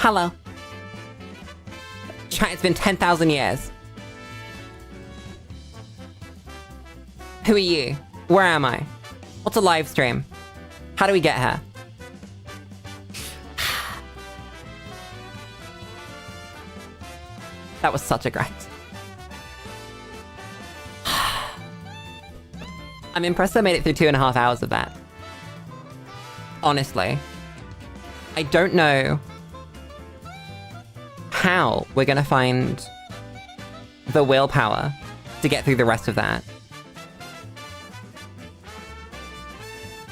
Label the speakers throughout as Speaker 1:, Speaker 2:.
Speaker 1: Hello. Chat, it's been 10,000 years. Who are you? Where am I? What's a live stream? How do we get here? That was such a grind. I'm impressed I made it through 2.5 hours of that. Honestly. I don't know how we're gonna find the willpower to get through the rest of that.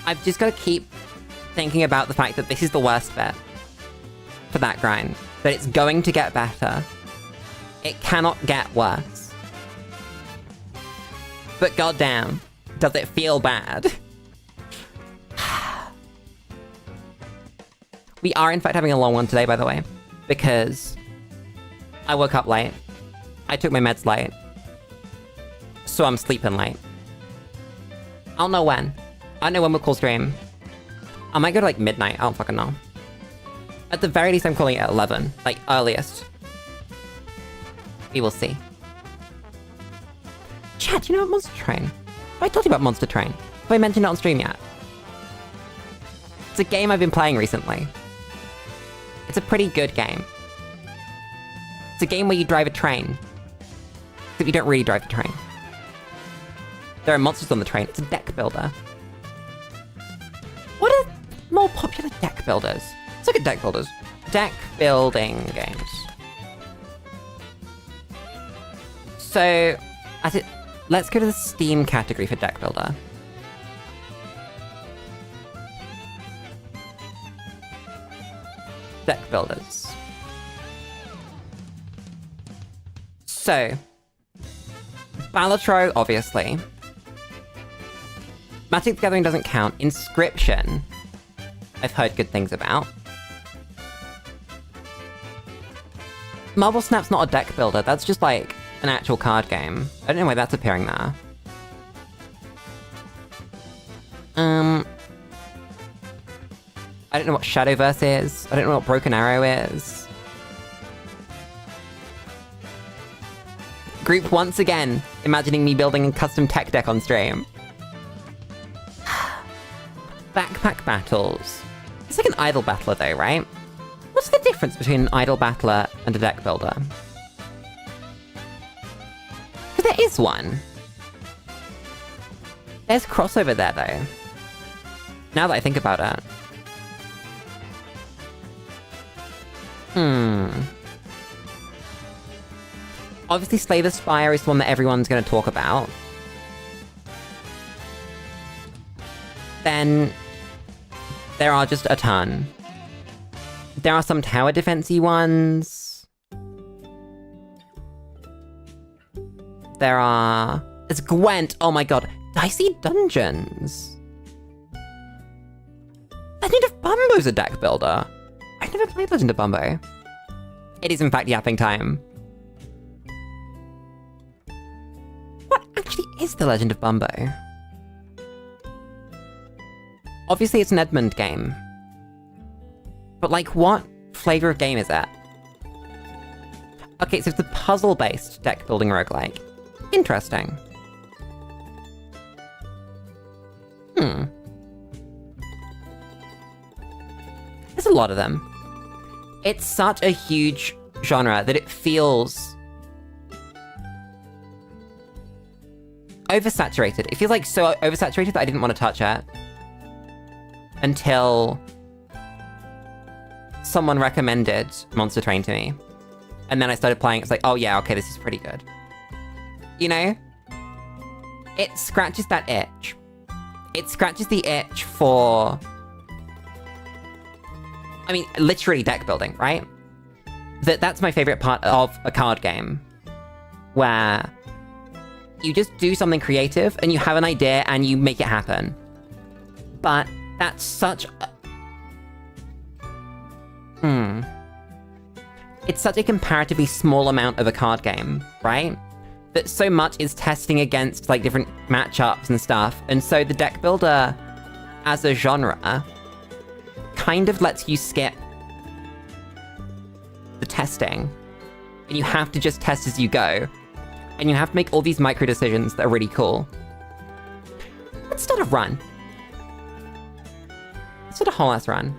Speaker 1: I've just gotta keep thinking about the fact that this is the worst bit for that grind. That it's going to get better. It cannot get worse. But goddamn, does it feel bad? We are in fact having a long one today, by the way, because I woke up late. I took my meds late. So I'm sleeping late. I don't know when. I don't know when we'll call stream. I might go to like midnight, I don't fucking know. At the very least, I'm calling it at 11, like earliest. We will see. Chat, do you know about Monster Train? Have I told you about Monster Train? Have I mentioned it on stream yet? It's a game I've been playing recently. It's a pretty good game. It's a game where you drive a train. Except you don't really drive the train. There are monsters on the train. It's a deck builder. What are more popular deck builders? Let's look at deck builders. Deck building games. So, let's go to the Steam category for deck builder. Deck builders. So, Balatro, obviously. Magic the Gathering doesn't count. Inscription, I've heard good things about. Marble Snap's not a deck builder, that's just like an actual card game. I don't know why that's appearing there. I don't know what Shadowverse is. I don't know what Broken Arrow is. Group once again, imagining me building a custom tech deck on stream. Backpack battles. It's like an idle battler though, right? What's the difference between an idle battler and a deck builder? Because there is one. There's crossover there though. Now that I think about it. Obviously Slay the Spire is the one that everyone's going to talk about. Then there are just a ton. There are some tower defense-y ones. There's Gwent, oh my god. Dicey Dungeons. Legend of Bumbo's a deck builder. I've never played Legend of Bumbo. It is in fact yapping time. What actually is the Legend of Bumbo? Obviously it's an Edmund game. But like, what flavor of game is that? Okay, so it's a puzzle-based deck-building roguelike. Interesting. There's a lot of them. It's such a huge genre that it feels oversaturated. It feels like so oversaturated that I didn't want to touch it until someone recommended Monster Train to me. And then I started playing, it's like, oh yeah, okay, this is pretty good. You know? It scratches that itch. It scratches the itch for... I mean, literally deck building, right? That's my favorite part of a card game. Where you just do something creative and you have an idea and you make it happen. But that's such a... It's such a comparatively small amount of a card game, right? That so much is testing against, like, different matchups and stuff. And so the deck builder, as a genre, kind of lets you skip testing. And you have to just test as you go. And you have to make all these micro decisions that are really cool. Let's start a run. Let's start a whole ass run.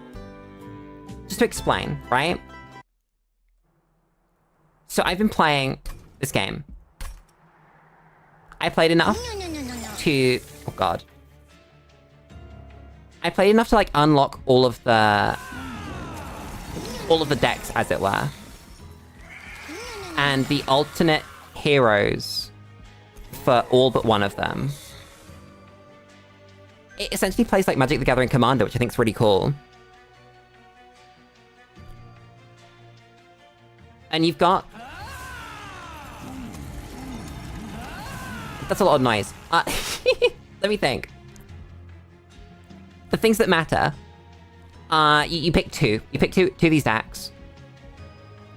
Speaker 1: Just to explain, right? So I've been playing this game. I played enough to... Oh god. I played enough to, like, unlock all of the decks, as it were. And the alternate heroes for all but one of them. It essentially plays like Magic the Gathering Commander, which I think is really cool. And you've got... That's a lot of noise. Let me think. The things that matter... you pick two. You pick two of these decks.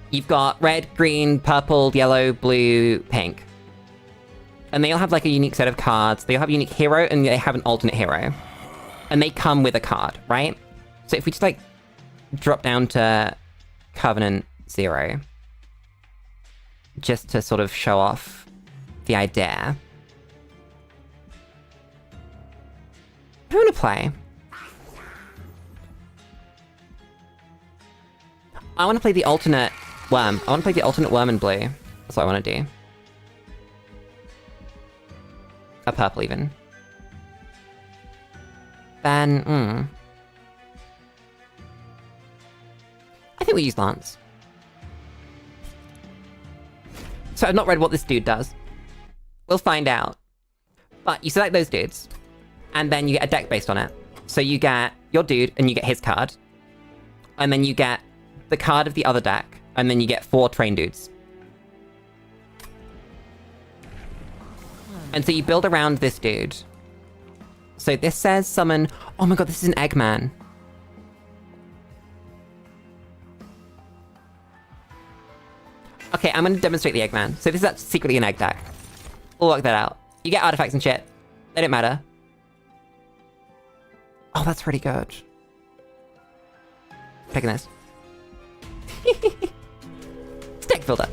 Speaker 1: You've got red, green, purple, yellow, blue, pink. And they all have like a unique set of cards. They all have a unique hero, and they have an alternate hero. And they come with a card, right? So if we just like drop down to Covenant 0, just to sort of show off the idea. What do I want to play? I want to play the alternate worm. I want to play the alternate worm in blue. That's what I want to do. A purple, even. Then, I think we use Lance. So I've not read what this dude does. We'll find out. But you select those dudes, and then you get a deck based on it. So you get your dude, and you get his card. And then you get the card of the other deck, and then you get 4 train dudes. And so you build around this dude. So this says summon... Oh my god, this is an Eggman. Okay, I'm gonna demonstrate the Eggman. So this is actually secretly an egg deck. We'll work that out. You get artifacts and shit. They don't matter. Oh, that's really good. Taking this. It's deck builder.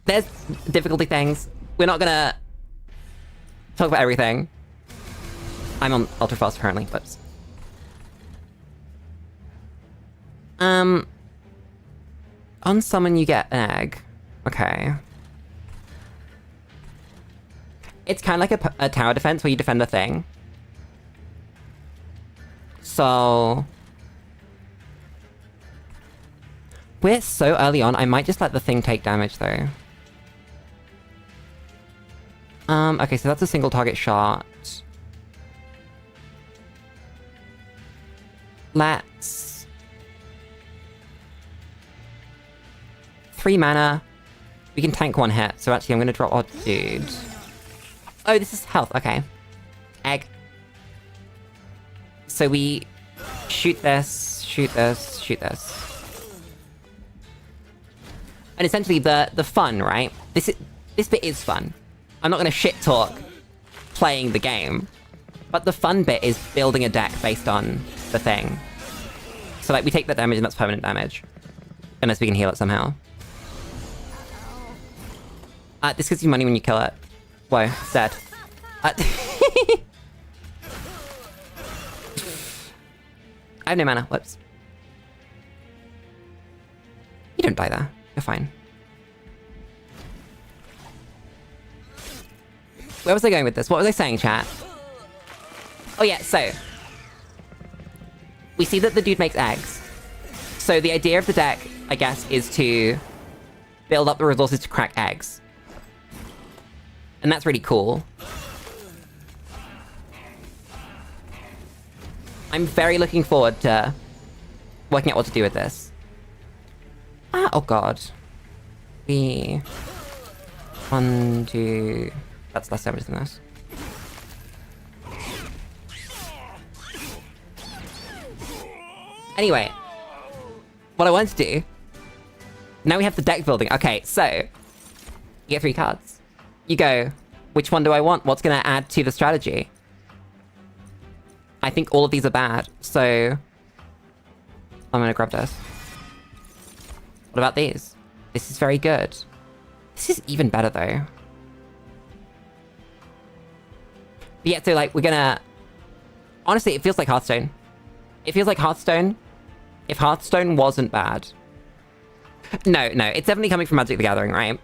Speaker 1: There's difficulty things. We're not gonna talk about everything. I'm on ultra fast currently, but on summon you get an egg. Okay. It's kind of like a tower defense where you defend a thing. So we're so early on, I might just let the thing take damage though. Okay, so that's a single target shot. Let's... 3 mana. We can tank 1 hit, so actually I'm gonna drop our dude. Oh, this is health, okay. Egg. So we shoot this, shoot this, shoot this. And essentially the fun, right? This bit is fun. I'm not gonna shit talk playing the game. But the fun bit is building a deck based on the thing. So like we take that damage and that's permanent damage. Unless we can heal it somehow. This gives you money when you kill it. Whoa, it's dead. I have no mana, whoops. You don't die there, you're fine. Where was I going with this? What was I saying, chat? Oh yeah, so... we see that the dude makes eggs. So the idea of the deck, I guess, is to build up the resources to crack eggs. And that's really cool. I'm very looking forward to working out what to do with this. Oh god. 1, 2... That's less damage than this. Anyway, what I want to do... Now we have the deck building. Okay, so... You get 3 cards. You go, which one do I want? What's gonna add to the strategy? I think all of these are bad, so... I'm gonna grab this. What about these? This is very good. This is even better, though. But yeah, so, like, we're gonna... Honestly, it feels like Hearthstone. It feels like Hearthstone if Hearthstone wasn't bad. No, it's definitely coming from Magic the Gathering, right?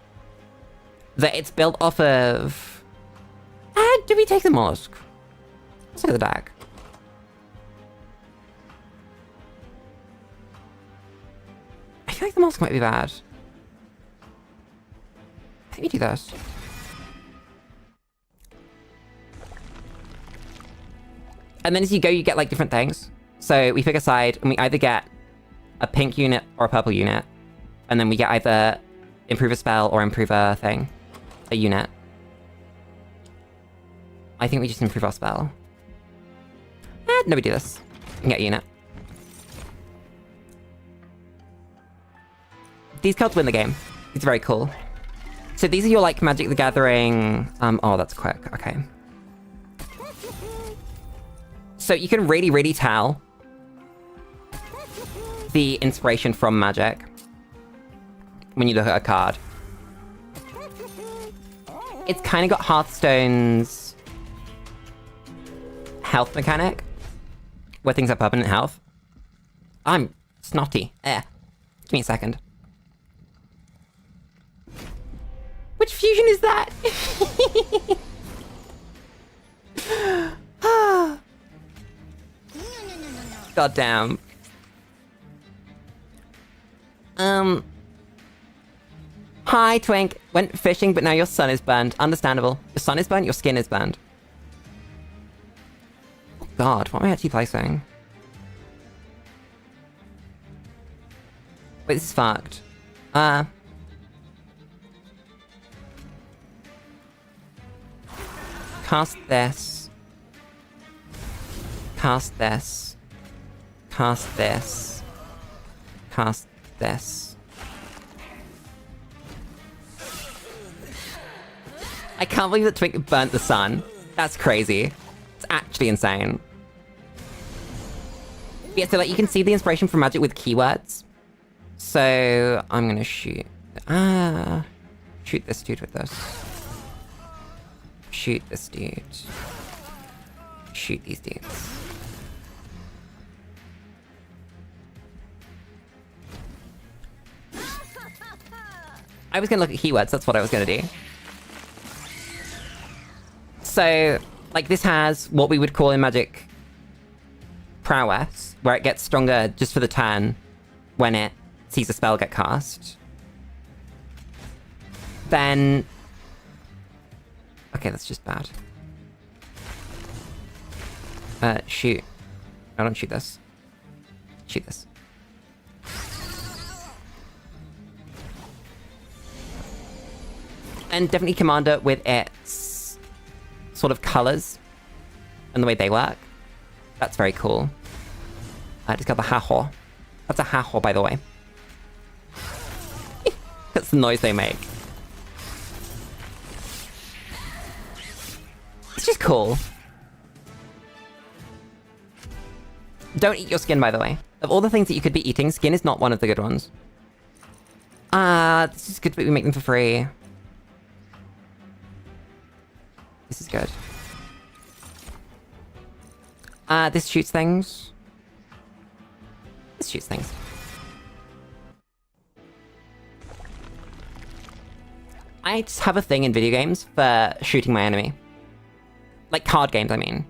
Speaker 1: That it's built off of... do we take the Mollusk? Let's look at the deck. I feel like the Mollusk might be bad. I think we do this. And then as you go, you get, like, different things. So we pick a side, and we either get a pink unit or a purple unit. And then we get either improve a spell or improve a thing. A unit. I think we just improve our spell. No, we do this. We can get a unit. These cards win the game. It's very cool. So these are your, like, Magic the Gathering... oh, that's quick. Okay. So you can really, really tell the inspiration from Magic when you look at a card. It's kind of got Hearthstone's health mechanic, where things have permanent health. I'm snotty. Give me a second. Which fusion is that? God damn. Hi, Twink. Went fishing, but now your sun is burned. Understandable. Your sun is burned, your skin is burned. Oh God, what am I actually placing? Wait, this is fucked. Cast this. Cast this. Cast this. Cast this. I can't believe that Twink burnt the sun. That's crazy. It's actually insane. Yeah, so like you can see the inspiration from Magic with keywords. So I'm gonna shoot. Shoot this dude with this. Shoot this dude. Shoot these dudes. I was gonna look at keywords, that's what I was gonna do. So, like, this has what we would call in Magic prowess, where it gets stronger just for the turn when it sees a spell get cast. Then... Okay, that's just bad. Shoot. I don't shoot this. Shoot this. And definitely Commander with its sort of colors and the way they work. That's very cool. I just got the ha-haw. That's a ha-haw, by the way. That's the noise they make. It's just cool. Don't eat your skin, by the way. Of all the things that you could be eating, skin is not one of the good ones. This is good that we make them for free. This is good. This shoots things. This shoots things. I just have a thing in video games for shooting my enemy. Like card games, I mean.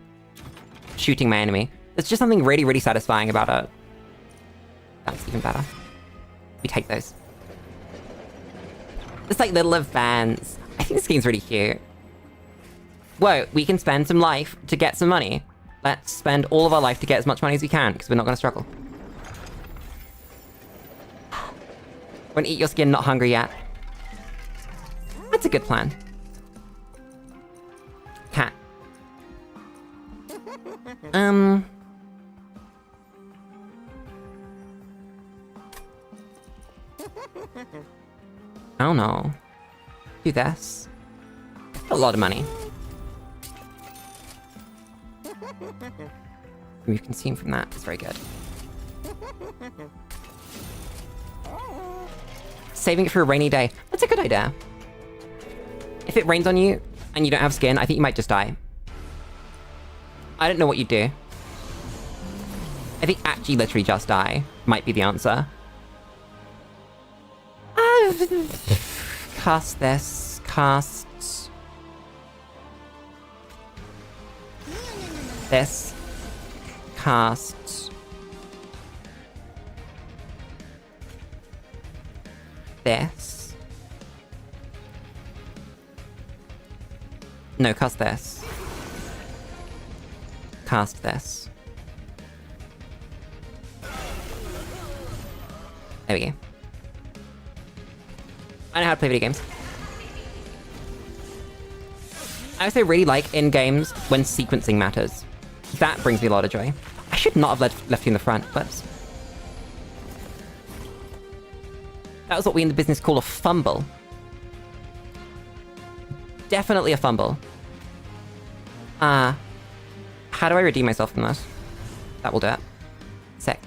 Speaker 1: Shooting my enemy. There's just something really, really satisfying about it. That's even better. We take those. It's like little events. I think this game's really cute. Whoa, we can spend some life to get some money. Let's spend all of our life to get as much money as we can, because we're not going to struggle. Won't eat your skin, not hungry yet. That's a good plan. Cat. I don't know. Do this. A lot of money. Remove consume from that. It's very good. Saving it for a rainy day. That's a good idea. If it rains on you and you don't have skin, I think you might just die. I don't know what you do. I think actually literally just die might be the answer. Cast this. Cast... this. Cast... this. No, cast this. Cast this. There we go. I know how to play video games. I also really like in games when sequencing matters. That brings me a lot of joy. I should not have left you in the front, but... that was what we in the business call a fumble. Definitely a fumble. How do I redeem myself from this? That will do it. Sick.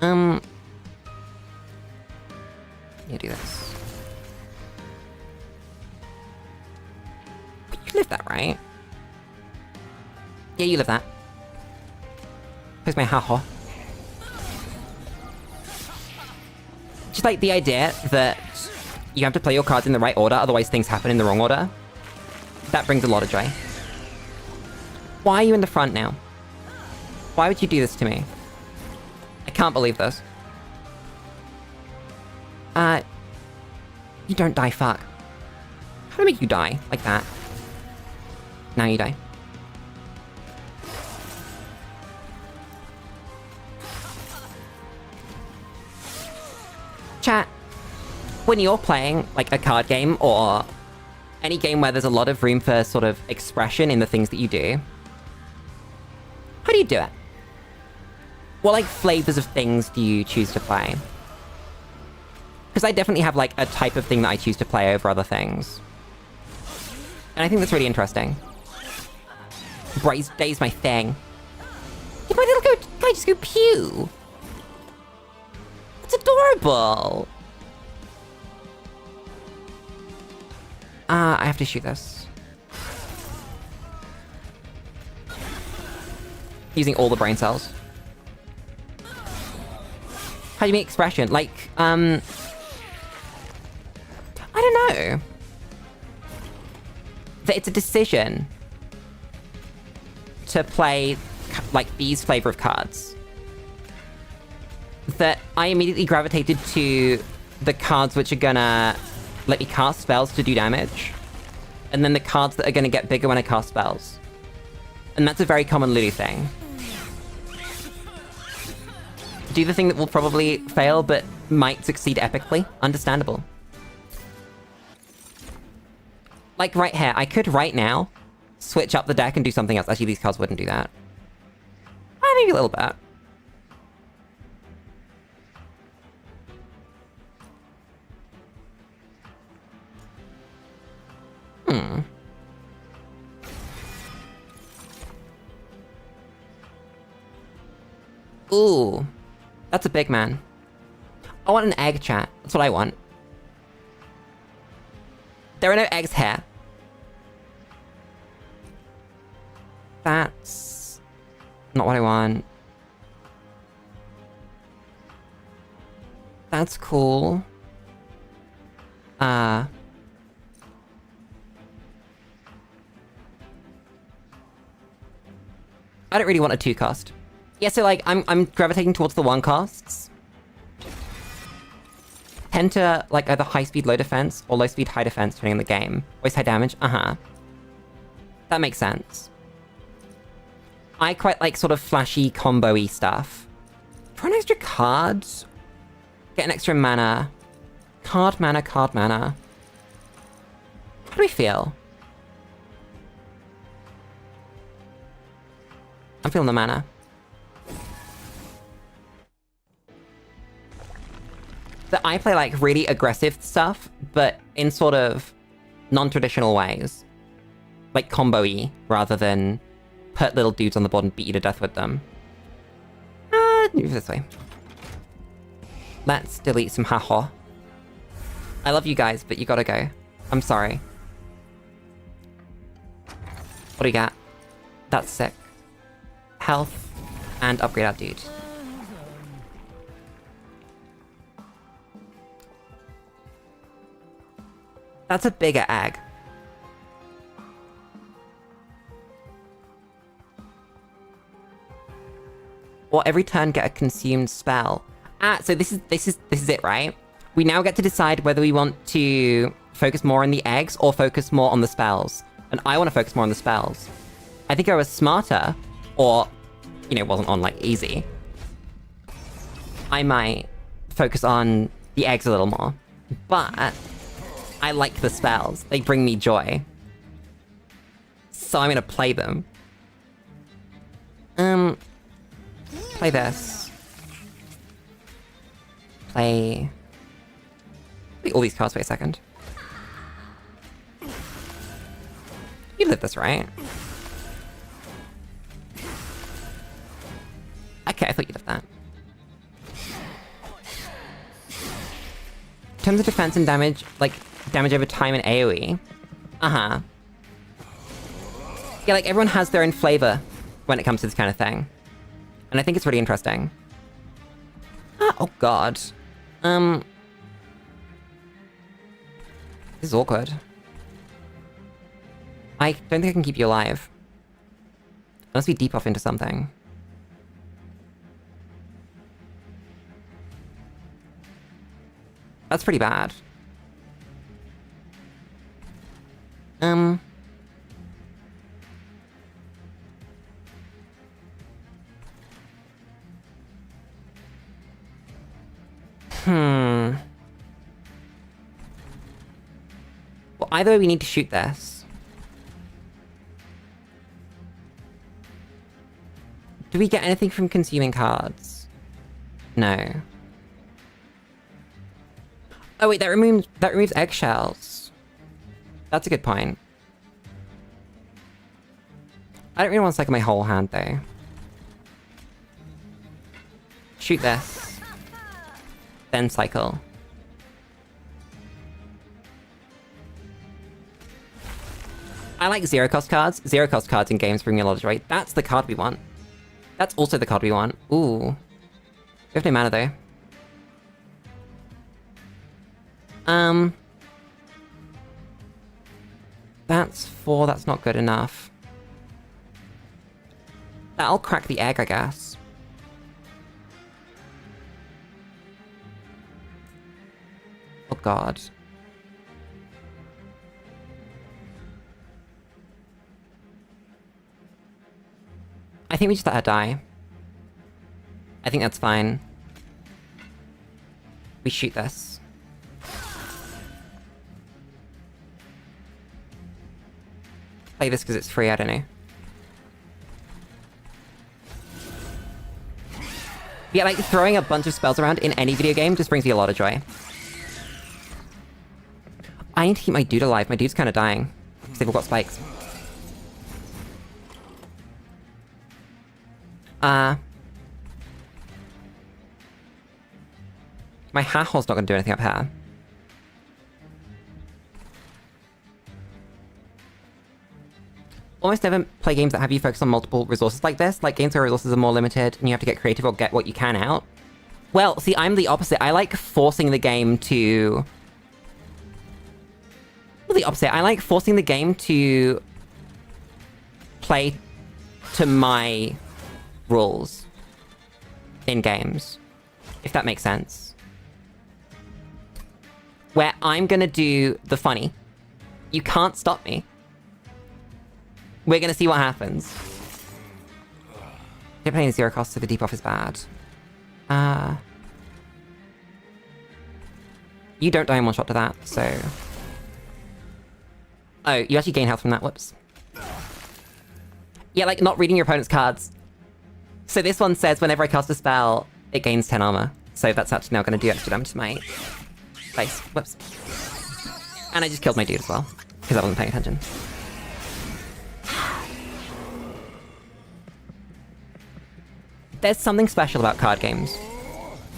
Speaker 1: Yeah, do this. You live that, right? Yeah, you live that. Where's my haha? Just like the idea that you have to play your cards in the right order, otherwise things happen in the wrong order. That brings a lot of joy. Why are you in the front now? Why would you do this to me? I can't believe this. You don't die, fuck. How do I make you die? Like that. Now you die. Chat. When you're playing, like, a card game, or any game where there's a lot of room for sort of expression in the things that you do, how do you do it? What, like, flavors of things do you choose to play? Because I definitely have, like, a type of thing that I choose to play over other things. And I think that's really interesting. Braze Day's my thing. Did my little guy just go pew? That's adorable! I have to shoot this. Using all the brain cells. How do you make expression? Like, I don't know. That it's a decision to play, like, these flavor of cards. That I immediately gravitated to the cards which are gonna let me cast spells to do damage. And then the cards that are gonna get bigger when I cast spells. And that's a very common Lulu thing. Do the thing that will probably fail, but might succeed epically. Understandable. Like right here, I could right now switch up the deck and do something else. Actually, these cards wouldn't do that. Maybe a little bit. Ooh. That's a big man. I want an egg, chat. That's what I want. There are no eggs here. That's not what I want. That's cool. I don't really want a 2-cost. Yeah, so like, I'm gravitating towards the 1-costs. Tend to, like, either high speed, low defense, or low speed, high defense, depending on the game. Always high damage, That makes sense. I quite like sort of flashy, combo-y stuff. For an extra card, get an extra mana. Card mana, card mana. How do we feel? I'm feeling the mana. That I play, like, really aggressive stuff, but in sort of non-traditional ways. Like combo-y, rather than put little dudes on the board and beat you to death with them. Move this way. Let's delete some haha. I love you guys, but you gotta go. I'm sorry. What do we got? That's sick. Health, and upgrade our dude. That's a bigger egg. Or every turn get a consumed spell. Ah, so this is it, right? We now get to decide whether we want to focus more on the eggs or focus more on the spells. And I want to focus more on the spells. I think I was smarter, or, you know, wasn't on, like, easy. I might focus on the eggs a little more. But I like the spells. They bring me joy. So I'm gonna play them. Play this. Play all these cards. Wait a second. You live this, right? Okay, I thought you lived that. In terms of defense and damage, like, damage over time and AoE. Uh-huh. Yeah, like, everyone has their own flavor when it comes to this kind of thing. And I think it's really interesting. Ah, oh god. This is awkward. I don't think I can keep you alive. Unless we deep off into something. That's pretty bad. Well, either way we need to shoot this. Do we get anything from consuming cards? No. Oh wait, that removes eggshells. That's a good point. I don't really want to cycle my whole hand though. Shoot this. Then cycle. I like zero cost cards. Zero cost cards in games bring me a lot of joy. That's the card we want. That's also the card we want. Ooh. We have no mana though. That's 4, that's not good enough. That'll crack the egg, I guess. Oh god. I think we just let her die. I think that's fine. We shoot this. Play this because it's free, I don't know. Yeah, like, throwing a bunch of spells around in any video game just brings me a lot of joy. I need to keep my dude alive. My dude's kind of dying. Because they've all got spikes. My Hahor's not going to do anything up here. Almost never play games that have you focus on multiple resources like this. Like, games where resources are more limited and you have to get creative or get what you can out. Well, see, I'm the opposite. I like forcing the game to... Well, the opposite. I like forcing the game to play to my rules in games, if that makes sense. Where I'm gonna do the funny. You can't stop me. We're gonna see what happens. They're playing zero cost, so the debuff is bad. You don't die in one shot to that, so... Oh, you actually gain health from that, whoops. Yeah, like, not reading your opponent's cards. So this one says, whenever I cast a spell, it gains 10 armor. So that's actually now gonna do extra damage to my face. Whoops. And I just killed my dude as well, because I wasn't paying attention. There's something special about card games.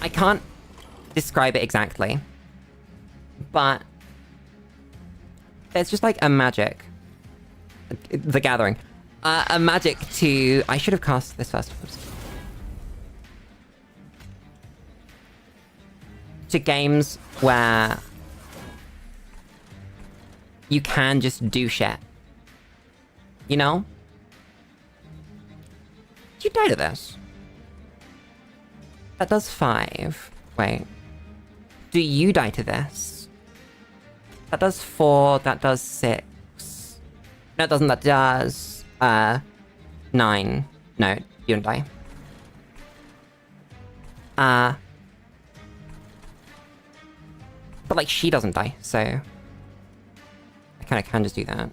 Speaker 1: I can't describe it exactly. But there's just like a magic. The Gathering. A magic to... I should have cast this first. Oops. To games where you can just do shit. You know? Did you die to this? That does 5. Wait. Do you die to this? That does 4, that does 6. No, it doesn't, that does... 9. No, you don't die. But, like, she doesn't die, so... I kinda can just do that.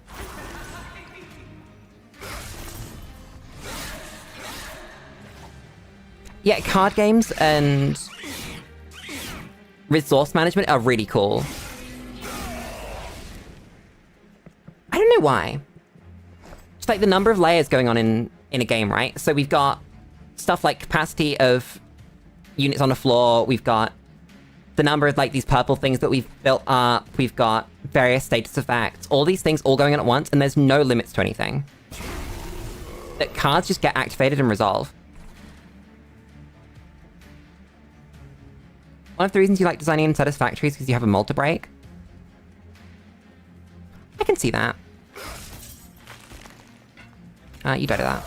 Speaker 1: Yeah, card games and... resource management are really cool. I don't know why. Just like the number of layers going on in a game, right? So we've got stuff like capacity of units on the floor, we've got the number of like these purple things that we've built up, we've got various status effects, all these things all going on at once, and there's no limits to anything. That cards just get activated and resolve. One of the reasons you like designing Unsatisfactory is because you have a multi-break. I can see that. You die to that.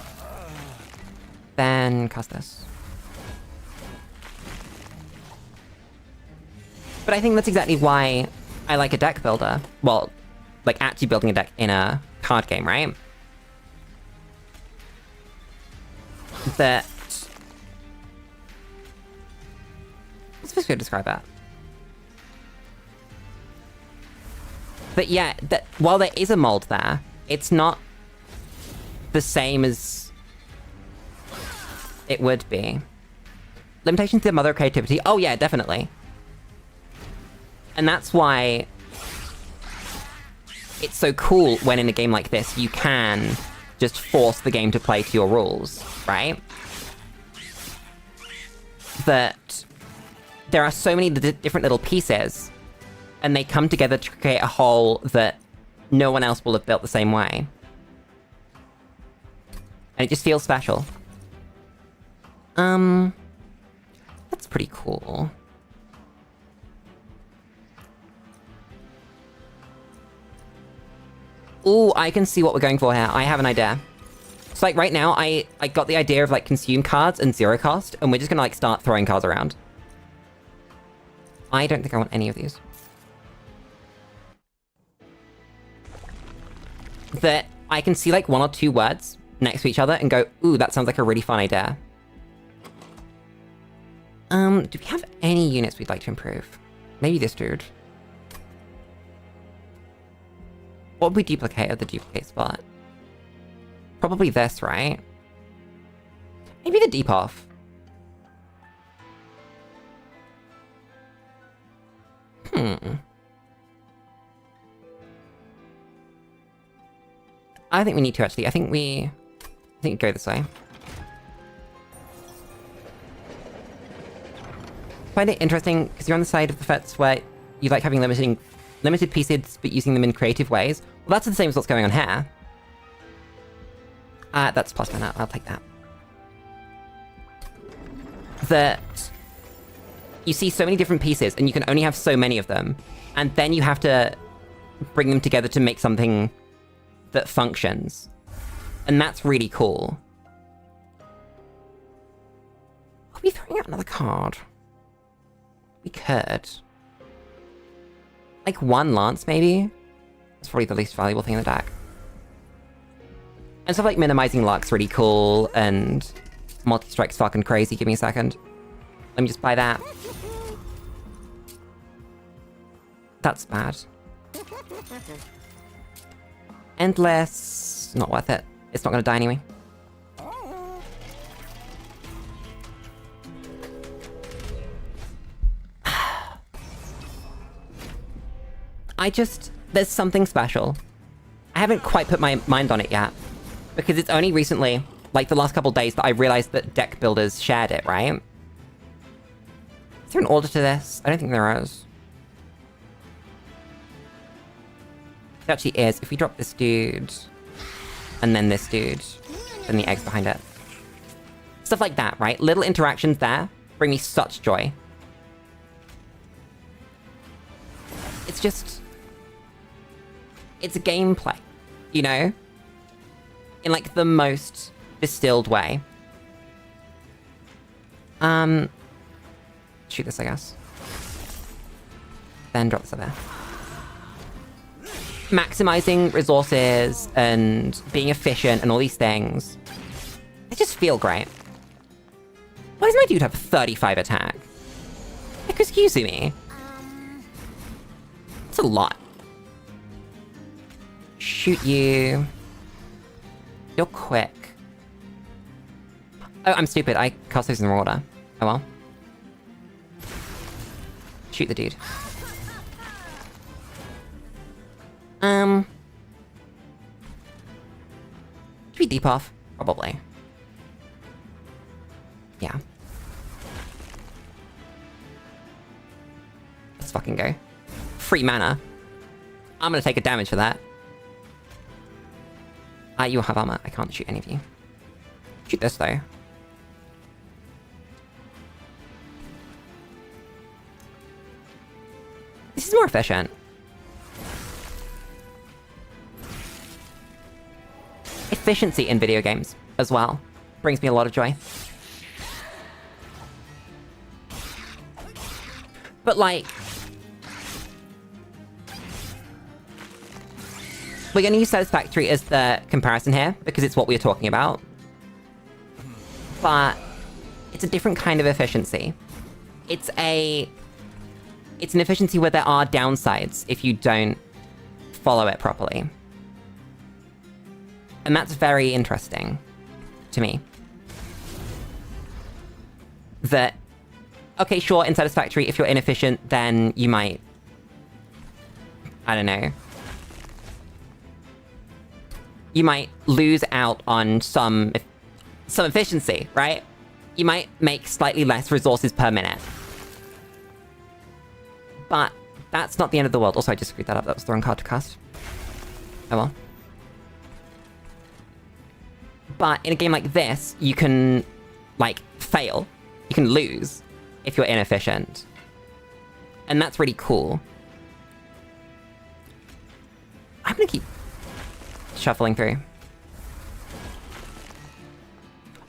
Speaker 1: Then cast this. But I think that's exactly why I like a deck builder. Well, like actually building a deck in a card game, right? That... what's the best way to describe that? But yeah, that while there is a mold there, it's not the same as it would be. Limitations to the mother of creativity. Oh yeah, definitely. And that's why it's so cool when in a game like this you can just force the game to play to your rules, right? That there are so many different little pieces, and they come together to create a whole that no one else will have built the same way. And it just feels special. That's pretty cool. Ooh, I can see what we're going for here. I have an idea. So like right now, I got the idea of like consume cards and 0 cost, and we're just gonna like start throwing cards around. I don't think I want any of these. That I can see like 1 or 2 words next to each other and go, ooh, that sounds like a really fun idea. Do we have any units we'd like to improve? Maybe this dude. What would we duplicate at the duplicate spot? Probably this, right? Maybe the deep off. I think we need to actually. I think go this way. Find it interesting because you're on the side of the fets where you like having limited pieces but using them in creative ways. Well, that's the same as what's going on here. That's plus mana. I'll take that. That you see so many different pieces and you can only have so many of them, and then you have to bring them together to make something that functions. And that's really cool. Are we throwing out another card? We could. Like 1 Lance, maybe? That's probably the least valuable thing in the deck. And stuff like minimizing luck's really cool, and multi-strike's fucking crazy. Give me a second. Let me just buy that. That's bad. Endless... not worth it. It's not gonna die anyway. There's something special. I haven't quite put my mind on it yet. Because it's only recently, like the last couple days, that I realized that deck builders shared it, right? Is there an order to this? I don't think there is. There actually is. If we drop this dude, and then this dude, then the egg's behind it. Stuff like that, right? Little interactions there bring me such joy. It's just... it's a gameplay, you know? In, like, the most distilled way. Shoot this, I guess. Then drop this over there. Maximizing resources and being efficient and all these things. They just feel great. Why does my dude have 35 attack? Like, excuse me. It's a lot. Shoot you. You're quick. Oh, I'm stupid. I cast those in the wrong order. Oh well. Shoot the dude. Should we deep off? Probably. Yeah. Let's fucking go. Free mana. I'm gonna take a damage for that. You have armor. I can't shoot any of you. Shoot this, though. This is more efficient. Efficiency in video games, as well. Brings me a lot of joy. But, like... we're gonna use satisfactory as the comparison here, because it's what we're talking about. But... it's a different kind of efficiency. It's an efficiency where there are downsides if you don't follow it properly. And that's very interesting to me. That, okay, sure, in satisfactory, if you're inefficient, then you might... I don't know. You might lose out on some efficiency, right? You might make slightly less resources per minute. But that's not the end of the world. Also, I just screwed that up. That was the wrong card to cast. Oh well. But in a game like this, you can, like, fail. You can lose if you're inefficient. And that's really cool. I'm gonna keep shuffling through.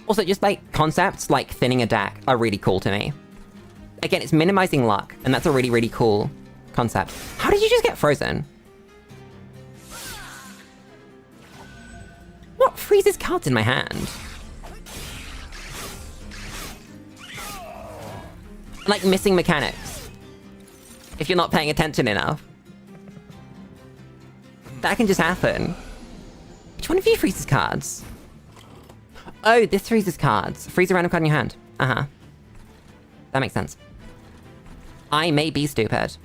Speaker 1: Also, just, like, concepts like thinning a deck are really cool to me. Again, it's minimizing luck, and that's a really, really cool concept. How did you just get frozen? What freezes cards in my hand? Like, missing mechanics. If you're not paying attention enough. That can just happen. Which one of you freezes cards? Oh, this freezes cards. Freeze a random card in your hand. Uh-huh. That makes sense. I may be stupid.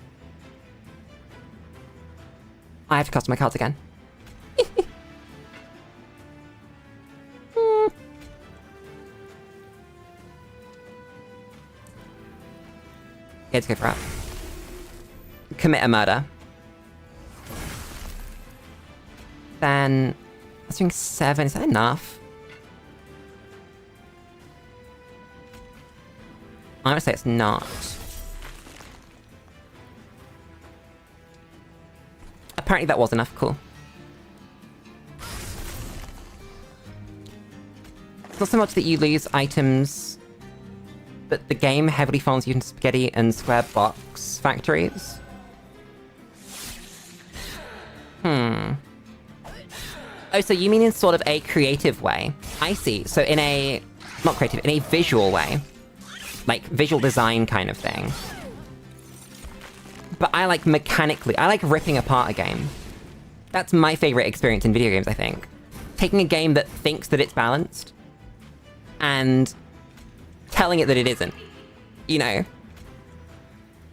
Speaker 1: I have to cast my cards again. Okay, let's go for it. Commit a murder. Then... I was doing 7. Is that enough? I'm gonna say it's not. Apparently that was enough. Cool. It's not so much that you lose items, but the game heavily funds you in spaghetti and square box factories. Oh, so you mean in sort of a creative way. I see. So in a... not creative, in a visual way. Like, visual design kind of thing. But I like mechanically. I like ripping apart a game. That's my favorite experience in video games, I think. Taking a game that thinks that it's balanced and telling it that it isn't. You know?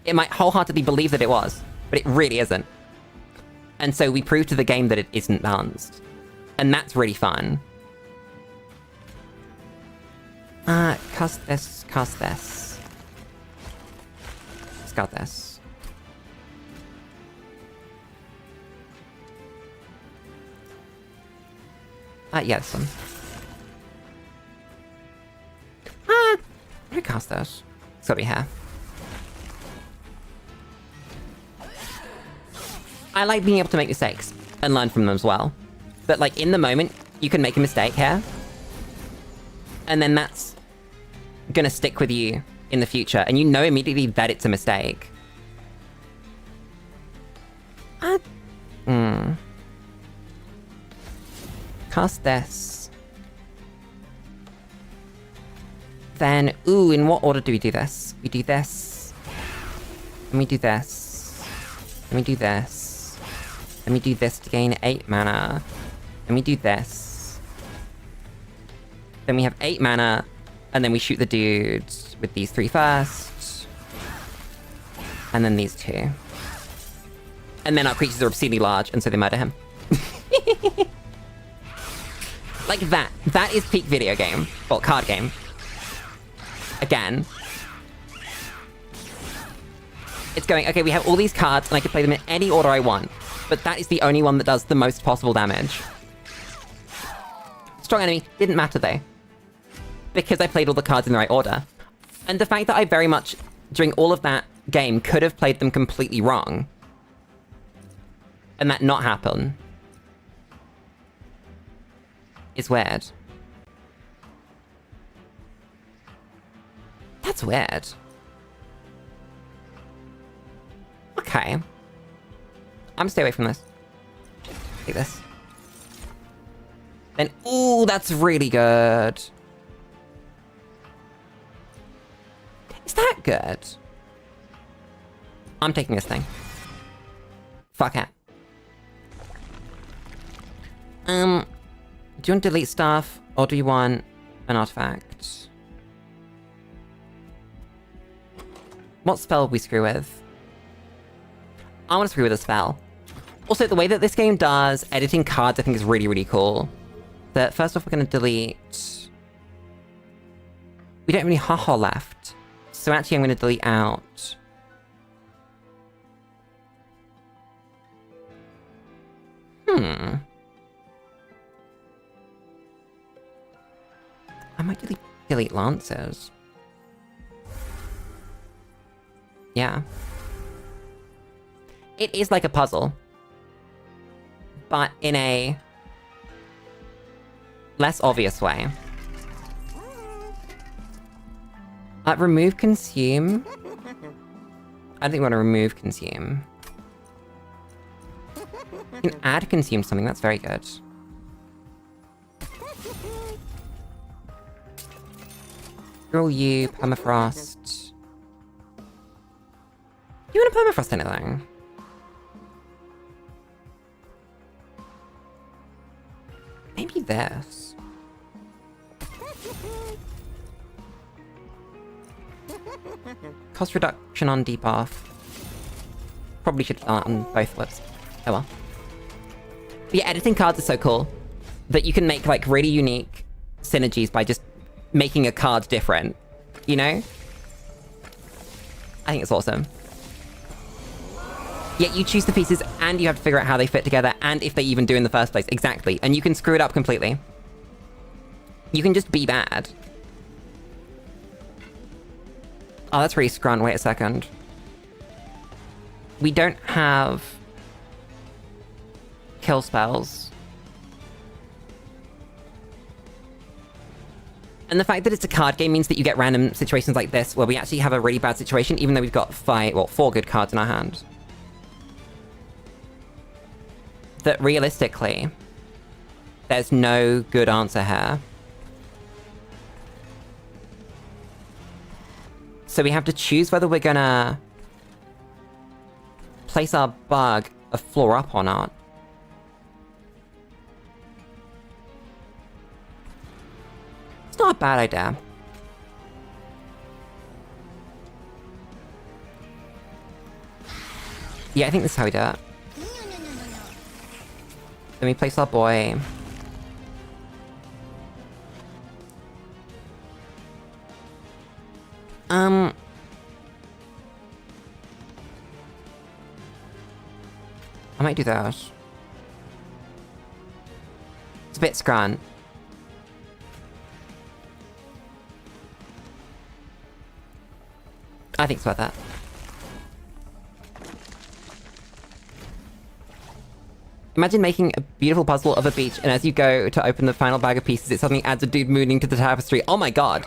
Speaker 1: It might wholeheartedly believe that it was, but it really isn't. And so we prove to the game that it isn't balanced. And that's really fun. Cast this, cast this. Discard this. Yeah, this one. Recast that. It's gotta be here. I like being able to make mistakes and learn from them as well. But like in the moment, you can make a mistake here. And then that's gonna stick with you in the future. And you know immediately that it's a mistake. Cast this. Then, ooh, in what order do we do this? We do this. And we do this. And we do this. And we do this to gain 8 mana. And we do this. Then we have 8 mana. And then we shoot the dudes with these 3 first. And then these 2. And then our creatures are obscenely large, and so they murder him. Like that. That is peak video game. Well, card game. Again. It's going, okay, we have all these cards, and I can play them in any order I want. But that is the only one that does the most possible damage. Strong enemy. Didn't matter, though. Because I played all the cards in the right order. And the fact that I very much, during all of that game, could have played them completely wrong. And that not happen. Is weird. That's weird. Okay. I'm gonna stay away from this. Take this. Then, ooh, that's really good. Is that good? I'm taking this thing. Fuck it. Do you want to delete stuff, or do you want an artifact? What spell would we screw with? I want to screw with a spell. Also, the way that this game does editing cards, I think is really, really cool. But first off, we're going to delete... We don't have any haha left. So actually, I'm going to delete out... I might delete Lancers. Yeah. It is like a puzzle. But in a... less obvious way. Remove consume. I don't think we want to remove consume. You can add consume something, that's very good. Scroll you, permafrost. You want to permafrost anything? Maybe this. Cost reduction on debuff. Probably should have done it on both flips. Oh well. But yeah, editing cards is so cool. That you can make like really unique synergies by just making a card different. You know? I think it's awesome. Yeah, you choose the pieces and you have to figure out how they fit together and if they even do in the first place. Exactly. And you can screw it up completely. You can just be bad. Oh, that's really scrunt. Wait a second. We don't have... kill spells. And the fact that it's a card game means that you get random situations like this where we actually have a really bad situation even though we've got 4 good cards in our hand. That realistically, there's no good answer here. So we have to choose whether we're gonna place our bug a floor up or not. It's not a bad idea. Yeah, I think this is how we do it. Then we place our boy. I might do those. It's a bit scrunt. I think it's worth that. Imagine making a beautiful puzzle of a beach, and as you go to open the final bag of pieces, it suddenly adds a dude mooning to the tapestry. Oh my god!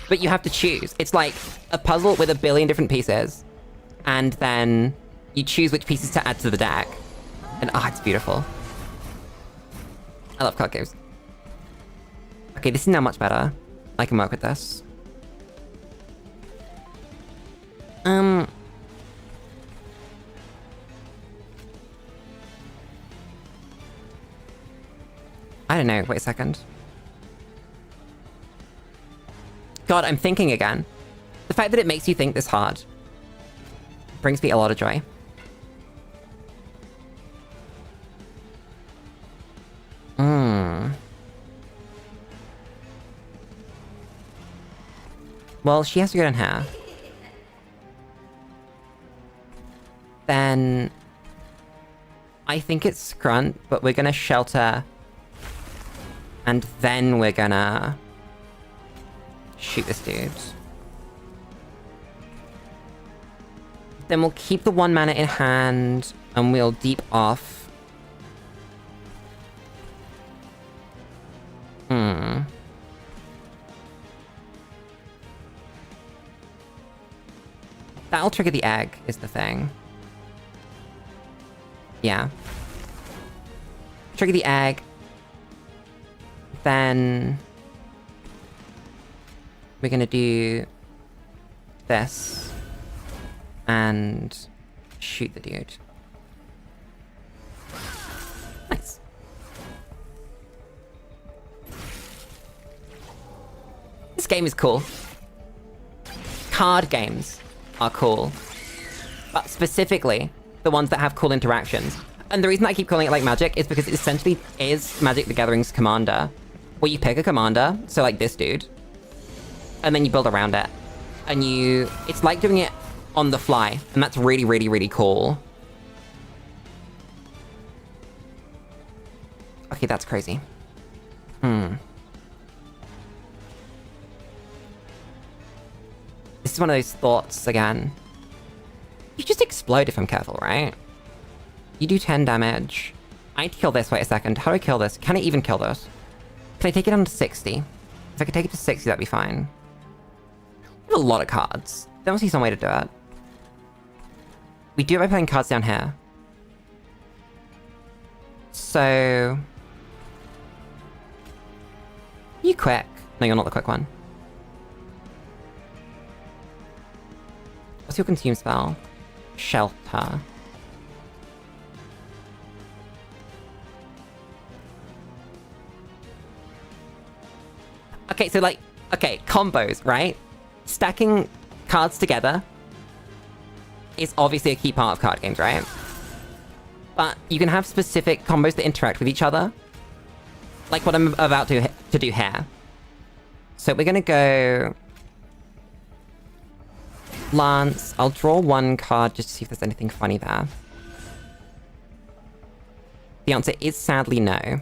Speaker 1: But you have to choose. It's like a puzzle with a billion different pieces, and then you choose which pieces to add to the deck. And it's beautiful. I love card games. Okay, this is now much better. I can work with this. I don't know, wait a second. God, I'm thinking again. The fact that it makes you think this hard brings me a lot of joy. Well, she has to go down here. Then I think it's Scrunt, but we're gonna shelter. And then we're gonna shoot this dude. Then we'll keep the 1 mana in hand, and we'll deep off. That'll trigger the egg, is the thing. Yeah. Trigger the egg. Then we're gonna do this and shoot the dude. Nice. This game is cool. Card games are cool. But specifically, the ones that have cool interactions. And the reason I keep calling it like Magic is because it essentially is Magic the Gathering's Commander. Where you pick a commander, so like this dude, and then you build around it. And it's like doing it on the fly, and that's really, really, really cool. Okay, that's crazy. This is one of those thoughts again. You just explode if I'm careful, right? You do 10 damage. I need to kill this, wait a second. How do I kill this? Can I even kill this? Can I take it down to 60? If I could take it to 60, that'd be fine. I have a lot of cards. There must be some way to do it. We do it by playing cards down here. So... You quick. No, you're not the quick one. What's your consume spell? Shelter. Okay, so like, combos, right? Stacking cards together is obviously a key part of card games, right? But you can have specific combos that interact with each other. Like what I'm about to do here. So we're gonna go... Lance. I'll draw 1 card just to see if there's anything funny there. The answer is sadly no.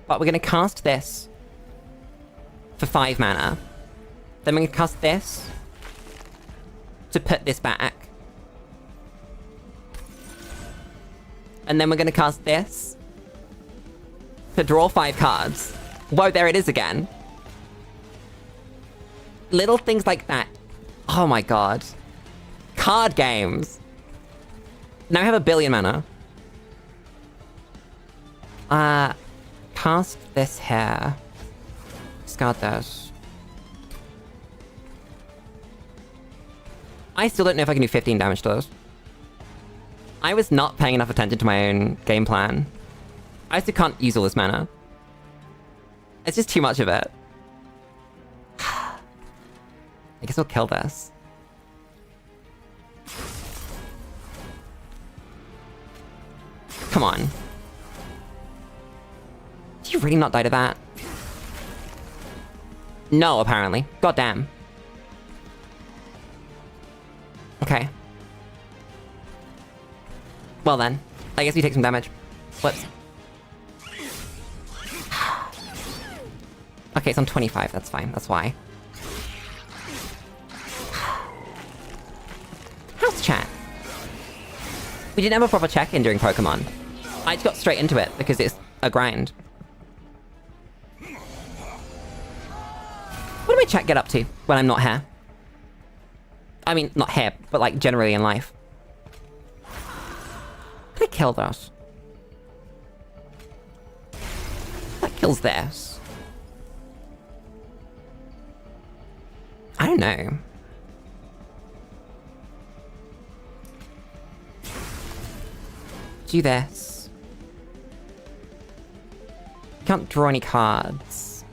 Speaker 1: But we're gonna cast this for 5 mana. Then we're gonna cast this to put this back. And then we're gonna cast this to draw 5 cards. Whoa, there it is again. Little things like that. Oh my god. Card games. Now I have 1 billion mana. Cast this here. Discard this. I still don't know if I can do 15 damage to those. I was not paying enough attention to my own game plan. I still can't use all this mana. It's just too much of it. I guess I'll kill this. Come on. Did you really not die to that? No, apparently. Goddamn. Okay. Well then, I guess we take some damage. Whoops. Okay, it's on 25, that's fine, that's why. How's chat? We didn't have a proper check-in during Pokemon. I just got straight into it because it's a grind. What do my chat get up to when I'm not here? I mean, not here, but like generally in life. Can I kill those? That kills this. I don't know. Do this. Can't draw any cards.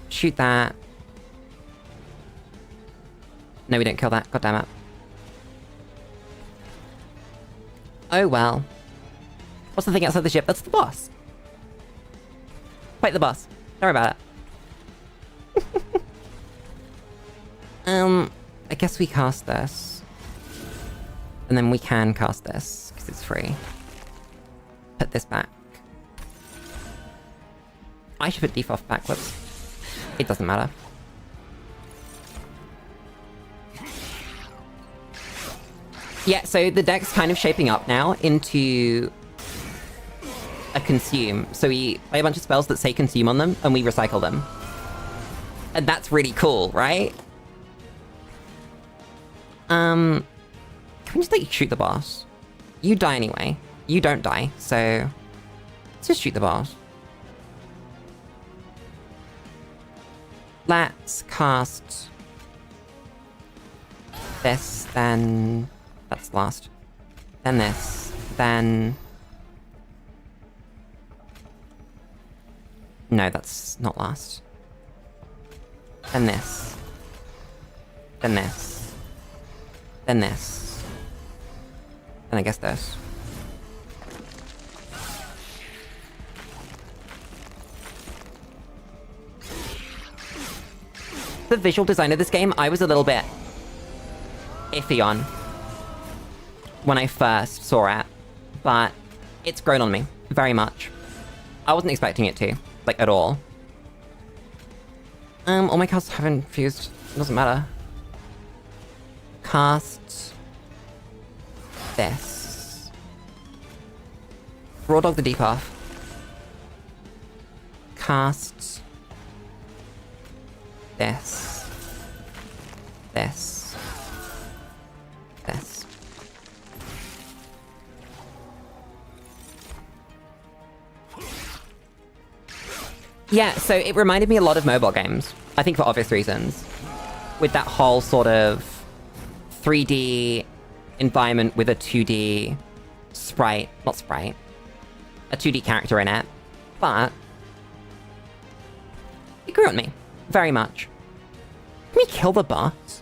Speaker 1: Shoot that. No, we don't kill that. God damn it. Oh well. What's the thing outside the ship? That's the boss. Fight the boss. Don't worry about it. I guess we cast this. And then we can cast this, because it's free. Put this back. I should put debuff backwards. It doesn't matter. Yeah, so the deck's kind of shaping up now into a consume. So we play a bunch of spells that say consume on them, and we recycle them. And that's really cool, right? Can we just, like, shoot the boss? You die anyway. You don't die, so... let's just shoot the boss. Let's cast... this, then... that's last. Then this, then... no, that's not last. Then this. Then this. Then this. Then I guess this. The visual design of this game, I was a little bit iffy on when I first saw it, but it's grown on me very much. I wasn't expecting it to, like, at all. All my cards have infused. It doesn't matter. Cast this. Raw dog the debuff. Cast this. This. This. Yeah, so it reminded me a lot of mobile games. I think for obvious reasons. With that whole sort of 3D environment with a 2D sprite. Not sprite. A 2D character in it. But it grew on me. Very much. Can we kill the boss?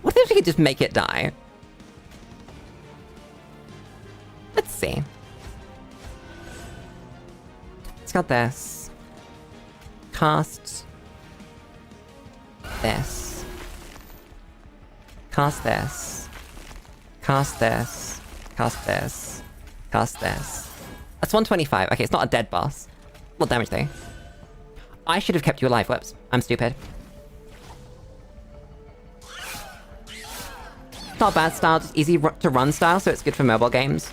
Speaker 1: What if we could just make it die? Let's see. It's got this. Cast this. Cast this. Cast this. Cast this. Cast this. That's 125. Okay, it's not a dead boss. What damage though? I should have kept you alive, whoops. I'm stupid. Not bad style, just easy to run style, so it's good for mobile games.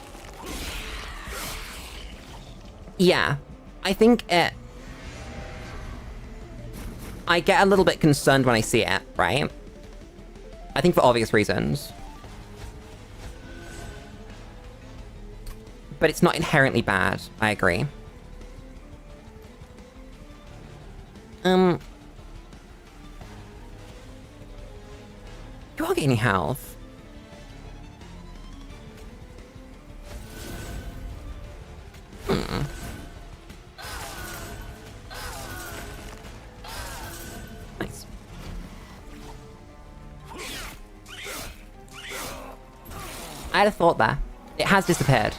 Speaker 1: Yeah. I think it... I get a little bit concerned when I see it, right? I think for obvious reasons. But it's not inherently bad, I agree. You are gaining health. Nice. I had a thought there. It has disappeared.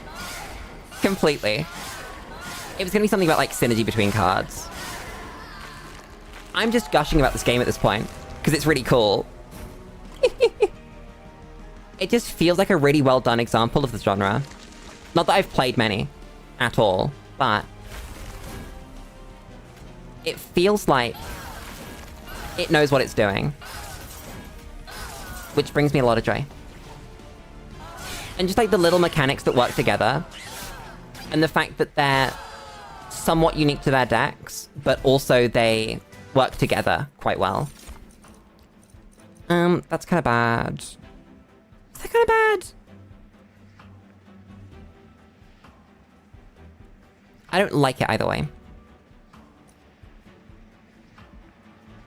Speaker 1: Completely. It was gonna be something about, like, synergy between cards. I'm just gushing about this game at this point. because it's really cool. It just feels like a really well done example of the genre. Not that I've played many at all, but it feels like it knows what it's doing. Which brings me a lot of joy. And just like the little mechanics that work together, and the fact that they're somewhat unique to their decks, but also they work together quite well. That's kind of bad. Is that kind of bad? I don't like it either way.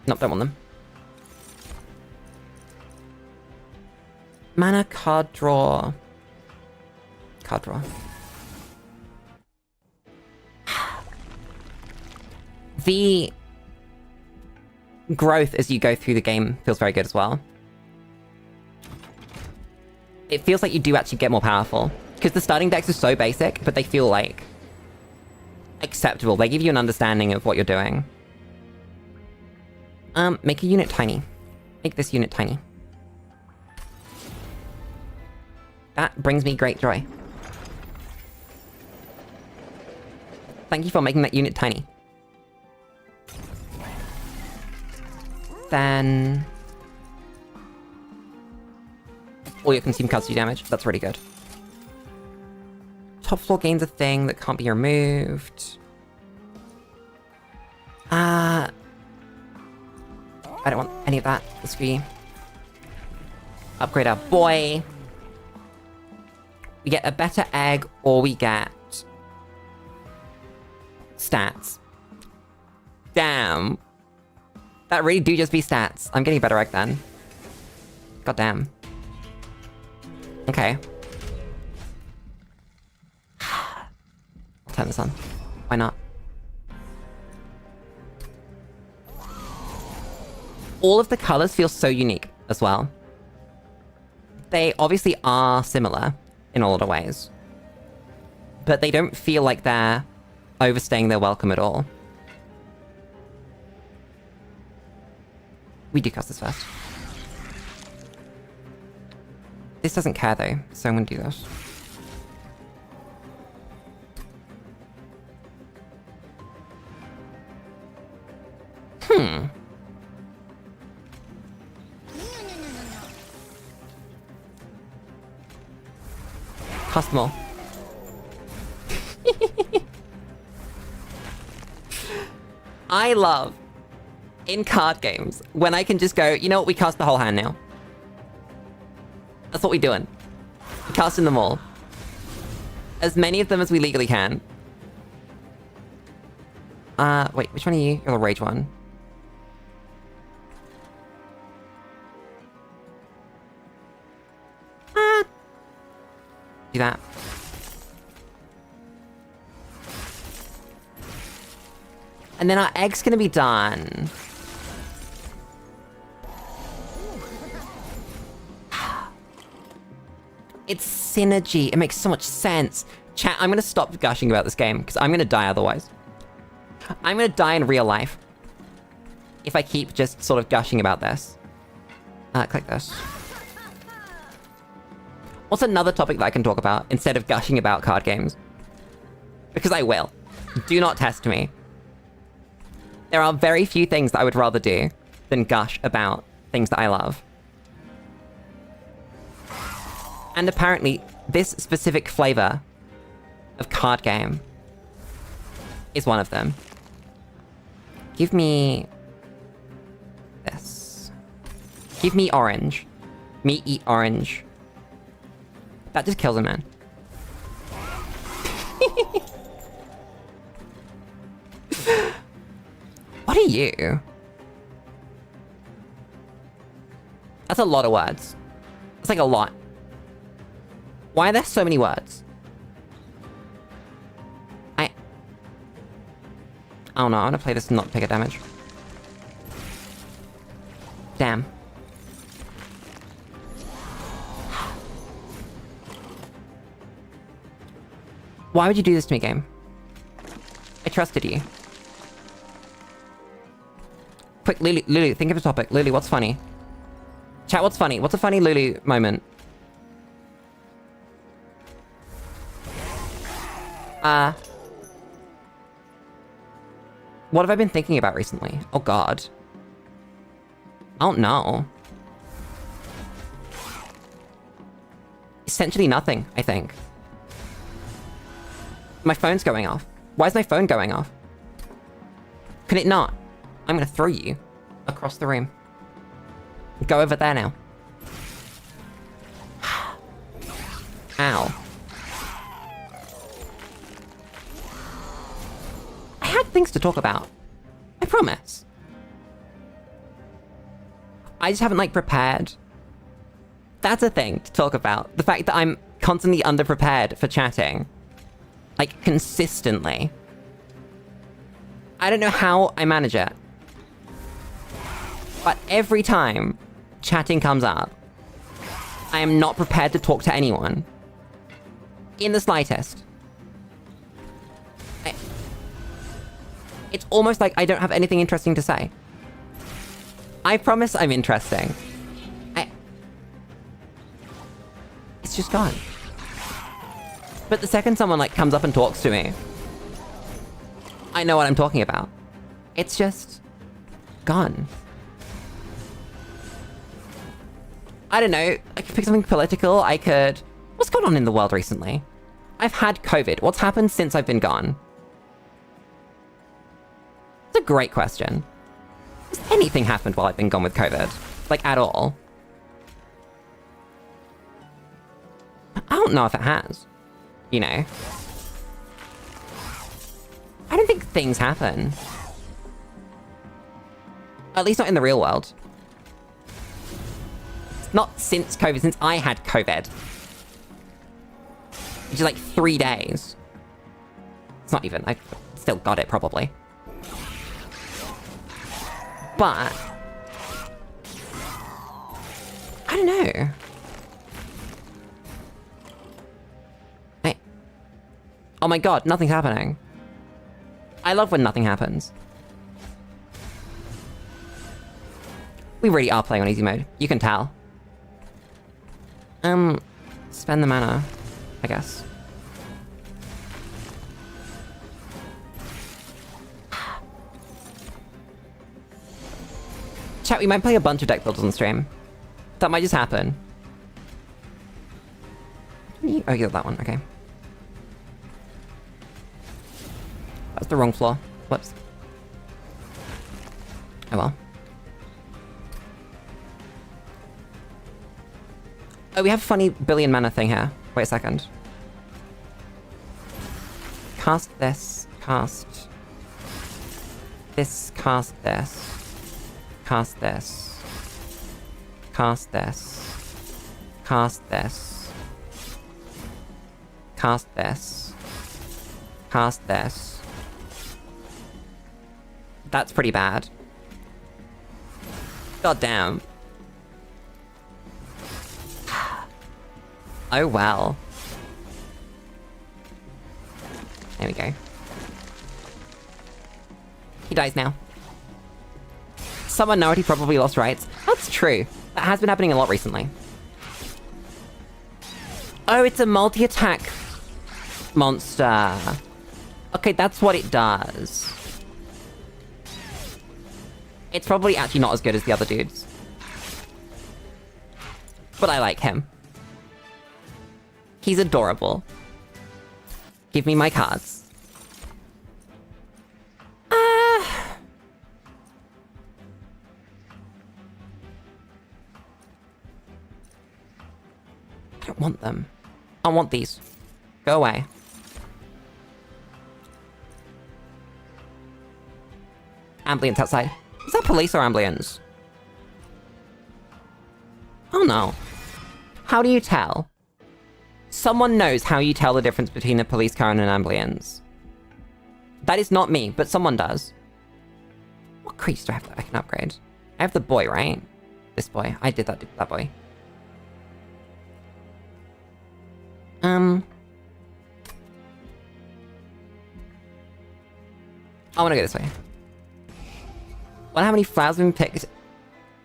Speaker 1: Nope, don't want them. Mana card draw. Card draw. The growth as you go through the game feels very good as well. It feels like you do actually get more powerful. Because the starting decks are so basic, but they feel like acceptable. They give you an understanding of what you're doing. Make a unit tiny. Make this unit tiny. That brings me great joy. Thank you for making that unit tiny. Then all your consumed cards do damage. That's really good. Top floor gains a thing that can't be removed. I don't want any of that. Screw you. Upgrade our boy. We get a better egg, or we get stats. Damn. That really do just be stats. I'm getting a better egg then. God damn. Okay. I'll turn this on. Why not? All of the colors feel so unique as well. They obviously are similar in a lot of ways, but they don't feel like they're overstaying their welcome at all. We do cast this first. This doesn't care though, so I'm gonna do this. Cast them all. I love in card games when I can just go, you know what, we cast the whole hand now. That's what we're doing. We're casting them all. As many of them as we legally can. Wait, which one are you? You're the rage one. Do that. And then our egg's gonna be done. It's synergy. It makes so much sense. Chat, I'm gonna stop gushing about this game, because I'm gonna die otherwise. I'm gonna die in real life if I keep just sort of gushing about this. Click this. What's another topic that I can talk about instead of gushing about card games? Because I will. Do not test me. There are very few things that I would rather do than gush about things that I love. And apparently, this specific flavor of card game is one of them. Give me this. Give me orange. Me eat orange. That just kills a man. What are you? That's a lot of words. It's like a lot. Why are there so many words? I don't know, I'm gonna play this and not take a damage. Damn. Why would you do this to me, game? I trusted you. Quick, Lulu, think of a topic. Lulu, what's funny? Chat, what's funny? What's a funny Lulu moment? What have I been thinking about recently? Oh god. I don't know. Essentially nothing, I think. My phone's going off. Why is my phone going off? Can it not? I'm gonna throw you across the room. Go over there now. Ow. I had things to talk about. I promise. I just haven't, like, prepared. That's a thing to talk about. The fact that I'm constantly underprepared for chatting. Like, consistently. I don't know how I manage it. But every time chatting comes up, I am not prepared to talk to anyone. In the slightest. It's almost like I don't have anything interesting to say. I promise I'm interesting. It's just gone. But the second someone, like, comes up and talks to me, I know what I'm talking about. It's just gone. I don't know. I could pick something political. I could... What's going on in the world recently? I've had COVID. What's happened since I've been gone? It's a great question. Has anything happened while I've been gone with COVID? Like, at all? I don't know if it has. You know? I don't think things happen. At least not in the real world. It's not since COVID, since I had COVID. Which is like 3 days. It's not even, I still got it probably. But... I don't know. Hey. Oh my god, nothing's happening. I love when nothing happens. We really are playing on easy mode. You can tell. Spend the mana, I guess. Chat, we might play a bunch of deck builders on stream. That might just happen. Oh, you got that one, okay. That's the wrong floor. Whoops. Oh well. Oh, we have a funny billion mana thing here. Wait a second. Cast this. Cast... this. Cast this. Cast this. Cast this. Cast this. Cast this. Cast this. That's pretty bad. God damn. Oh well. There we go. He dies now. Some minority probably lost rights. That's true. That has been happening a lot recently. Oh, it's a multi-attack monster. Okay, that's what it does. It's probably actually not as good as the other dudes. But I like him. He's adorable. Give me my cards. I don't want them. I want these. Go away. Ambience outside. Is that police or ambience? Oh no. How do you tell? Someone knows how you tell the difference between a police car and an ambulance. That is not me, but someone does. What creature do I have that I can upgrade? I have the boy, right? This boy. I did that boy. I wanna go this way. Wonder how many flowers have been picked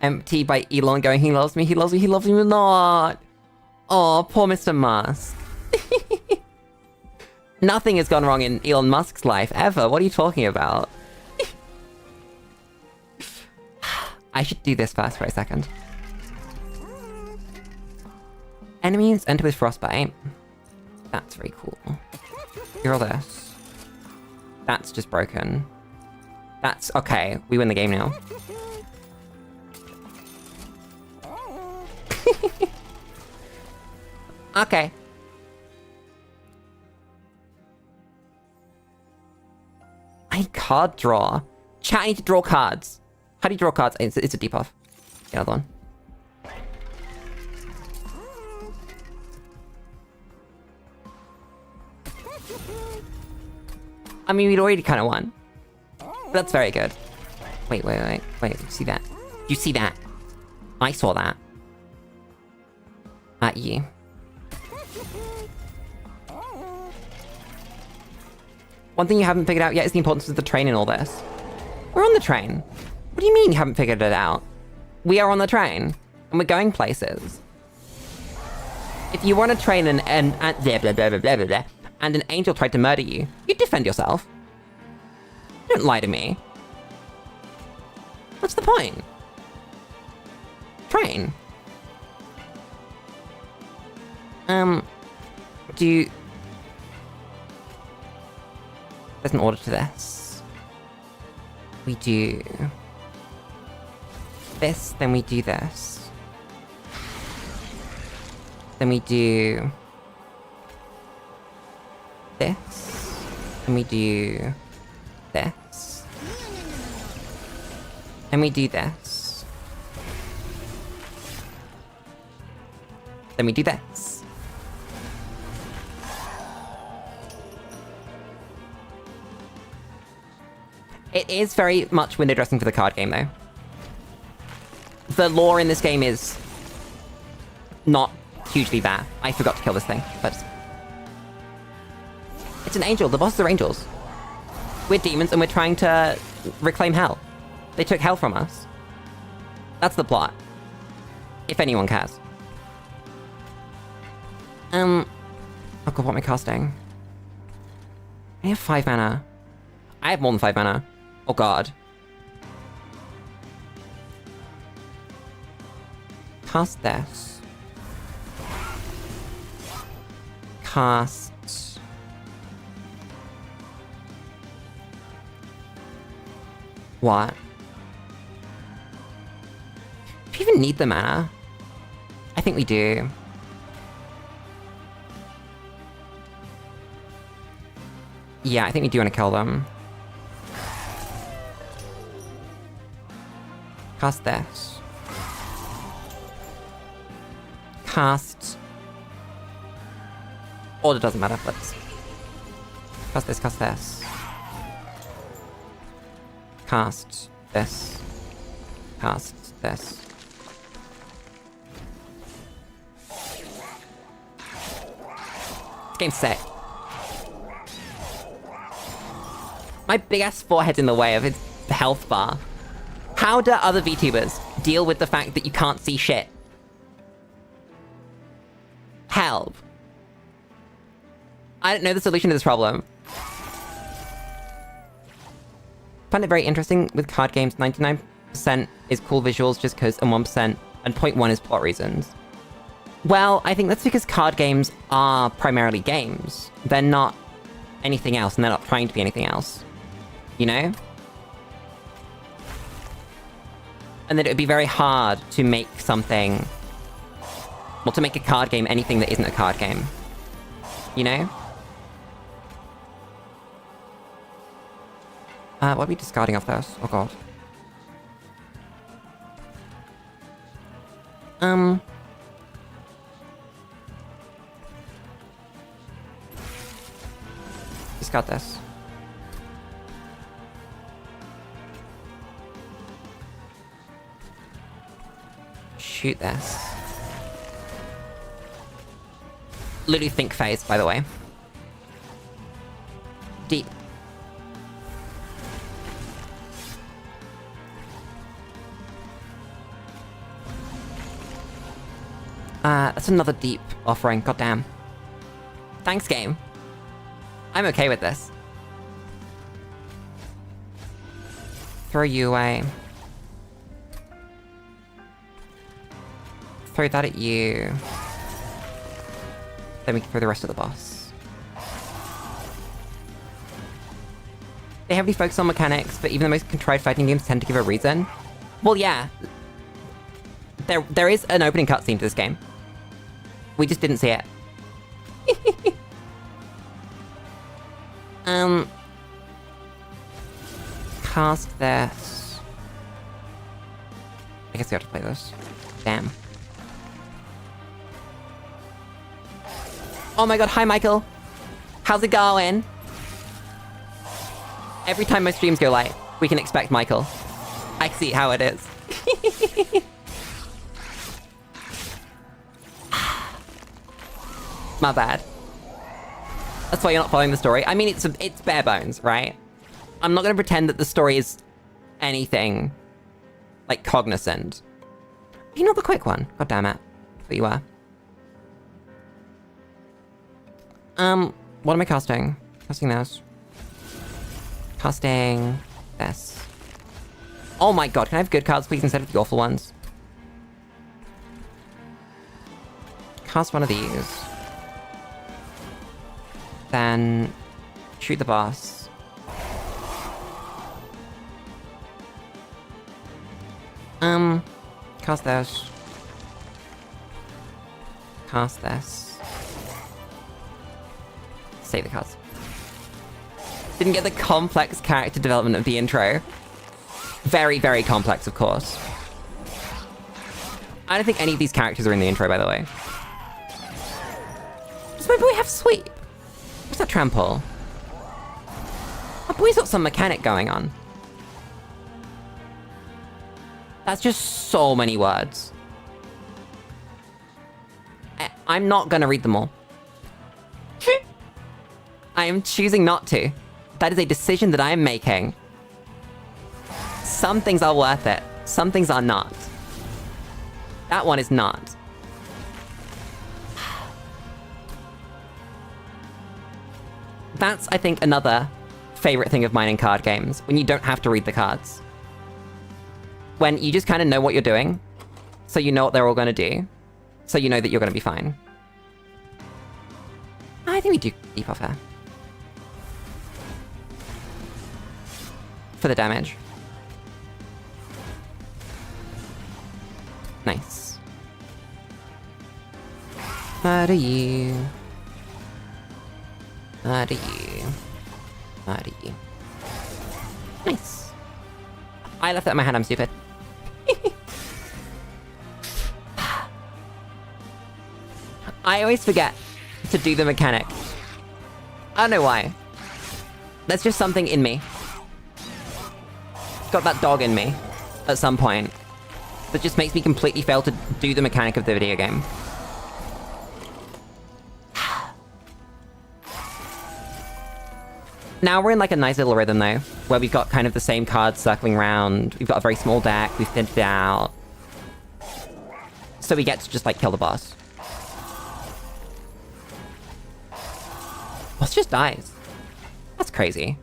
Speaker 1: empty by Elon going, he loves me, he loves me, he loves me not. Oh, poor Mr. Musk. Nothing has gone wrong in Elon Musk's life, ever. What are you talking about? I should do this first for a second. Enemies enter with frostbite. That's very cool. Hear all this. That's just broken. That's... okay, we win the game now. Okay. I need card draw. Chat, I need to draw cards. How do you draw cards? It's a debuff. The other one. I mean, we'd already kind of won. That's very good. Wait. See that? You see that? I saw that. At you. One thing you haven't figured out yet is the importance of the train in all this. We're on the train. What do you mean you haven't figured it out? We are on the train, and we're going places. If you want a train and blah, blah, blah, blah, blah, blah, and an angel tried to murder you, you'd defend yourself. Don't lie to me. What's the point? Train. There's an order to this. We do... this, then we do this. Then we do... this. Then we do... this. And we do this. Then we do this. It is very much window dressing for the card game, though. The lore in this game is not hugely bad. I forgot to kill this thing, but... it's an angel. The bosses are angels. We're demons, and we're trying to reclaim hell. They took hell from us. That's the plot. If anyone cares. Oh god, what am I casting? I have 5 mana. I have more than 5 mana. Oh god. Cast this. Cast... what? Do we even need the mana? I think we do. Yeah, I think we do want to kill them. Cast this. Cast... order doesn't matter, let's... cast this, cast this. Cast this. Cast this. This game's sick. My big ass forehead's in the way of its health bar. How do other VTubers deal with the fact that you can't see shit? Help. I don't know the solution to this problem. I find it very interesting with card games. 99% is cool visuals just because, and 1%, and 0.1 is plot reasons. Well, I think that's because card games are primarily games. They're not anything else, and they're not trying to be anything else. You know? And that it would be very hard to make something... well, to make a card game anything that isn't a card game. You know? What are we discarding off those? Oh god. Discard this. Shoot this. Lulu think phase, by the way. Deep. That's another deep offering, goddamn. Thanks, game. I'm okay with this. Throw you away. Throw that at you. Then we can throw the rest of the boss. They heavily focus on mechanics, but even the most contrived fighting games tend to give a reason. Well, yeah. There is an opening cutscene to this game. We just didn't see it. Cast this. I guess we have to play this. Damn. Oh my god, hi Michael! How's it going? Every time my streams go live, we can expect Michael. I see how it is. My bad. That's why you're not following the story. I mean, it's bare bones, right? I'm not gonna pretend that the story is anything, like, cognizant. You're not the quick one. God damn it. That's what you are. What am I casting? Casting this. Casting this. Oh my god, can I have good cards, please, instead of the awful ones? Cast one of these. Then shoot the boss. Cast this. Cast this. Save the cards. Didn't get the complex character development of the intro. Very, very complex, of course. I don't think any of these characters are in the intro, by the way. Does my boy have sweep? What's that trample? My boy's got some mechanic going on. That's just so many words. I'm not gonna read them all. I am choosing not to. That is a decision that I am making. Some things are worth it. Some things are not. That one is not. That's, I think, another favorite thing of mine in card games, when you don't have to read the cards. When you just kind of know what you're doing, so you know what they're all going to do, so you know that you're going to be fine. I think we do deep off here. For the damage. Nice. Murder you. Murder you. Murder you. Nice. I left that in my hand, I'm stupid. I always forget to do the mechanic. I don't know why. That's just something in me. Got that dog in me at some point that just makes me completely fail to do the mechanic of the video game. Now we're in like a nice little rhythm though, where we've got kind of the same cards circling around. We've got a very small deck, we've thinned it out. So we get to just like kill the boss. Boss just dies. That's crazy.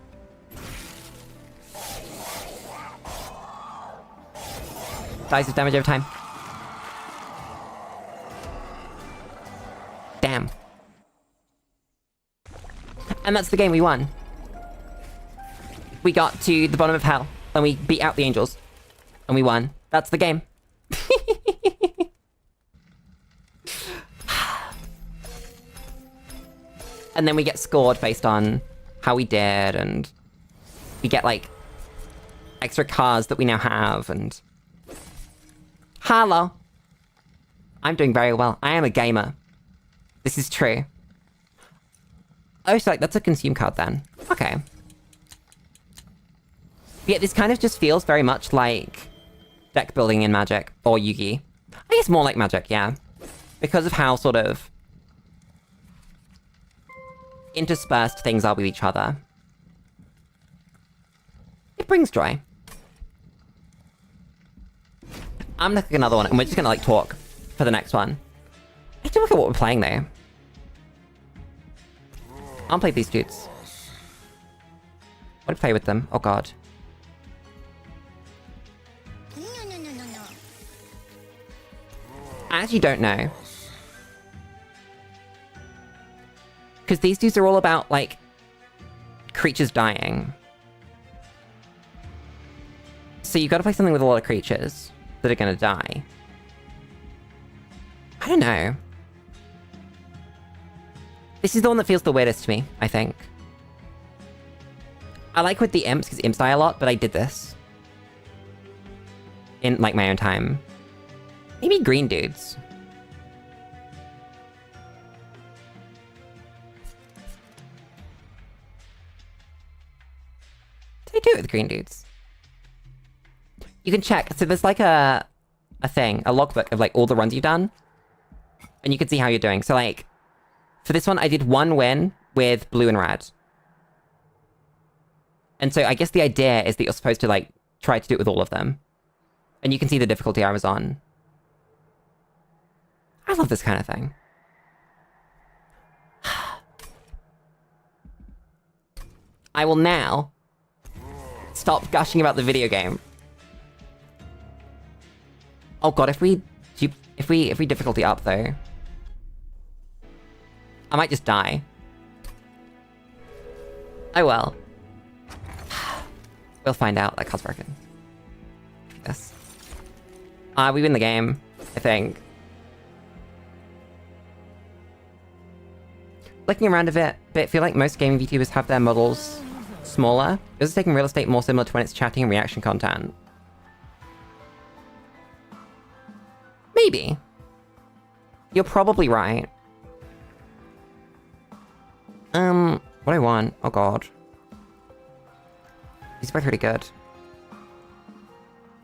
Speaker 1: Dies with damage over time. Damn. And that's the game, we won. We got to the bottom of hell, and we beat out the angels. And we won. That's the game. And then we get scored based on how we did, and we get, like, extra cards that we now have, and... Hello! I'm doing very well. I am a gamer. This is true. Oh, so, like, that's a consume card, then. Okay. Yeah, this kind of just feels very much like deck building in Magic, or Yu-Gi. I guess more like Magic, yeah. Because of how sort of interspersed things are with each other. It brings joy. I'm gonna pick another one, and we're just gonna, like, talk for the next one. I have to look at what we're playing though. I'll play these dudes. What to play with them? Oh god. I actually don't know. Because these dudes are all about, like, creatures dying. So you gotta play something with a lot of creatures that are gonna die. I don't know. This is the one that feels the weirdest to me, I think. I like with the imps, because imps die a lot, but I did this. In, like, my own time. Maybe green dudes. What did I do with green dudes? You can check. So there's like a thing, a logbook of like all the runs you've done. And you can see how you're doing. So like, for this one, I did 1 win with blue and red. And so I guess the idea is that you're supposed to like, try to do it with all of them. And you can see the difficulty I was on. I love this kind of thing. I will now stop gushing about the video game. Oh god, if we difficulty up though, I might just die. Oh well. We'll find out. That card's broken. Yes. We win the game, I think. Looking around a bit, feel like most gaming VTubers have their models smaller. This is taking real estate more similar to when it's chatting and reaction content. Maybe. You're probably right. What do I want? Oh god. These are both pretty good.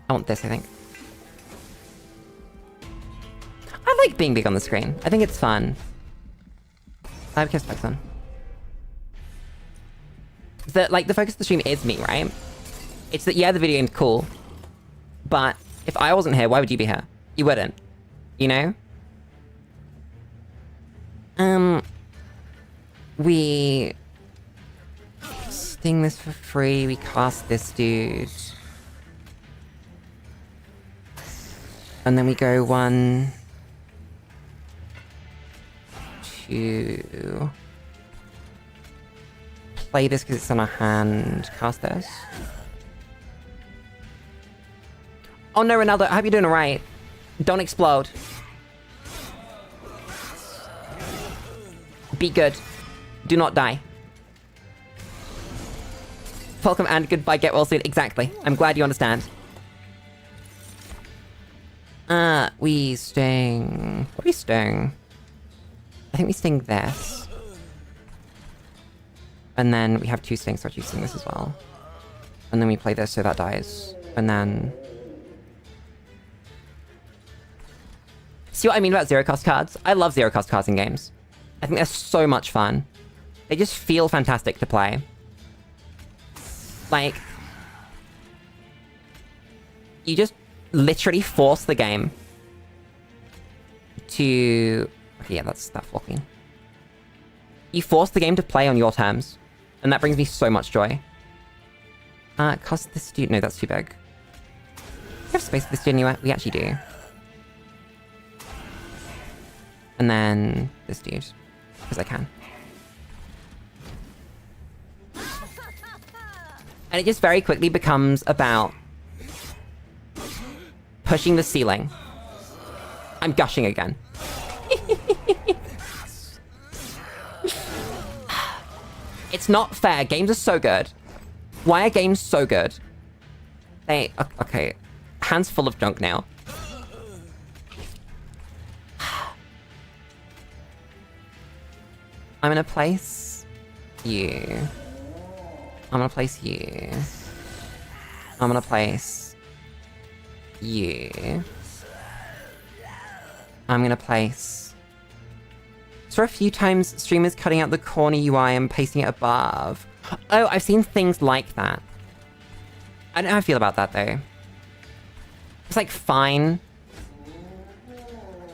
Speaker 1: I want this, I think. I like being big on the screen. I think it's fun. I have kiss specs on. The focus of the stream is me, right? It's that, yeah, the video game's cool. But if I wasn't here, why would you be here? You wouldn't. You know? We sting this for free, we cast this dude. And then we go 1, 2. Play this because it's on our hand. Cast this. Oh no, Ronaldo, I hope you're doing alright. Don't explode. Be good. Do not die. Welcome and goodbye, get well soon. Exactly. I'm glad you understand. We sting... What do we sting? I think we sting this. And then we have 2 stings, so I sting this as well. And then we play this so that dies. And then... See what I mean about zero-cost cards? I love zero-cost cards in games. I think they're so much fun. They just feel fantastic to play. Like... You just literally force the game to... Okay, yeah, that's walking. You force the game to play on your terms. And that brings me so much joy. Cost this dude... No, that's too big. We have space for this dude anyway. We actually do. And then this dude. Because I can. And it just very quickly becomes about pushing the ceiling. I'm gushing again. It's not fair. Games are so good. Why are games so good? They... Okay. Hands full of junk now. I'm gonna place you. I'm gonna place you. I'm gonna place you. I'm gonna place... Saw a few times streamers cutting out the corner UI and pasting it above. Oh, I've seen things like that. I don't know how I feel about that though. It's like fine.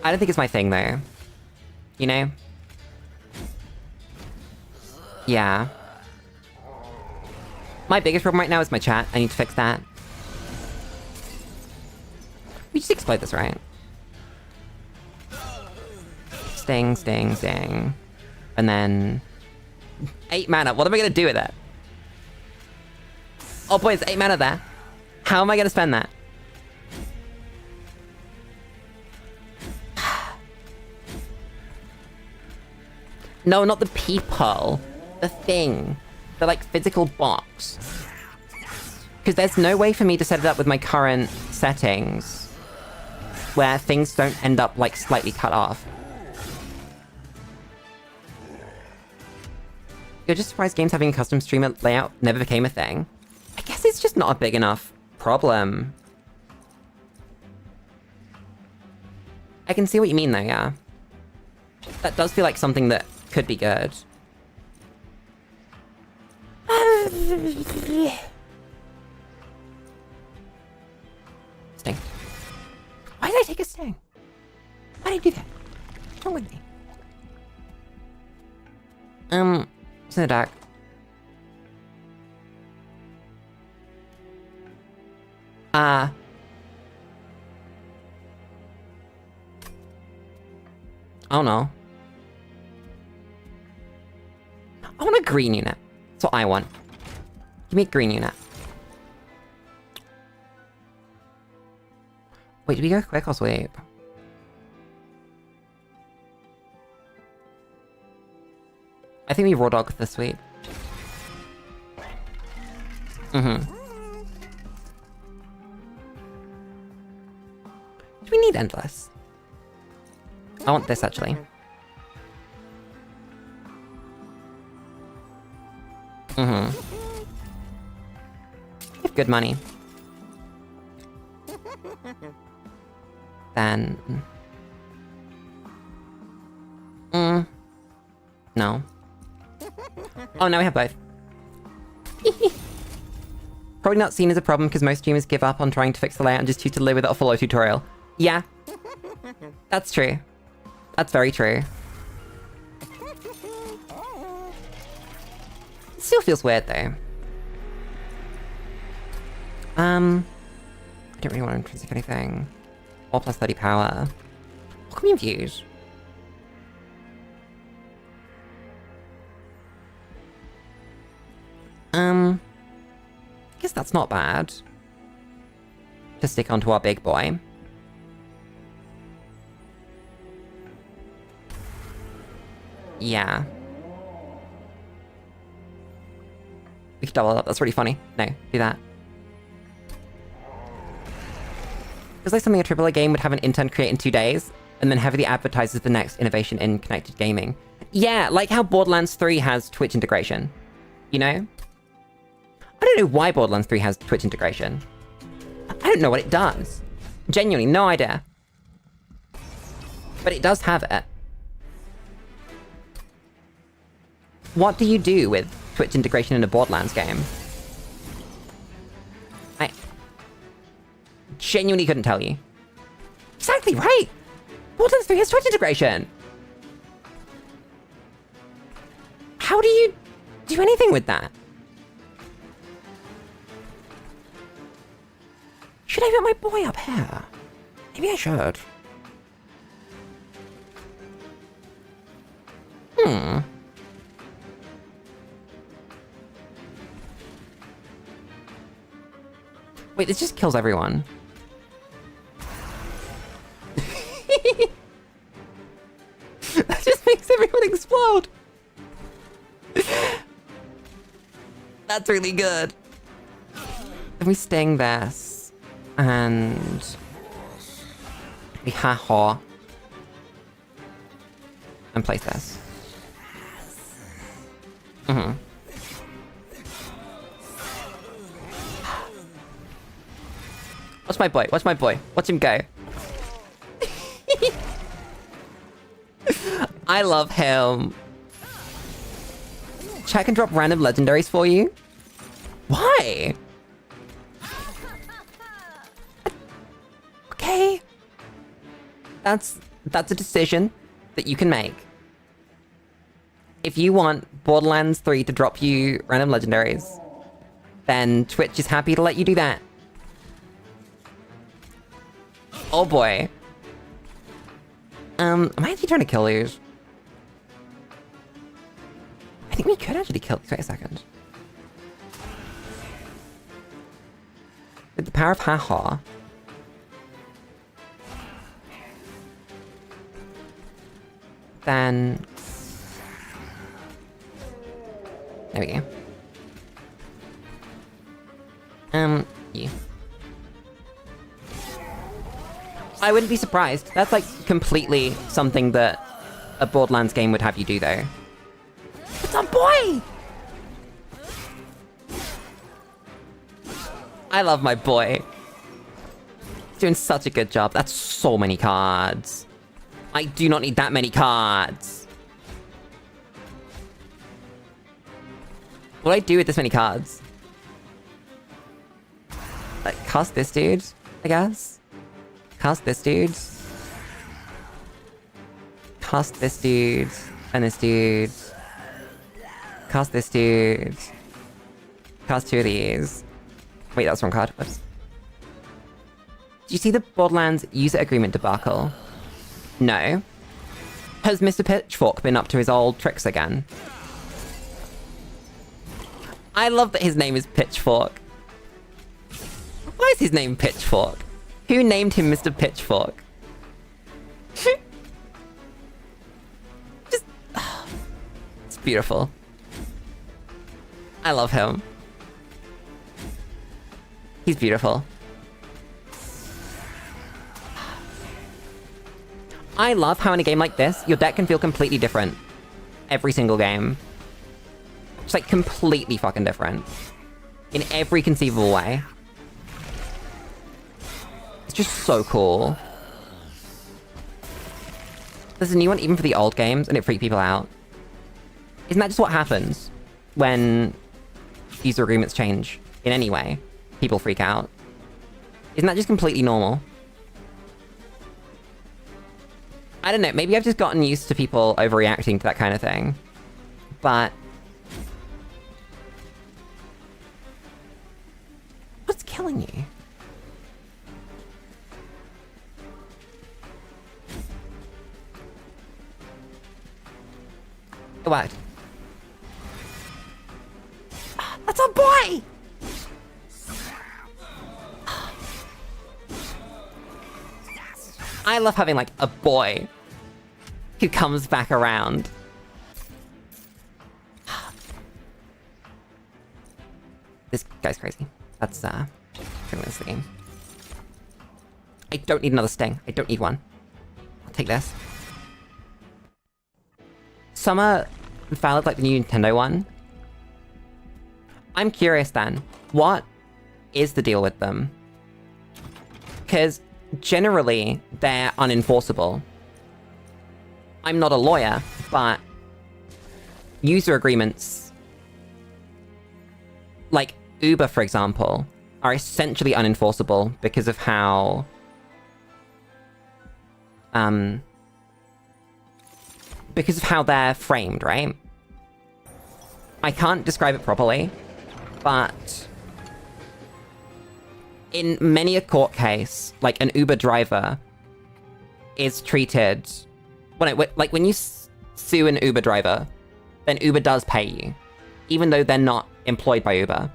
Speaker 1: I don't think it's my thing though. You know? Yeah. My biggest problem right now is my chat. I need to fix that. We just explode this, right? Sting, sting, sting. And then... 8 mana. What am I gonna do with it? Oh boy, it's 8 mana there. How am I gonna spend that? No, not the people. The thing. The, like, physical box. Because there's no way for me to set it up with my current settings where things don't end up, like, slightly cut off. You're just surprised games having a custom streamer layout never became a thing? I guess it's just not a big enough problem. I can see what you mean, though, yeah. That does feel like something that could be good. Sting. Why did I take a sting? Why did I do that? What's wrong with me? It's in the dark. Oh no. I want a green unit. That's what I want. Give me a green unit. Wait, did we go quick or sweep? I think we raw dog the sweep. Mm-hmm. Do we need endless? I want this, actually. Mm-hmm. Give good money. Then... No. Oh, now we have both. Probably not seen as a problem because most streamers give up on trying to fix the layout and just choose to live without a follow tutorial. Yeah. That's true. That's very true. It still feels weird, though. I don't really want to intrinsic anything. 4 plus 30 power. What can we use? I guess that's not bad. To stick onto our big boy. Yeah. We could double it up, that's really funny. No, do that. Feels like something a AAA game would have an intern create in 2 days, and then heavily advertises the next innovation in connected gaming. Yeah, like how Borderlands 3 has Twitch integration. You know? I don't know why Borderlands 3 has Twitch integration. I don't know what it does. Genuinely, no idea. But it does have it. What do you do with Twitch integration in a Borderlands game? I genuinely couldn't tell you. Exactly right! Borderlands 3 has Twitch integration! How do you do anything with that? Should I put my boy up here? Maybe I should. Wait, this just kills everyone. That just makes everyone explode. That's really good. If we sting this, and we ha-ha, and place this. What's my boy? What's my boy? Watch him go. I love him. Chat can drop random legendaries for you? Why? Okay. That's a decision that you can make. if you want Borderlands 3 to drop you random legendaries, then Twitch is happy to let you do that. Oh boy. Am I actually trying to kill these? I think we could actually kill these. Wait a second. With the power of Ha-Ha. Then... there we go. Yeah. I wouldn't be surprised. That's like completely something that a Borderlands game would have you do though. It's a boy! I love my boy. He's doing such a good job. That's so many cards. I do not need that many cards. What do I do with this many cards? Like, cast this dude, I guess? Cast this dude. Cast this dude. And this dude. Cast this dude. Cast two of these. Wait, that was the wrong card. Whoops. Do you see the Borderlands user agreement debacle? No. Has Mr. Pitchfork been up to his old tricks again? I love that his name is Pitchfork. Why is his name Pitchfork? Who named him Mr. Pitchfork? Just... it's beautiful. I love him. He's beautiful. I love how in a game like this, your deck can feel completely different. Every single game. Just like completely fucking different. In every conceivable way. It's just so cool. There's a new one even for the old games, and it freaked people out. Isn't that just what happens when user agreements change in any way? People freak out. Isn't that just completely normal? I don't know, maybe I've just gotten used to people overreacting to that kind of thing. But... what's killing you? It worked. That's a boy! I love having, like, a boy who comes back around. This guy's crazy. That's, gonna lose the game. I don't need another sting. I don't need one. I'll take this. Some are valid, like the new Nintendo one. I'm curious then. What is the deal with them? Because generally, they're unenforceable. I'm not a lawyer, but user agreements, like Uber, for example, are essentially unenforceable because of how... because of how they're framed, right? I can't describe it properly, but... in many a court case, like, an Uber driver is treated... like, when you sue an Uber driver, then Uber does pay you, even though they're not employed by Uber.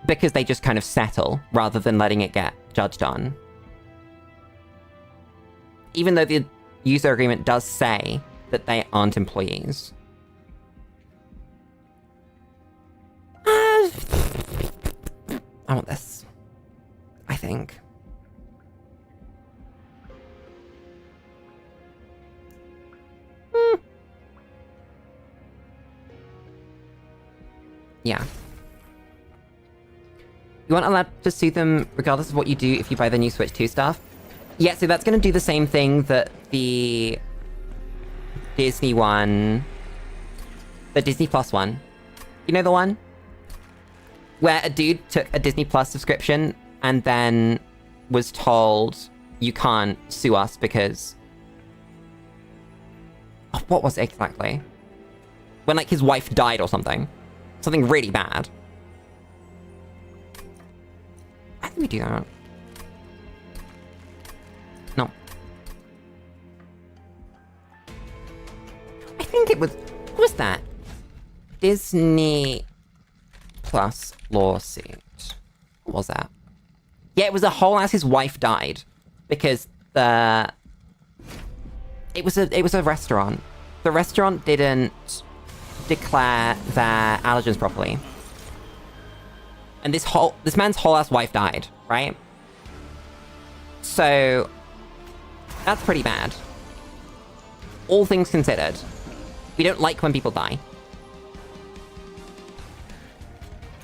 Speaker 1: Because they just kind of settle, rather than letting it get judged on. Even though the user agreement does say that they aren't employees. I want this. I think. Yeah. You aren't allowed to sue them regardless of what you do if you buy the new Switch 2 stuff? Yeah, so that's going to do the same thing that the Disney one... the Disney Plus one. You know the one? Where a dude took a Disney Plus subscription and then was told, you can't sue us because... Oh, what was it exactly? When, like, his wife died or something. Something really bad. How did we do that? No. I think it was... What was that? Disney Plus lawsuit. What was that? Yeah, it was a whole ass his wife died. Because the... It was a restaurant. The restaurant didn't declare their allergens properly. And this man's whole ass wife died, right? So that's pretty bad. All things considered. We don't like when people die.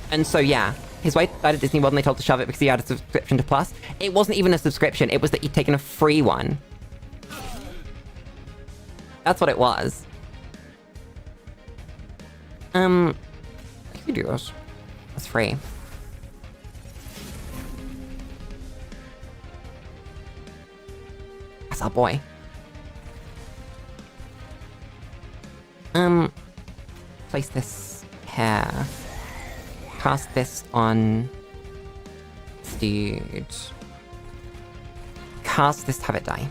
Speaker 1: And so yeah, his wife died at Disney World and they told to shove it because he had a subscription to Plus. It wasn't even a subscription, it was that he'd taken a free one. That's what it was. I can do this. That's free. That's our boy. Place this here. Cast this on this dude. Cast this to have it die.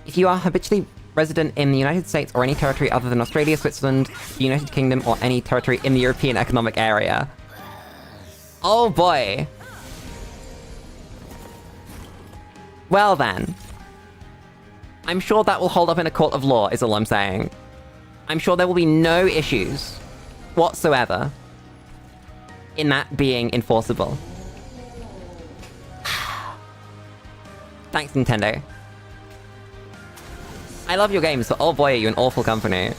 Speaker 1: If you are habitually resident in the United States or any territory other than Australia, Switzerland, the United Kingdom, or any territory in the European Economic Area. Oh boy. Well then. I'm sure that will hold up in a court of law, is all I'm saying. I'm sure there will be no issues whatsoever in that being enforceable. Thanks, Nintendo. I love your games, but oh boy, are you an awful company.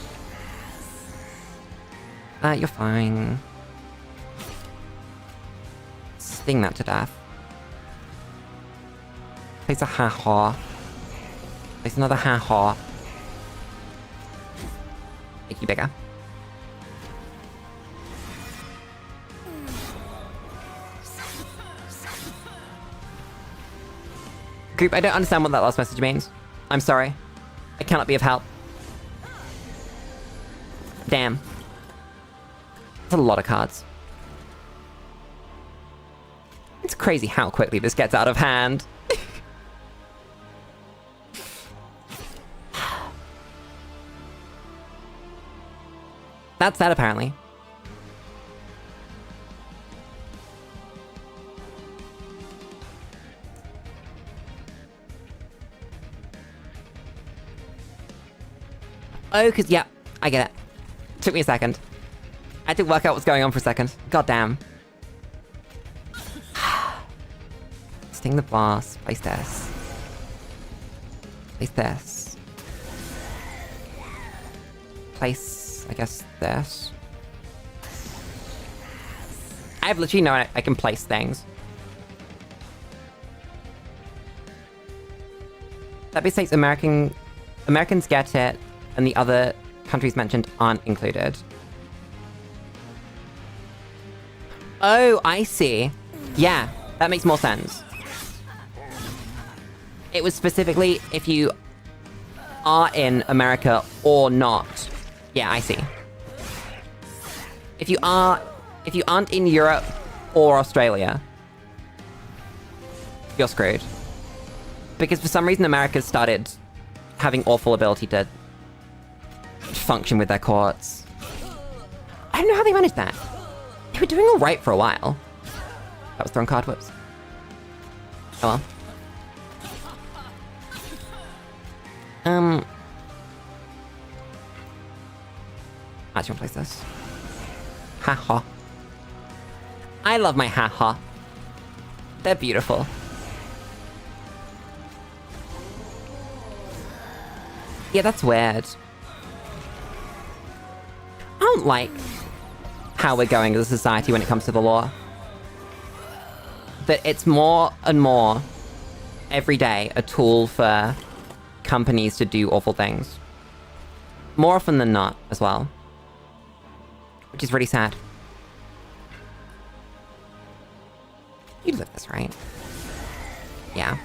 Speaker 1: You're fine. Sting that to death. Place a ha-ha. Place another ha-ha. Make you bigger. Group, I don't understand what that last message means. I'm sorry. I cannot be of help. Damn. That's a lot of cards. It's crazy how quickly this gets out of hand. That's that, apparently. Oh, cause, yeah, I get it. Took me a second. I had to work out what's going on for a second. God damn. Sting the boss. Place this. Place this. Place, I guess, this. I have literally no idea I can place things. That basically Americans get it, and the other countries mentioned aren't included. Oh, I see. Yeah, that makes more sense. It was specifically if you are in America or not. Yeah, I see. If you aren't in Europe or Australia, you're screwed. Because for some reason America started having awful ability to function with their courts. I don't know how they managed that. They were doing alright for a while. That was throwing card whips. Oh well. Actually, I'll place this. Ha-ha. I love my ha-ha. They're beautiful. Yeah, that's weird. I don't like how we're going as a society when it comes to the law. That it's more and more, every day, a tool for companies to do awful things. More often than not, as well. Which is really sad. You live this, right? Yeah.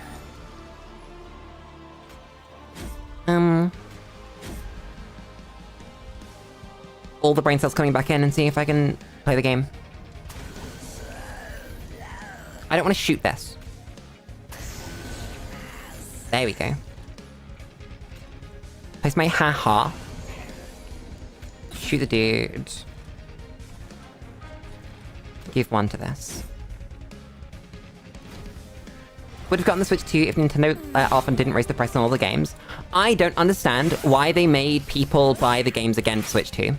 Speaker 1: All the brain cells coming back in and see if I can play the game. I don't want to shoot this. There we go. Place my ha-ha. Shoot the dude. Give one to this. Would have gotten the Switch 2 if Nintendo often didn't raise the price on all the games. I don't understand why they made people buy the games again for Switch 2.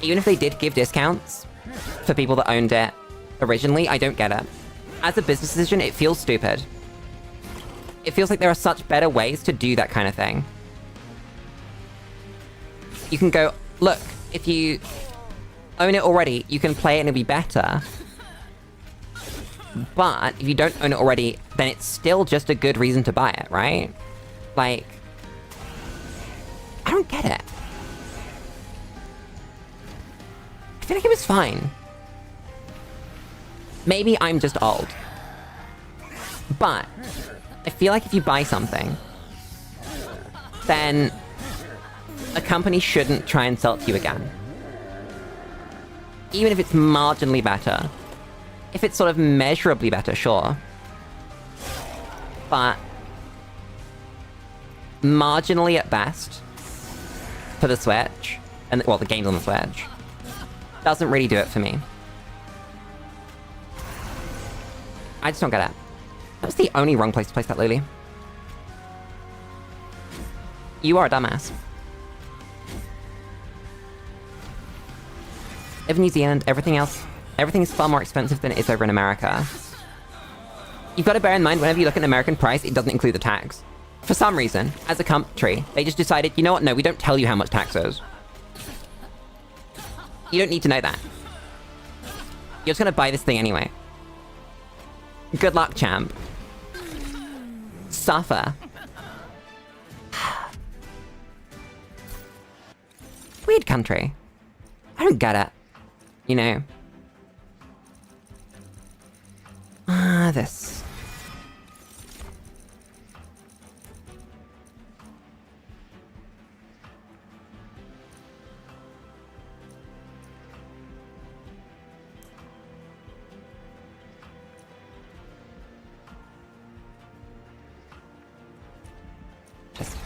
Speaker 1: Even if they did give discounts for people that owned it originally, I don't get it. As a business decision, it feels stupid. It feels like there are such better ways to do that kind of thing. You can go, look, if you own it already, you can play it and it'll be better. But if you don't own it already, then it's still just a good reason to buy it, right? Like, I don't get it. I feel like it was fine. Maybe I'm just old. But I feel like if you buy something, then a company shouldn't try and sell it to you again. Even if it's marginally better. If it's sort of measurably better, sure. But marginally at best for the Switch, and well, the games on the Switch, doesn't really do it for me. I just don't get it. That was the only wrong place to place that, Lulu. You are a dumbass. In New Zealand, everything is far more expensive than it is over in America. You've got to bear in mind, whenever you look at an American price, it doesn't include the tax. For some reason, as a country, they just decided, you know what, no, we don't tell you how much tax is. You don't need to know that. You're just gonna buy this thing anyway. Good luck, champ. Suffer. Weird country. I don't get it. You know. This. Just.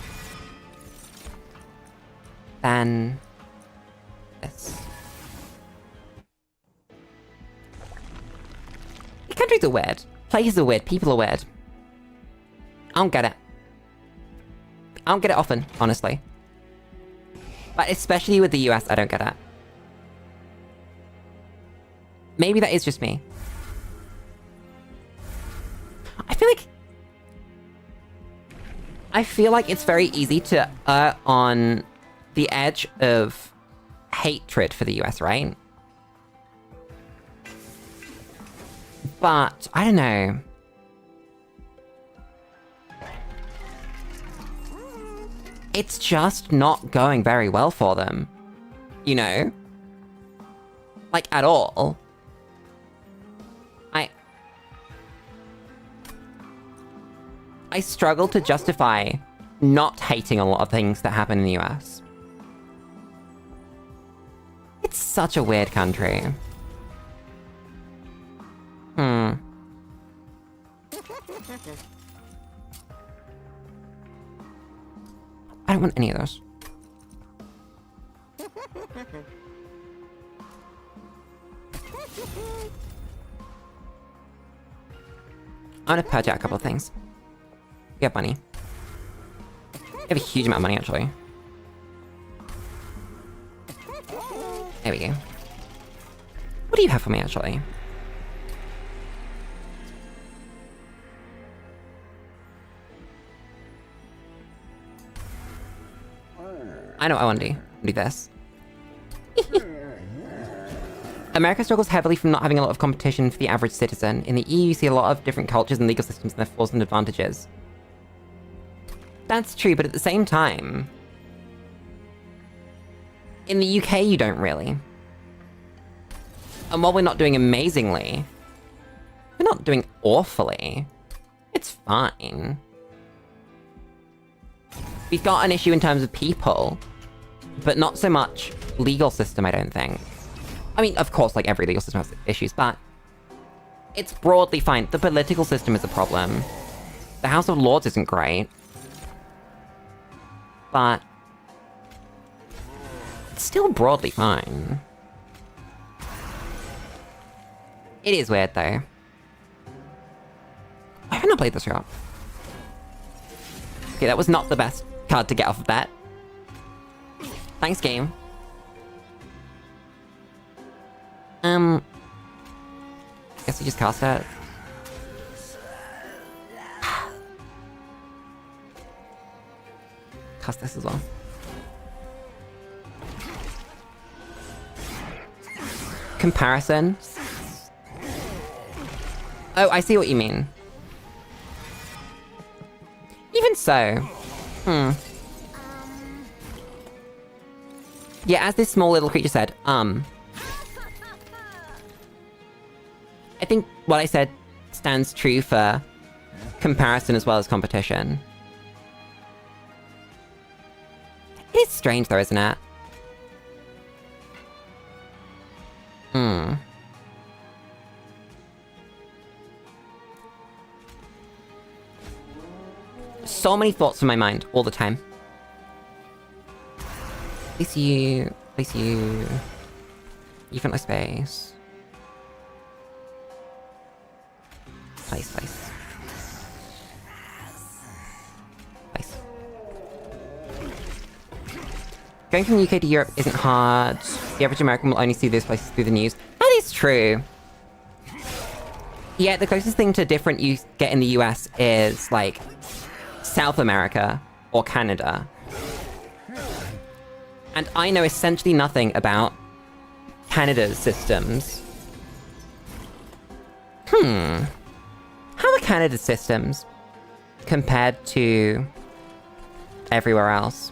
Speaker 1: Then. This. Countries are weird. Places are weird. People are weird. I don't get it. I don't get it often, honestly. But especially with the US, I don't get it. Maybe that is just me. I feel like it's very easy to err on the edge of hatred for the US, right? But, I don't know. It's just not going very well for them. You know? Like, at all. I struggle to justify not hating a lot of things that happen in the US. It's such a weird country. I don't want any of those. I'm gonna purge out a couple of things. We have money. We have a huge amount of money, actually. There we go. What do you have for me, actually? I know what I want to do. Do this. America struggles heavily from not having a lot of competition for the average citizen. In the EU, you see a lot of different cultures and legal systems and their flaws and advantages. That's true, but at the same time... in the UK, you don't really. And while we're not doing amazingly, we're not doing awfully. It's fine. We've got an issue in terms of people, but not so much legal system, I don't think. I mean, of course, like every legal system has issues, but it's broadly fine. The political system is a problem. The House of Lords isn't great. But it's still broadly fine. It is weird, though. I haven't played this yet. Okay, that was not the best card to get off of that. Thanks, game. Guess we just cast it. Cast this as well. Comparison. Oh, I see what you mean. Even so. Yeah, as this small little creature said, I think what I said stands true for comparison as well as competition. It is strange though, isn't it? So many thoughts in my mind all the time. Place you. Place you. You front my space. Place. Going from the UK to Europe isn't hard. The average American will only see those places through the news. That is true. Yeah, the closest thing to different you get in the US is, like, South America or Canada. And I know essentially nothing about Canada's systems. How are Canada's systems compared to everywhere else?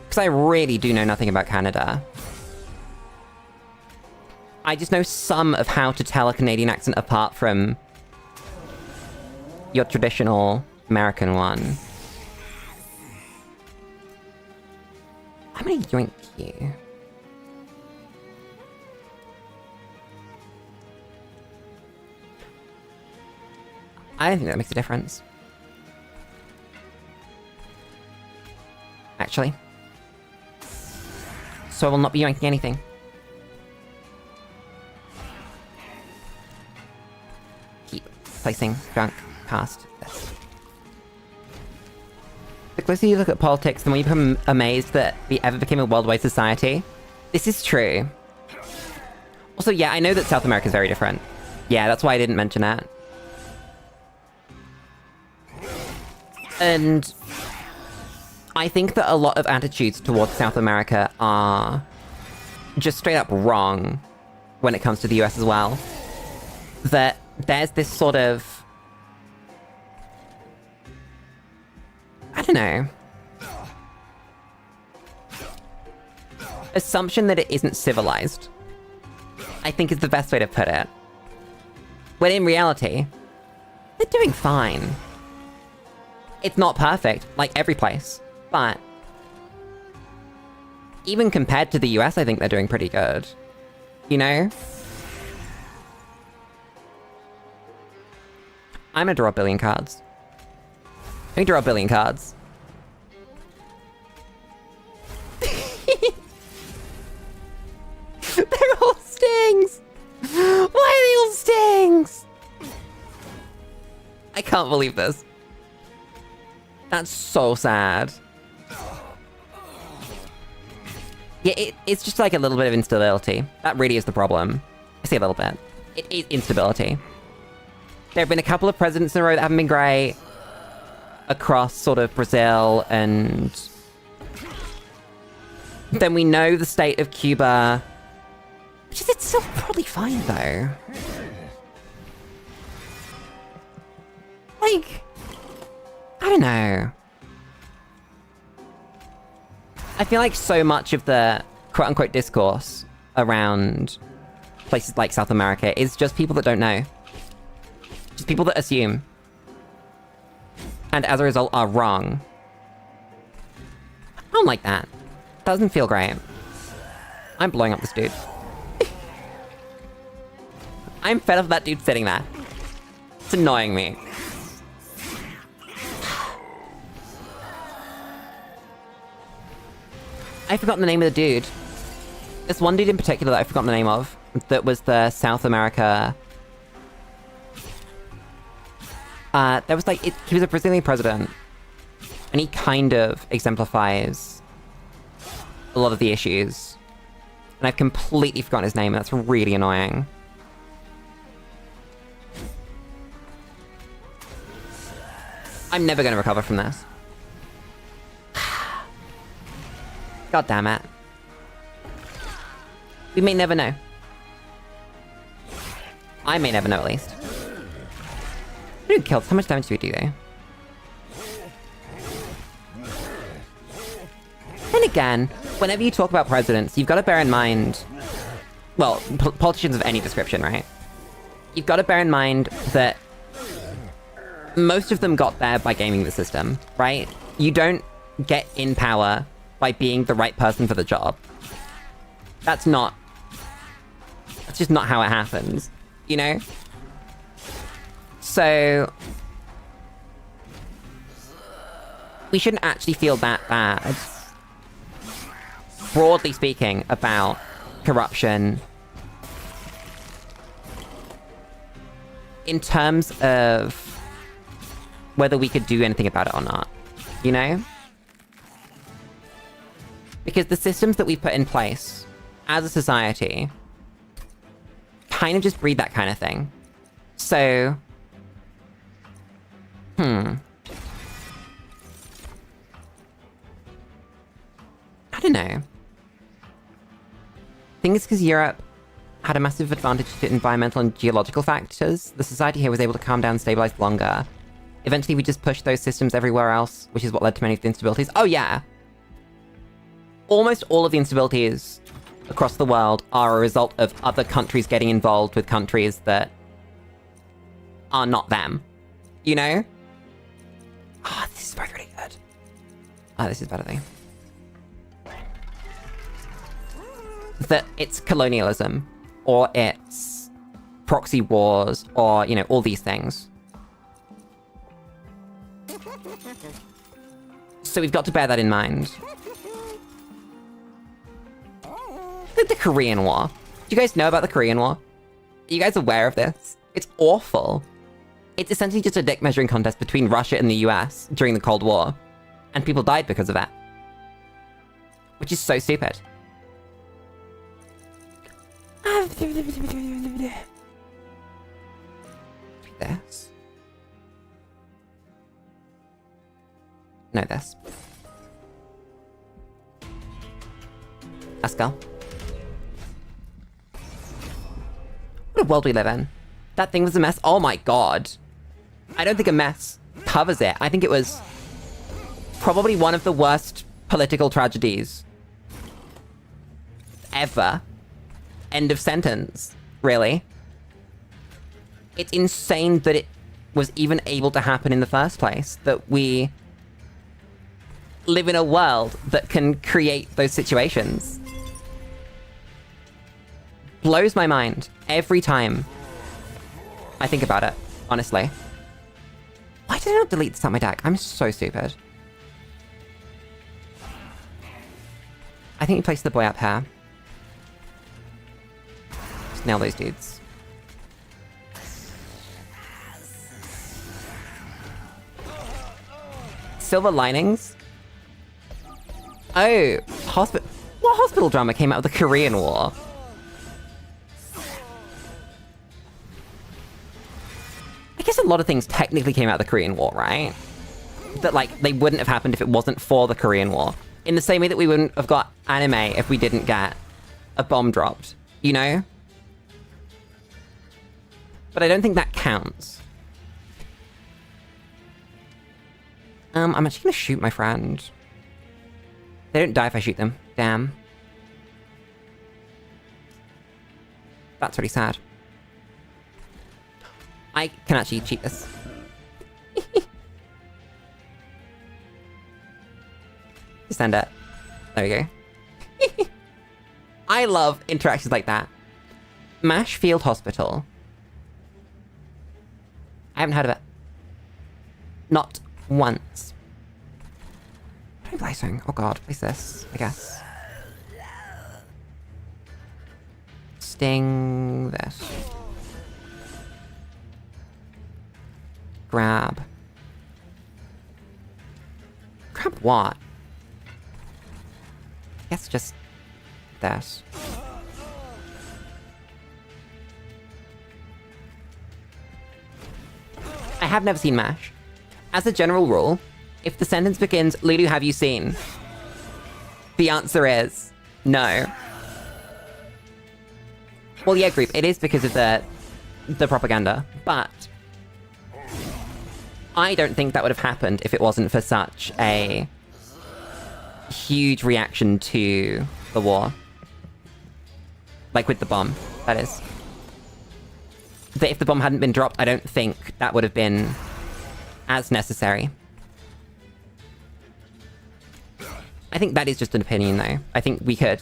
Speaker 1: Because I really do know nothing about Canada. I just know some of how to tell a Canadian accent apart from your traditional American one. I'm gonna yoink you. I don't think that makes a difference. Actually. So I will not be yoinking anything. Keep placing junk past this. The closer you look at politics, the more you become amazed that we ever became a worldwide society. This is true. Also, yeah, I know that South America is very different. Yeah, that's why I didn't mention that. And I think that a lot of attitudes towards South America are just straight up wrong when it comes to the US as well. That there's this sort of... I don't know. Assumption that it isn't civilized, I think is the best way to put it. When in reality, they're doing fine. It's not perfect, like every place, but even compared to the US, I think they're doing pretty good. You know? I'm gonna draw a billion cards. Let me draw a billion cards. They're all stings! Why are they all stings? I can't believe this. That's so sad. Yeah, it's just like a little bit of instability. That really is the problem. I say a little bit. It is instability. There have been a couple of presidents in a row that haven't been great. Across sort of Brazil and... Then we know the state of Cuba. Which is, it's still probably fine though. Like... I don't know. I feel like so much of the quote-unquote discourse around places like South America is just people that don't know. Just people that assume. And as a result are wrong. I don't like that. Doesn't feel great. I'm blowing up this dude. I'm fed up of that dude sitting there. It's annoying me. I've forgotten the name of the dude. There's one dude in particular that I've forgotten the name of. That was the South America... there was like... he was a Brazilian president. And he kind of exemplifies a lot of the issues. And I've completely forgotten his name, and that's really annoying. I'm never gonna recover from this. God damn it. We may never know. I may never know, at least. Who killed? How much damage do we do, though? Then again, whenever you talk about presidents, you've got to bear in mind... Well, politicians of any description, right? You've got to bear in mind that most of them got there by gaming the system, right? You don't get in power by being the right person for the job. That's just not how it happens, you know? So... we shouldn't actually feel that bad, broadly speaking, about corruption in terms of whether we could do anything about it or not, you know? Because the systems that we put in place as a society kind of just breed that kind of thing. So... I don't know. I think it's because Europe had a massive advantage to environmental and geological factors. The society here was able to calm down and stabilize longer. Eventually we just pushed those systems everywhere else, which is what led to many of the instabilities. Oh yeah! Almost all of the instabilities across the world are a result of other countries getting involved with countries that are not them. You know? Ah, oh, this is both really good. Ah, this is better though. That it's colonialism, or it's proxy wars, or, you know, all these things. So we've got to bear that in mind. The Korean War. Do you guys know about the Korean War? Are you guys aware of this? It's awful. It's essentially just a dick measuring contest between Russia and the US during the Cold War. And people died because of that. Which is so stupid. This. No, this. Let's go. What a world we live in. That thing was a mess. Oh my god. I don't think a mess covers it. I think it was probably one of the worst political tragedies ever. End of sentence. Really. It's insane that it was even able to happen in the first place. That we live in a world that can create those situations. Blows my mind every time I think about it, honestly. Why did I not delete this on my deck? I'm so stupid. I think you placed the boy up here. Just nail those dudes. Silver linings? Oh, what hospital drama came out of the Korean War? I guess a lot of things technically came out of the Korean War, right? That, like, they wouldn't have happened if it wasn't for the Korean War. In the same way that we wouldn't have got anime if we didn't get a bomb dropped, you know? But I don't think that counts. I'm actually gonna shoot my friend. They don't die if I shoot them. Damn. That's really sad. I can actually cheat this. Send it. There we go. I love interactions like that. Mash Field Hospital. I haven't heard of it. Not once. What do I place something? Oh god, place this, I guess. Sting this. Grab. Grab what? I guess just this. I have never seen MASH. As a general rule, if the sentence begins, Lulu, have you seen? The answer is no. Well, yeah, group, it is because of the propaganda, but I don't think that would have happened if it wasn't for such a huge reaction to the war. Like with the bomb, that is. That if the bomb hadn't been dropped, I don't think that would have been as necessary. I think that is just an opinion, though. I think we could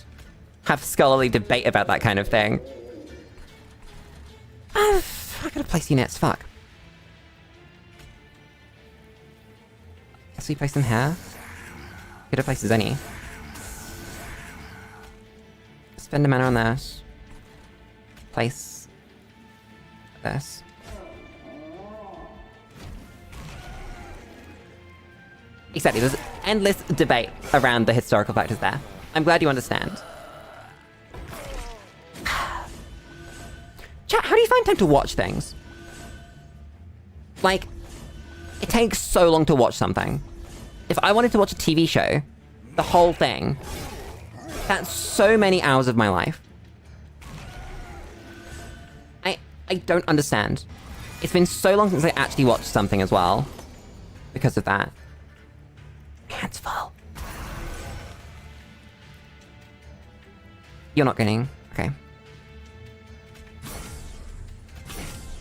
Speaker 1: have scholarly debate about that kind of thing. I gotta place units, fuck. Guess we place them here. Could have places any. Spend a mana on this. Place this. Exactly, there's endless debate around the historical factors there. I'm glad you understand. Chat, how do you find time to watch things? Like, it takes so long to watch something. If I wanted to watch a TV show, the whole thing, that's so many hours of my life. I don't understand. It's been so long since I actually watched something as well. Because of that. Hands full. You're not getting... Okay.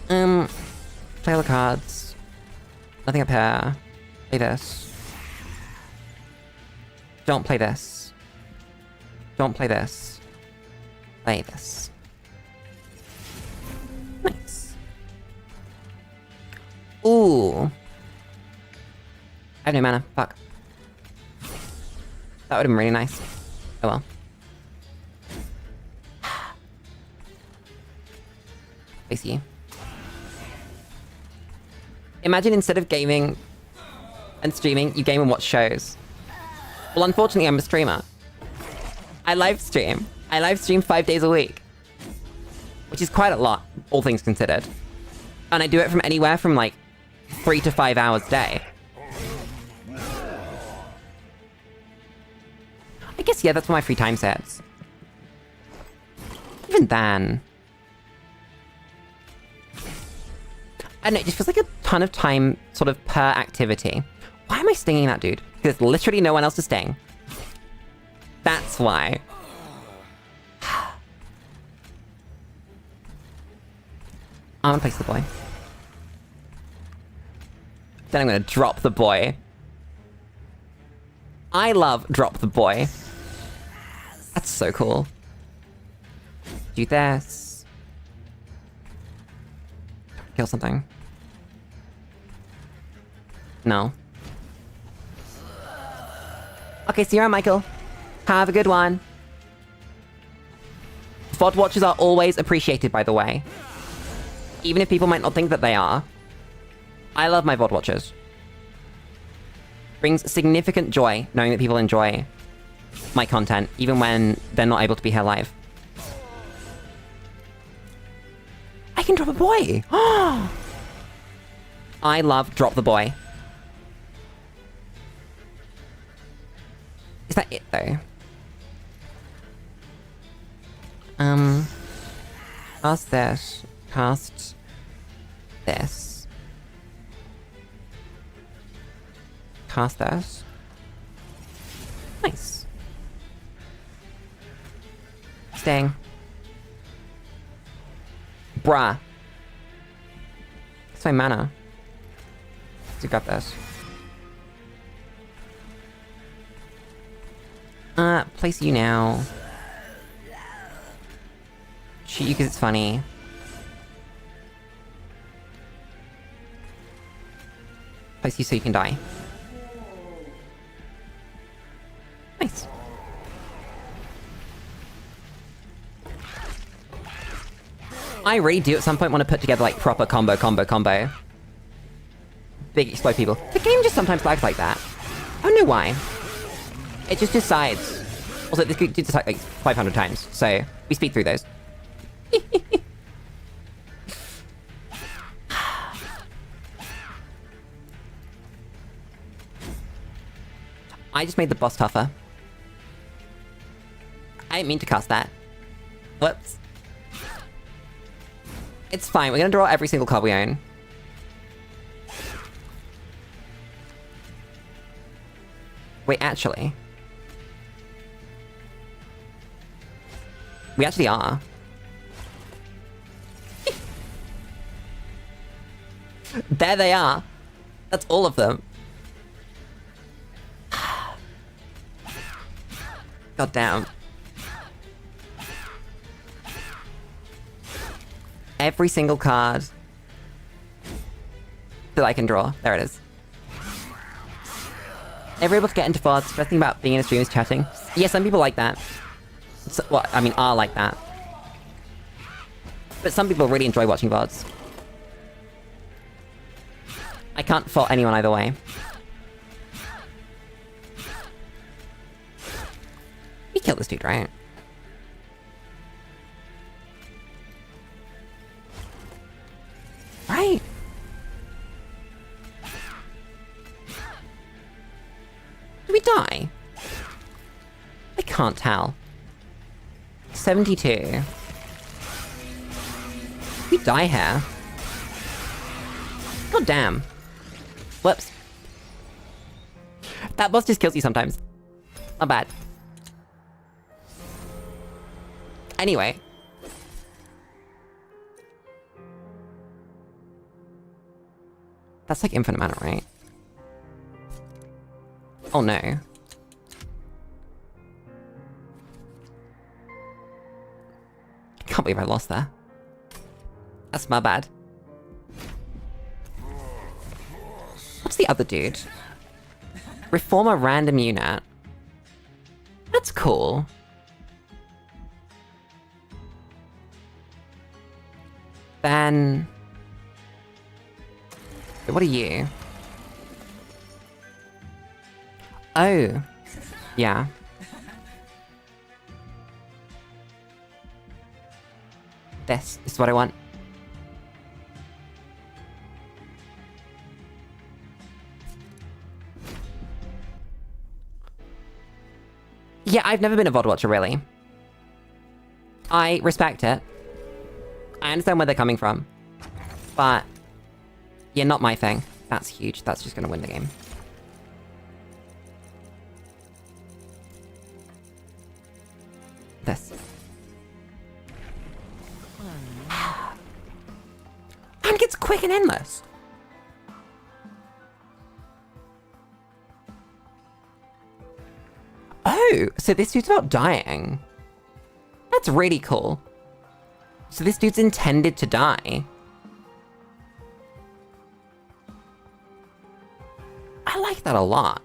Speaker 1: Play all the cards. Nothing up here. Play this. Don't play this. Don't play this. Play this. Nice. Ooh. I have no mana. Fuck. That would have been really nice. Oh well. I see you. Imagine instead of gaming and streaming, you game and watch shows. Well, unfortunately, I'm a streamer. I live stream. I live stream 5 days a week. Which is quite a lot, all things considered. And I do it from anywhere from like 3 to 5 hours a day. I guess, yeah, that's what my free time sets. Even then... I don't know, it just feels like a ton of time, sort of, per activity. Why am I stinging that dude? Because there's literally no one else to sting. That's why. I'm gonna place the boy. Then I'm gonna drop the boy. I love drop the boy. That's so cool. Do this. Kill something. No. Okay, see you around, Michael. Have a good one. VOD watchers are always appreciated, by the way. Even if people might not think that they are. I love my VOD watchers. Brings significant joy knowing that people enjoy my content, even when they're not able to be here live. I can drop a boy! I love drop the boy. Is that it, though? Cast this. Cast this. Cast this. Nice. Sting. Bruh. So mana. Let's grab this. Place you now. Shoot you because it's funny. Place you so you can die. Nice. I really do at some point want to put together like proper combo. Big explode people. The game just sometimes lags like that. I don't know why. It just decides. Also, this did decide like 500 times, so we speed through those. I just made the boss tougher. I didn't mean to cast that. Whoops. It's fine, we're gonna draw every single card we own. Wait, actually. We actually are. There they are. That's all of them. God damn. Every single card that I can draw. There it is. Never able to get into VODs. Best thing about being in a stream is chatting. Yeah, some people like that. So, well, I mean, are like that. But some people really enjoy watching VODs. I can't fault anyone either way. We killed this dude, right? Right. Did we die? I can't tell. 72. We die here. God damn. Whoops. That boss just kills you sometimes. Not bad. Anyway. That's like infinite mana, right? Oh no. Can't believe I lost there. That's my bad. What's the other dude? Reform a random unit. That's cool. Then... what are you? Oh. Yeah. This is what I want. Yeah, I've never been a VOD watcher, really. I respect it. I understand where they're coming from. But... yeah, not my thing. That's huge. That's just gonna win the game. This. Man, it gets quick and endless. Oh, so this dude's about dying. That's really cool. So this dude's intended to die. I like that a lot.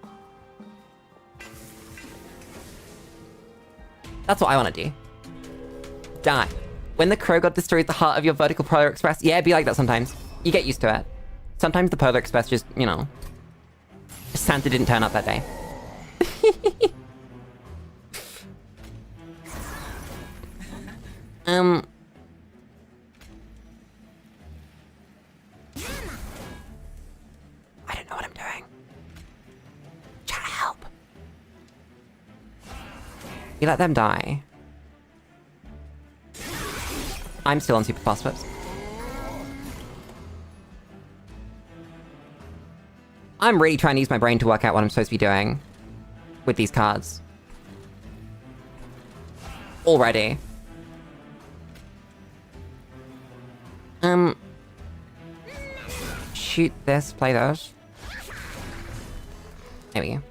Speaker 1: That's what I want to do. Die. When the crow god destroys the heart of your vertical Polar Express. Yeah, it'd be like that sometimes. You get used to it. Sometimes the Polar Express just, you know... Santa didn't turn up that day. I don't know what I'm doing. Chat, help. You let them die. I'm still on super fast whips. I'm really trying to use my brain to work out what I'm supposed to be doing with these cards. Already. shoot this, play those. There we go.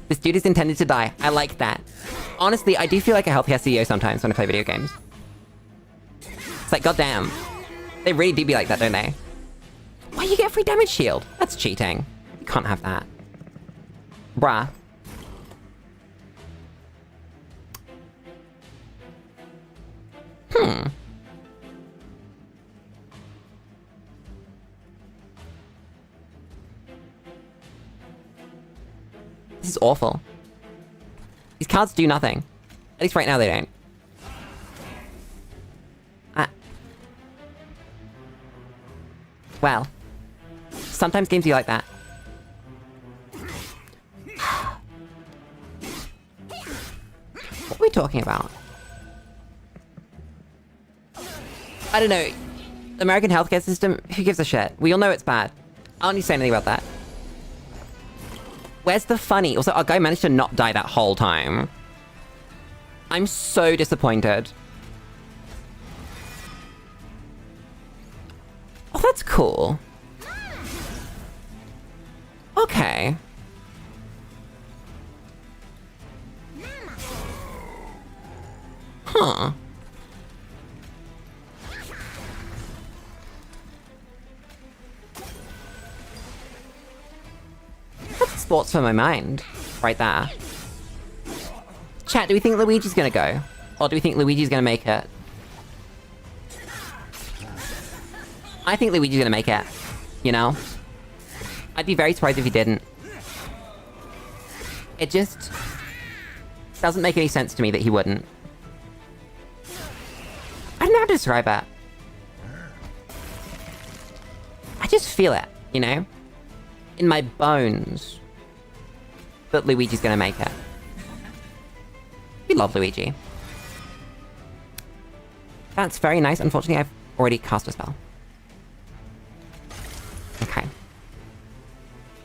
Speaker 1: This dude is intended to die. I like that. Honestly, I do feel like a healthcare CEO sometimes when I play video games. It's like, goddamn. They really do be like that, don't they? Why you get a free damage shield? That's cheating. You can't have that. Bruh. This is awful. These cards do nothing. At least right now they don't. Well. Sometimes games be like that. What are we talking about? I don't know. The American healthcare system, who gives a shit? We all know it's bad. I don't need to say anything about that. Where's the funny? Also, our guy managed to not die that whole time. I'm so disappointed. Oh, that's cool. Okay. Huh. That's sports for my mind. Right there. Chat, do we think Luigi's gonna go? Or do we think Luigi's gonna make it? I think Luigi's gonna make it. You know? I'd be very surprised if he didn't. It just doesn't make any sense to me that he wouldn't. I don't know how to describe it. I just feel it, you know? In my bones. That Luigi's gonna make it. We love Luigi. That's very nice. Unfortunately, I've already cast a spell. Okay.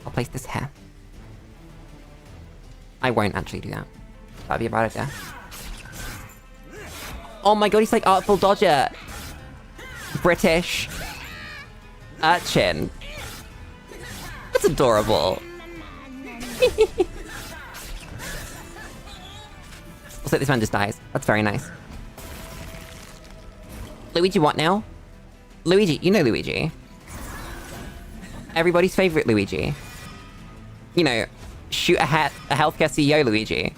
Speaker 1: I'll place this here. I won't actually do that. That'd be a bad idea. Oh my god, he's like Artful Dodger! British urchin. That's adorable. Also, this man just dies. That's very nice. Luigi what now? Luigi, you know Luigi. Everybody's favorite Luigi. You know, shoot a healthcare CEO Luigi.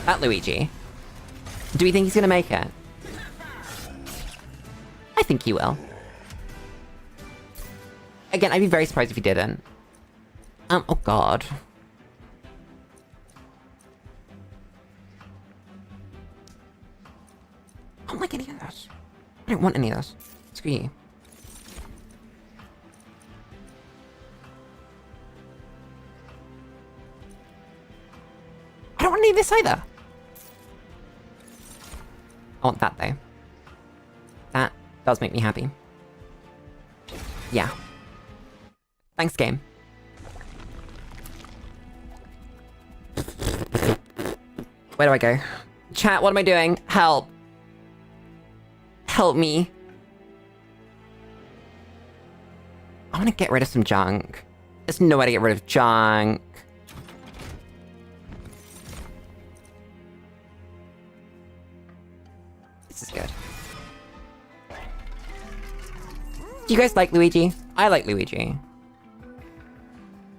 Speaker 1: That Luigi. Do we think he's gonna make it? I think he will. Again, I'd be very surprised if he didn't. Oh god. I don't like any of this. I don't want any of this. Screw you. I don't want any of this either. I want that, though. That does make me happy. Yeah. Thanks, game. Where do I go? Chat, what am I doing? Help. Help me. I want to get rid of some junk. There's no way to get rid of junk. This is good. Do you guys like Luigi? I like Luigi.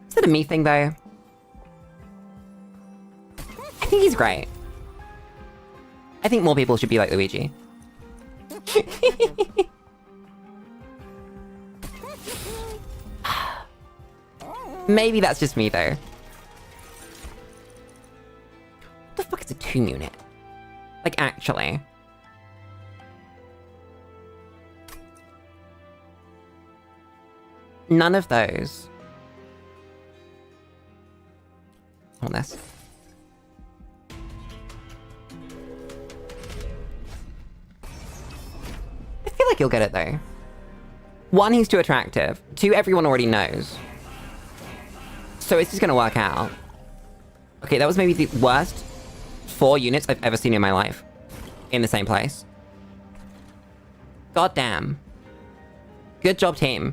Speaker 1: Is it a me thing, though? I think he's great. I think more people should be like Luigi. Maybe that's just me, though. What the fuck is a tomb unit? Like, actually. None of those. I want this. I feel like you'll get it, though. One, he's too attractive. Two, everyone already knows. So it's just gonna work out. Okay, that was maybe the worst 4 units I've ever seen in my life. In the same place. God damn. Good job, team.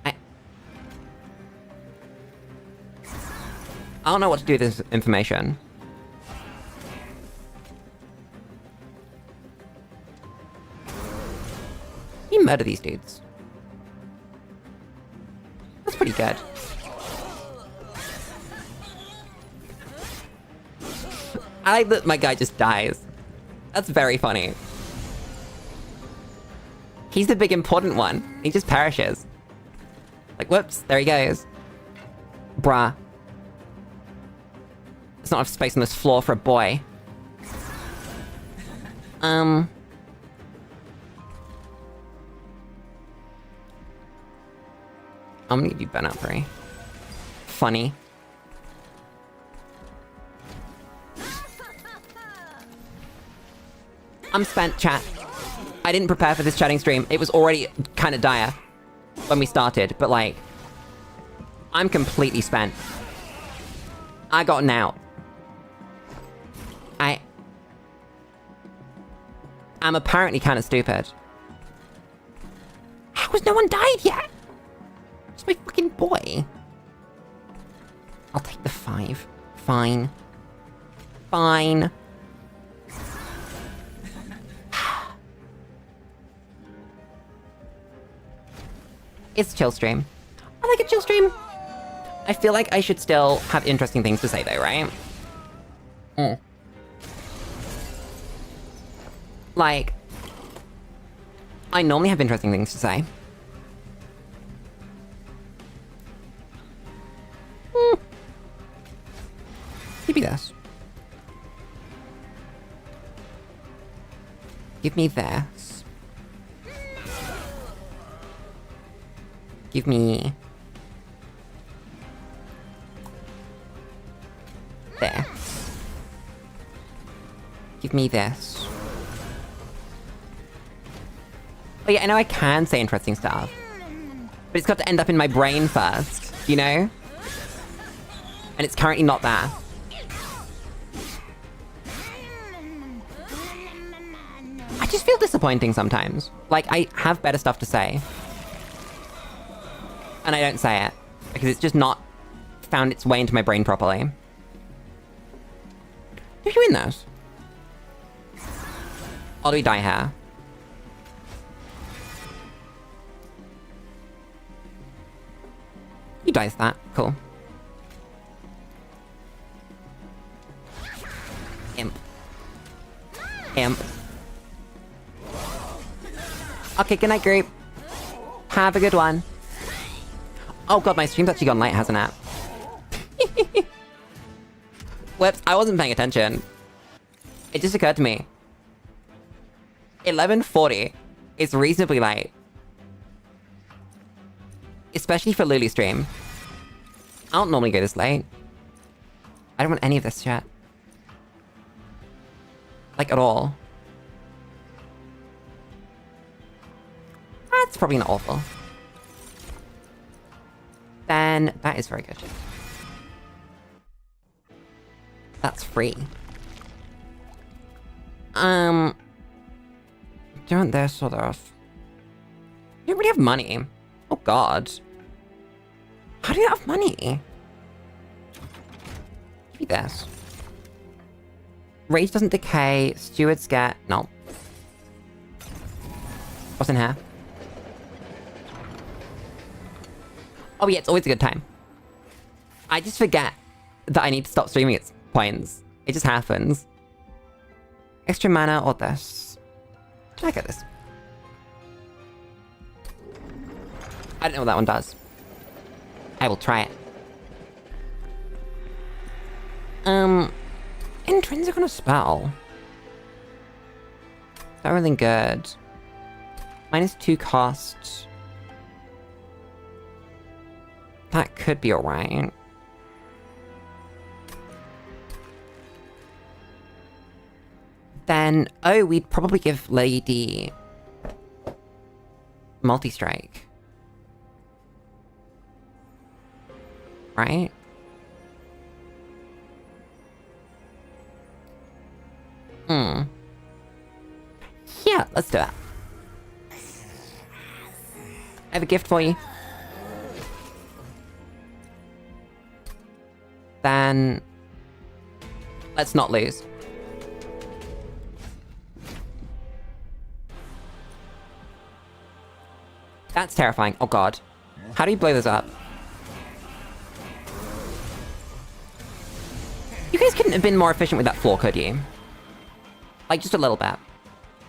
Speaker 1: I don't know what to do with this information. You murder these dudes. That's pretty good. I like that my guy just dies. That's very funny. He's the big important one. He just perishes. Like, whoops, there he goes. Bruh. There's not enough space on this floor for a boy. I'm gonna give you burnout 3. Funny. I'm spent, chat. I didn't prepare for this chatting stream. It was already kind of dire when we started, but like, I'm completely spent. I got an out. I'm apparently kind of stupid. How has no one died yet? It's my fucking boy. I'll take the 5. Fine. Fine. It's a chill stream. I like a chill stream. I feel like I should still have interesting things to say though, right? Like, I normally have interesting things to say. Give me this. Give me this. Give me... this. Give me this. Oh yeah, I know I can say interesting stuff. But it's got to end up in my brain first, you know? And it's currently not there. I just feel disappointing sometimes. Like, I have better stuff to say. And I don't say it. Because it's just not found its way into my brain properly. Did you win those? Or do we die here? You dice that. Cool. Imp. Imp. Okay, good night, group. Have a good one. Oh god, my stream's actually gone late, hasn't it? Whoops, I wasn't paying attention. It just occurred to me. 11:40 is reasonably late. Especially for Lulu stream. I don't normally go this late. I don't want any of this chat. Like, at all. That's probably not awful. Then, that is very good. That's free. Do you want this or this? You don't really have money. Oh god. How do you have money? Give me this. Rage doesn't decay. Stewards get... No. What's in here? Oh yeah, it's always a good time. I just forget that I need to stop streaming at points. It just happens. Extra mana or this? Can I get this? I don't know what that one does. I will try it. Intrinsic on a spell. Not really good. -2 cost. That could be alright. Then, oh, we'd probably give Lady multi-strike. Right? Yeah, let's do it. I have a gift for you. Then... let's not lose. That's terrifying. Oh god. How do you blow this up? You guys couldn't have been more efficient with that floor, could you? Like, just a little bit.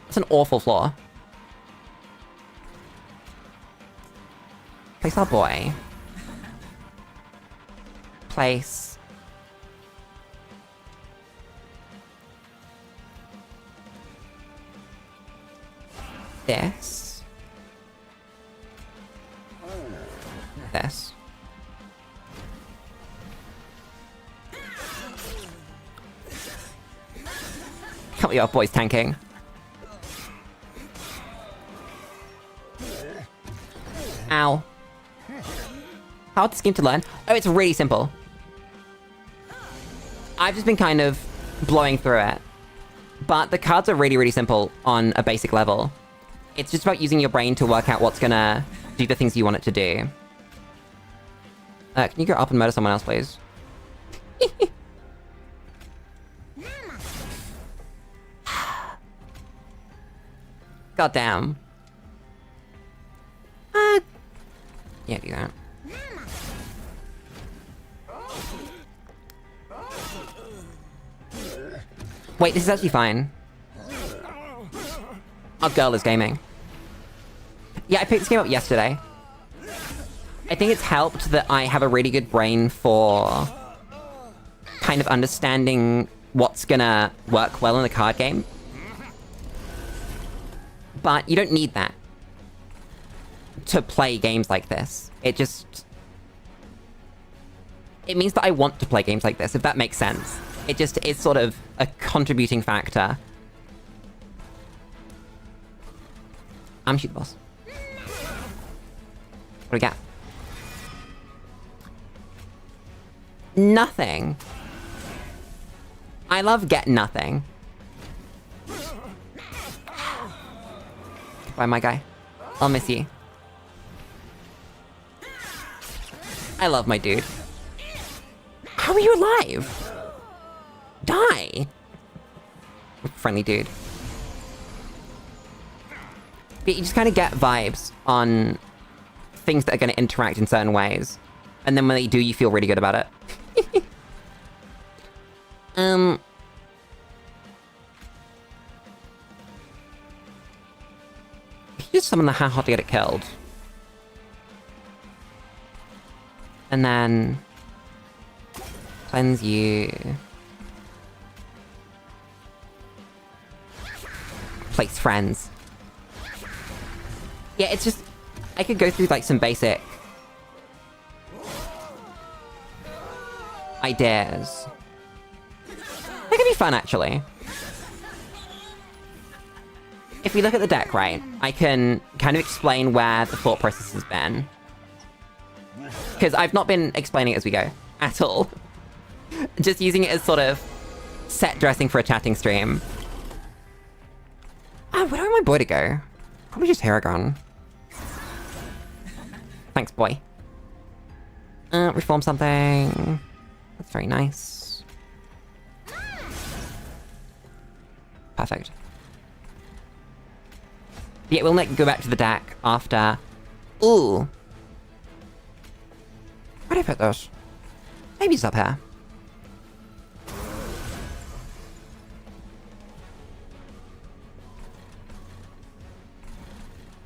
Speaker 1: That's an awful floor. Place our boy. Place... this. This. Can't believe our boy's tanking. Ow. How's this game to learn? Oh, it's really simple. I've just been kind of blowing through it. But the cards are really, really simple on a basic level. It's just about using your brain to work out what's gonna do the things you want it to do. Can you go up and murder someone else, please? God damn. Yeah, do that. Wait, this is actually fine. Our girl is gaming. Yeah, I picked this game up yesterday. I think it's helped that I have a really good brain for kind of understanding what's gonna work well in a card game. But you don't need that to play games like this. It just... it means that I want to play games like this, if that makes sense. It just is sort of a contributing factor. I'm shoot the boss. What do we got? Nothing. I love get nothing. Bye, my guy. I'll miss you. I love my dude. How are you alive? Die! Friendly dude. But you just kind of get vibes on things that are going to interact in certain ways. And then when they do, you feel really good about it. You just summon the Ha-Ha to get it killed. And then... cleanse you. Place friends. Yeah, it's just... I could go through, like, some basic... ideas. That could be fun, actually. If we look at the deck, right, I can kind of explain where the thought process has been. Because I've not been explaining it as we go. At all. Just using it as sort of set dressing for a chatting stream. Oh, where do I want my boy to go? Probably just Haragon. Thanks, boy. Reform something. That's very nice. Perfect. Yeah, we'll go back to the deck after... Ooh. Where did I put those? Maybe it's up here.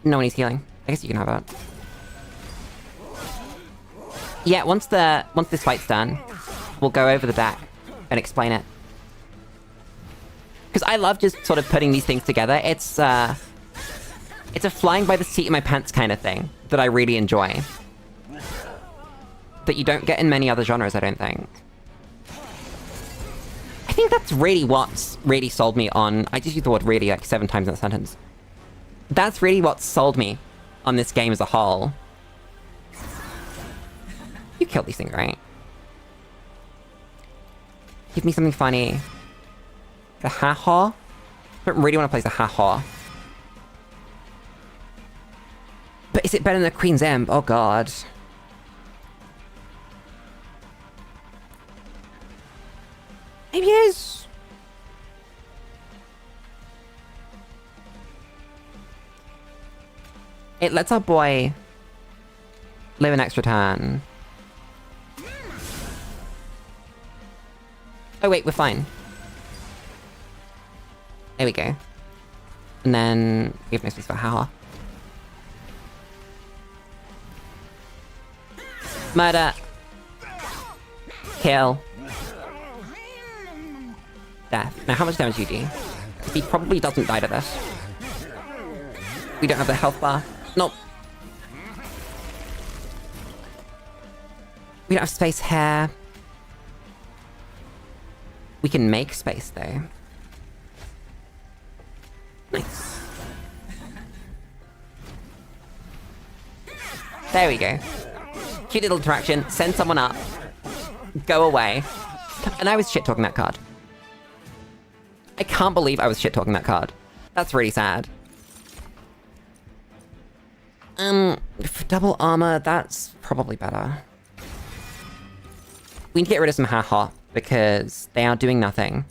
Speaker 1: No one needs healing. I guess you can have it. Yeah, once this fight's done, we'll go over the deck and explain it. Because I love just sort of putting these things together. It's a flying by the seat of my pants kind of thing that I really enjoy. That you don't get in many other genres, I don't think. I think that's really what's really sold me on... I just used the word really like 7 times in that sentence. That's really what sold me on this game as a whole. You killed these things, right? Give me something funny. The Ha-Ha? I don't really want to place a Ha-Ha. But is it better than the Queen's Imp? Oh god. Maybe it is. It lets our boy live an extra turn. Oh wait, we're fine. There we go. And then we have no space for haha. Murder. Kill. Death. Now how much damage do you do? He probably doesn't die to this. We don't have the health bar. Nope. We don't have space here. We can make space though. Nice. There we go. Cute little interaction. Send someone up. Go away. And I was shit-talking that card. I can't believe I was shit-talking that card. That's really sad. For double armor, that's probably better. We need to get rid of some haha, because they are doing nothing.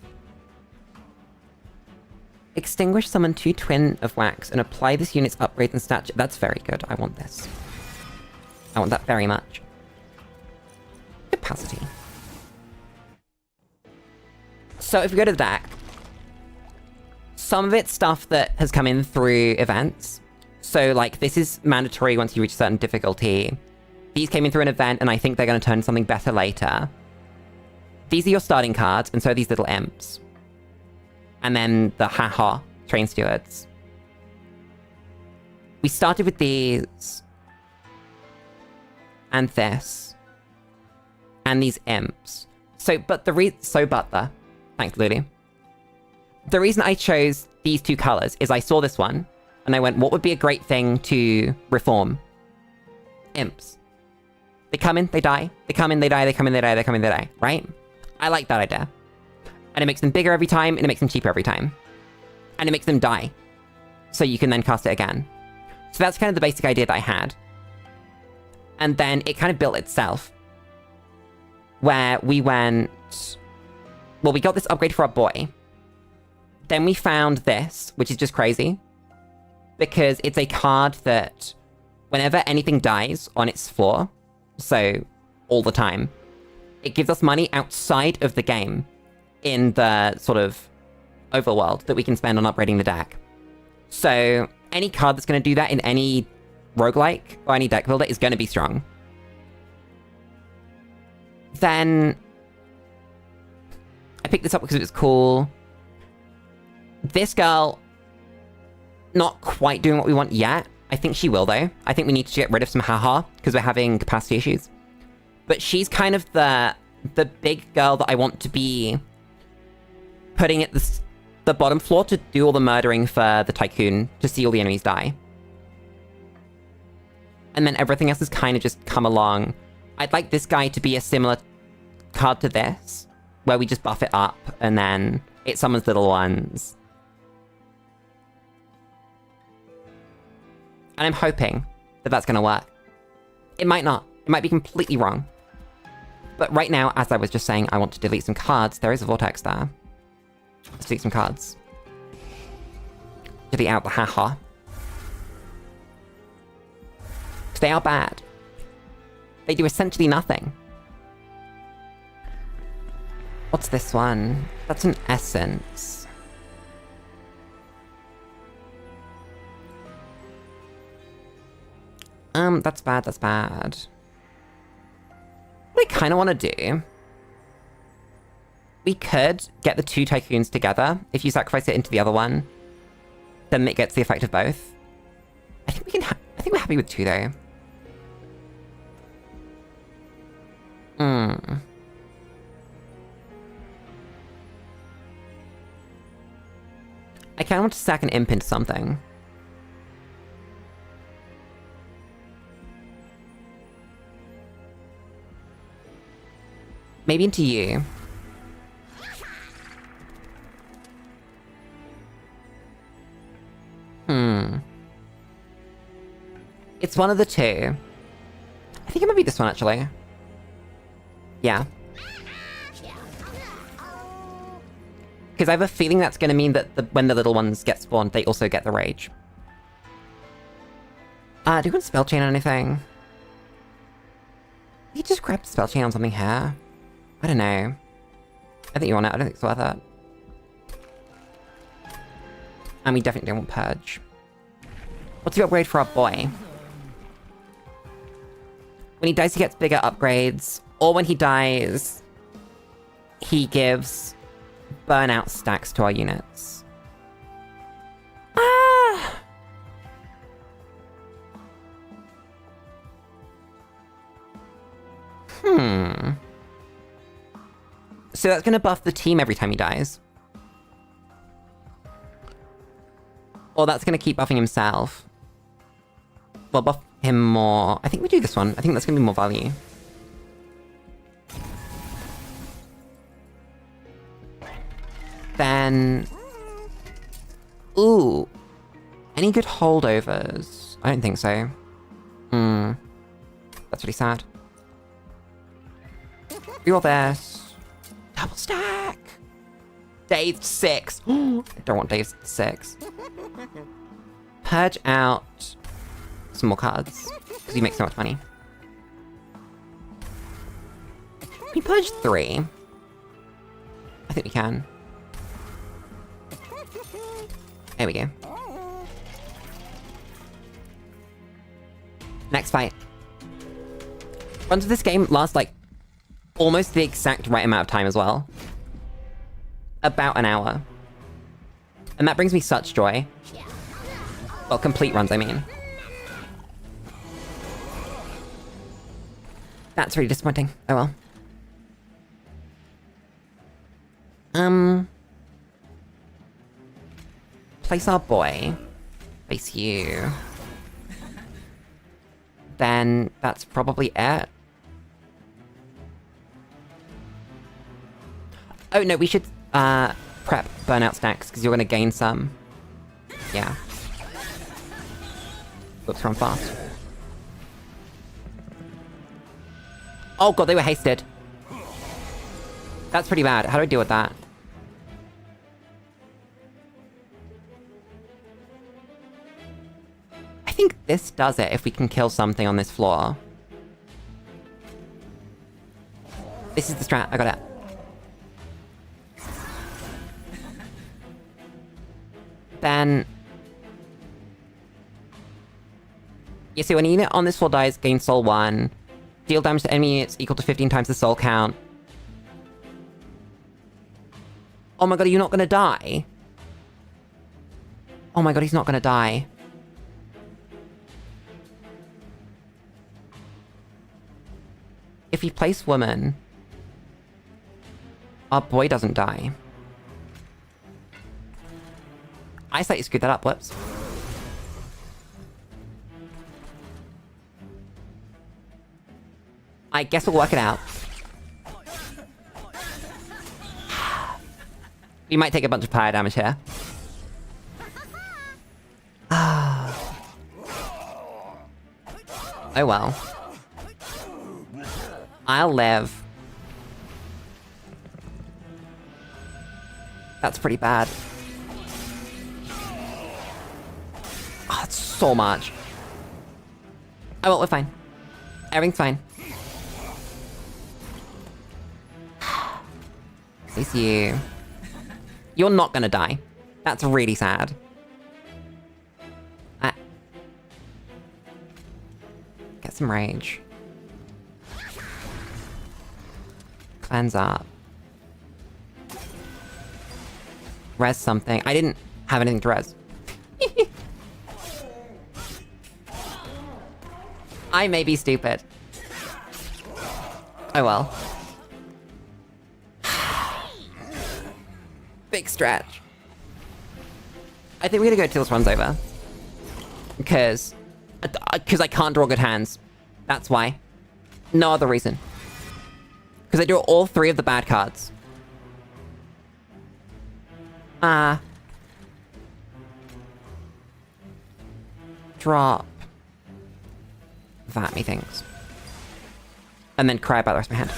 Speaker 1: Extinguish, summon 2 twin of wax, and apply this unit's upgrades and stature. That's very good. I want this. I want that very much. Capacity. So if we go to the deck, some of it's stuff that has come in through events. So, like, this is mandatory once you reach a certain difficulty. These came in through an event, and I think they're going to turn something better later. These are your starting cards, and so are these little imps. And then the haha train stewards. We started with these. And this. And these imps. But the thanks, Lulu. The reason I chose these 2 colors is I saw this one, and I went, what would be a great thing to reform? Imps. They come in, they die. They come in, they die, they come in, they die, they come in, they die. Right? I like that idea. And it makes them bigger every time, and it makes them cheaper every time. And it makes them die. So you can then cast it again. So that's kind of the basic idea that I had. And then it kind of built itself. Where we went... Well, we got this upgrade for our boy. Then we found this, which is just crazy. Because it's a card that whenever anything dies on its floor, so all the time, it gives us money outside of the game in the sort of overworld that we can spend on upgrading the deck. So any card that's going to do that in any roguelike or any deck builder is going to be strong. Then I picked this up because it was cool. This girl, not quite doing what we want yet. I think she will, though. I think we need to get rid of some haha, because we're having capacity issues. But she's kind of the big girl that I want to be putting at the bottom floor to do all the murdering for the Tycoon, to see all the enemies die. And then everything else has kind of just come along. I'd like this guy to be a similar card to this, where we just buff it up, and then it summons little ones. And I'm hoping that that's going to work. It might not. It might be completely wrong. But right now, as I was just saying, I want to delete some cards. There is a vortex there. Let's delete some cards. Delete out the haha. Because they are bad. They do essentially nothing. What's this one? That's an essence. That's bad, that's bad. What I kind of want to do... We could get the 2 Tycoons together. If you sacrifice it into the other one, then it gets the effect of both. I think we can I think we're happy with 2, though. I kind of want to stack an imp into something. Maybe into you. It's one of the two. I think it might be this one, actually. Yeah. Because I have a feeling that's going to mean that when the little ones get spawned, they also get the rage. Do you want spell chain or anything? You just grab spell chain on something here. I don't know. I think you want it. I don't think it's worth it. And we definitely don't want purge. What's the upgrade for our boy? When he dies, he gets bigger upgrades. Or when he dies, he gives burnout stacks to our units. Ah! So that's gonna buff the team every time he dies. Or that's gonna keep buffing himself. Well, buff him more. I think we do this one. I think that's gonna be more value. Then... Ooh. Any good holdovers? I don't think so. That's really sad. Reroll this. Double stack! Dazed 6. I don't want Dazed 6. Purge out some more cards. Because you make so much money. We purge 3. I think we can. There we go. Next fight. Runs of this game last like almost the exact right amount of time as well. About an hour. And that brings me such joy. Well, complete runs, I mean. That's really disappointing. Oh well. Place our boy. Place you. Then that's probably it. Oh no, we should prep burnout stacks because you're gonna gain some. Yeah. Whoops, run fast. Oh god, they were hasted. That's pretty bad. How do I deal with that? I think this does it if we can kill something on this floor. This is the strat. I got it. Then... Yeah, so when a unit on this floor dies, gain soul 1. Deal damage to enemy units equal to 15 times the soul count. Oh my god, are you not gonna die? Oh my god, he's not gonna die. If we place woman, our boy doesn't die. I slightly screwed that up, whoops. I guess we'll work it out. We might take a bunch of fire damage here. Oh well. I'll live. That's pretty bad. Oh, that's so much. Oh well, we're fine. Everything's fine. At least you... You're not gonna die. That's really sad. Get some rage. Cleanse up. Res something. I didn't have anything to res. I may be stupid. Oh well. Big stretch. I think we're gonna go till this runs over. Because I can't draw good hands. That's why. No other reason. Because I drew all 3 of the bad cards. Drop. that, methinks. And then cry about the rest of my hand.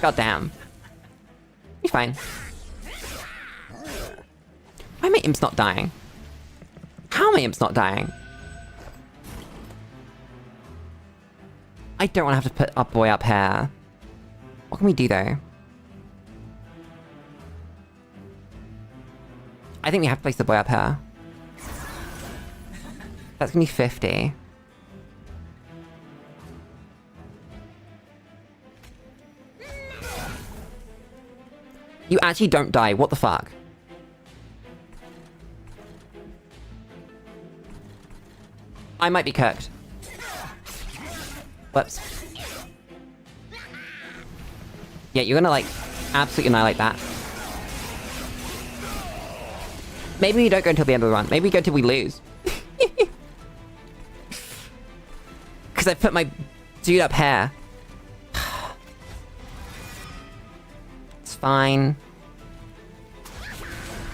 Speaker 1: God damn. Be fine. Why are my imps not dying? How are my imps not dying? I don't want to have to put our boy up here. What can we do, though? I think we have to place the boy up here. That's gonna be 50. You actually don't die. What the fuck? I might be cooked. Whoops. Yeah, you're gonna, like, absolutely annihilate that. Maybe we don't go until the end of the run. Maybe we go till we lose. Because I put my dude up here. It's fine.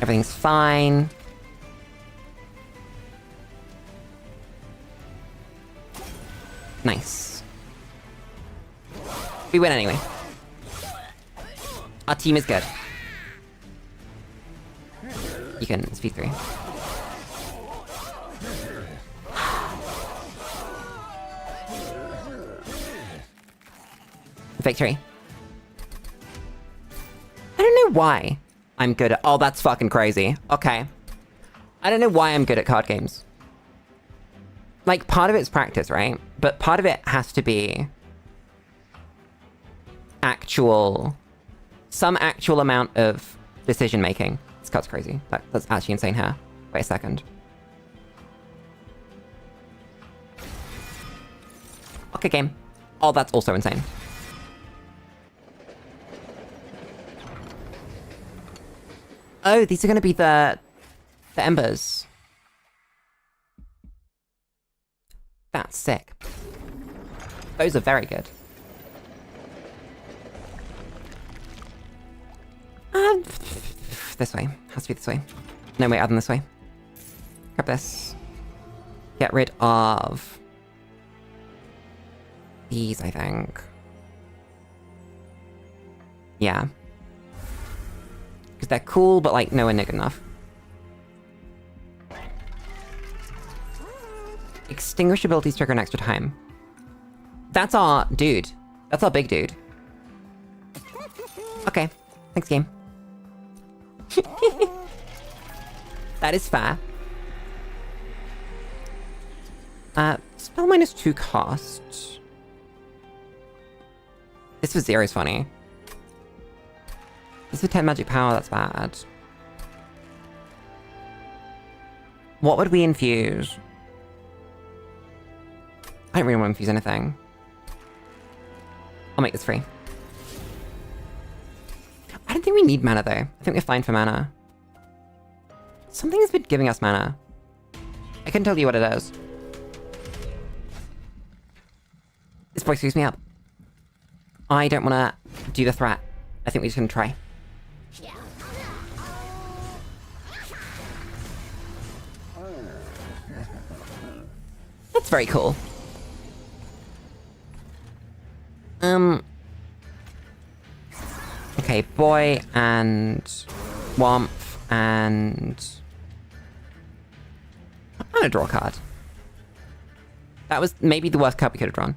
Speaker 1: Everything's fine. Nice. We win anyway. Our team is good. You can, it's V3. Victory. I don't know why I'm good at— oh, that's fucking crazy. Okay. I don't know why I'm good at card games. Like, part of it's practice, right? But part of it has to be actual— some actual amount of decision making. This card's crazy. That's actually insane here. Wait a second. Okay, game. Oh, that's also insane. Oh, these are gonna be the embers. That's sick. Those are very good. This way. Has to be this way. No, wait, other than this way. Grab this. Get rid of these, I think. Yeah. Because they're cool, but, like, nowhere near good enough. Extinguish abilities trigger an extra time. That's our dude. That's our big dude. Okay. Thanks, game. That is fair. Spell -2 cost. This for 0 is funny. This for 10 magic power, that's bad. What would we infuse? I don't really want to infuse anything. I'll make this free. I don't think we need mana, though. I think we're fine for mana. Something has been giving us mana. I couldn't tell you what it is. This boy screws me up. I don't want to do the threat. I think we're just going to try. That's very cool. Okay, boy and Womp and I'm gonna draw a card. That was maybe the worst card we could have drawn.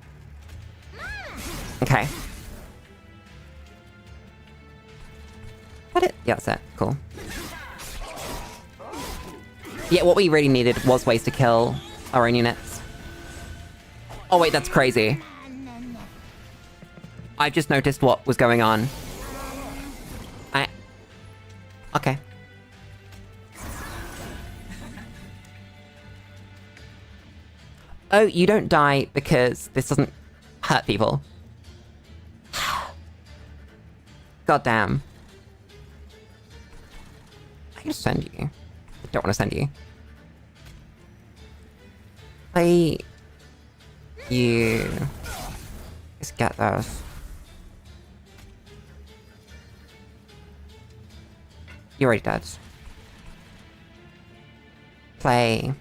Speaker 1: Okay. Is that it? Yeah, that's it. Cool. Yeah, what we really needed was ways to kill our own units. Oh wait, that's crazy. I've just noticed what was going on. Okay. Oh, you don't die because this doesn't hurt people. God damn. I can send you. I don't want to send you. You... Just get those. You're already dead. Play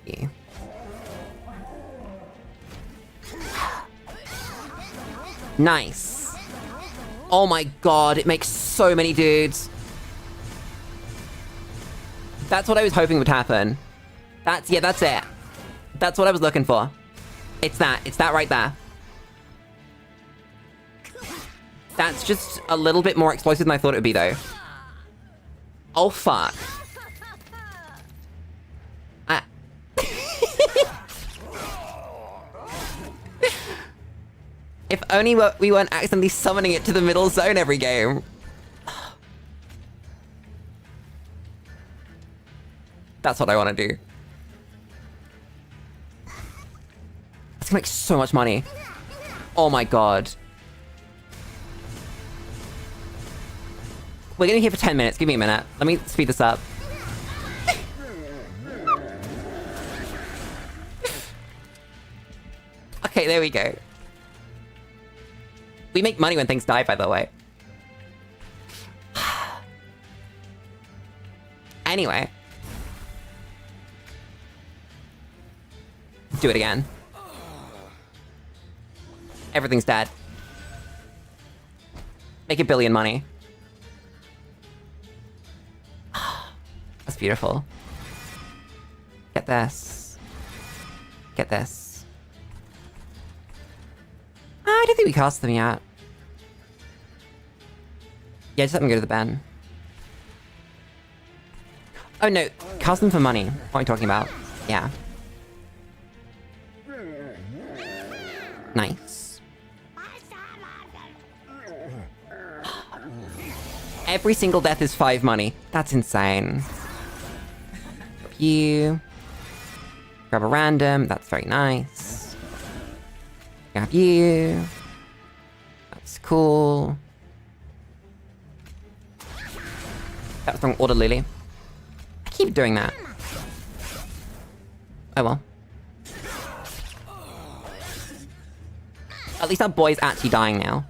Speaker 1: you. Nice. Oh my god, it makes so many dudes. That's what I was hoping would happen. That's it. That's what I was looking for. It's that right there. That's just a little bit more explosive than I thought it would be, though. Oh, fuck. If only we weren't accidentally summoning it to the middle zone every game. That's what I want to do. It's gonna make so much money. Oh my god. We're gonna be here for 10 minutes. Give me a minute. Let me speed this up. Okay, there we go. We make money when things die, by the way. Anyway. Do it again. Everything's dead. Make $1 billion money. That's beautiful. Get this. Get this. I don't think we cast them yet. Yeah, just let them go to the Ben. Oh no, cast them for money. What are you talking about? Yeah. Nice. Every single death is 5 money. That's insane. You. Grab a random. That's very nice. Grab you. That's cool. That's wrong order, Lily. I keep doing that. Oh well. At least our boy's actually dying now.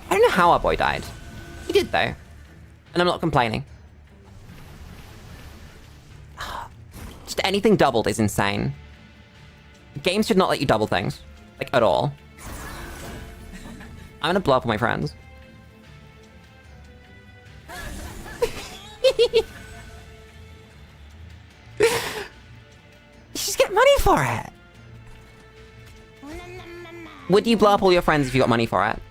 Speaker 1: I don't know how our boy died. He did, though. And I'm not complaining. Just anything doubled is insane. Games should not let you double things. Like, at all. I'm gonna blow up all my friends. You just get money for it. Would you blow up all your friends if you got money for it?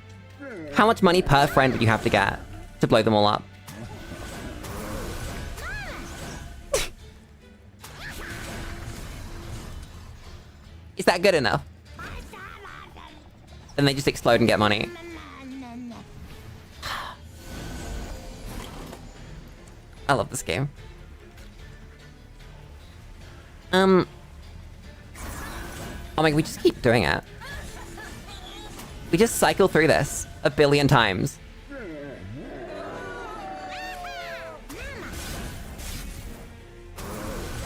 Speaker 1: How much money per friend would you have to get to blow them all up? Is that good enough? Then they just explode and get money. I love this game. Oh my god, we just keep doing it. We just cycle through this 1 billion times.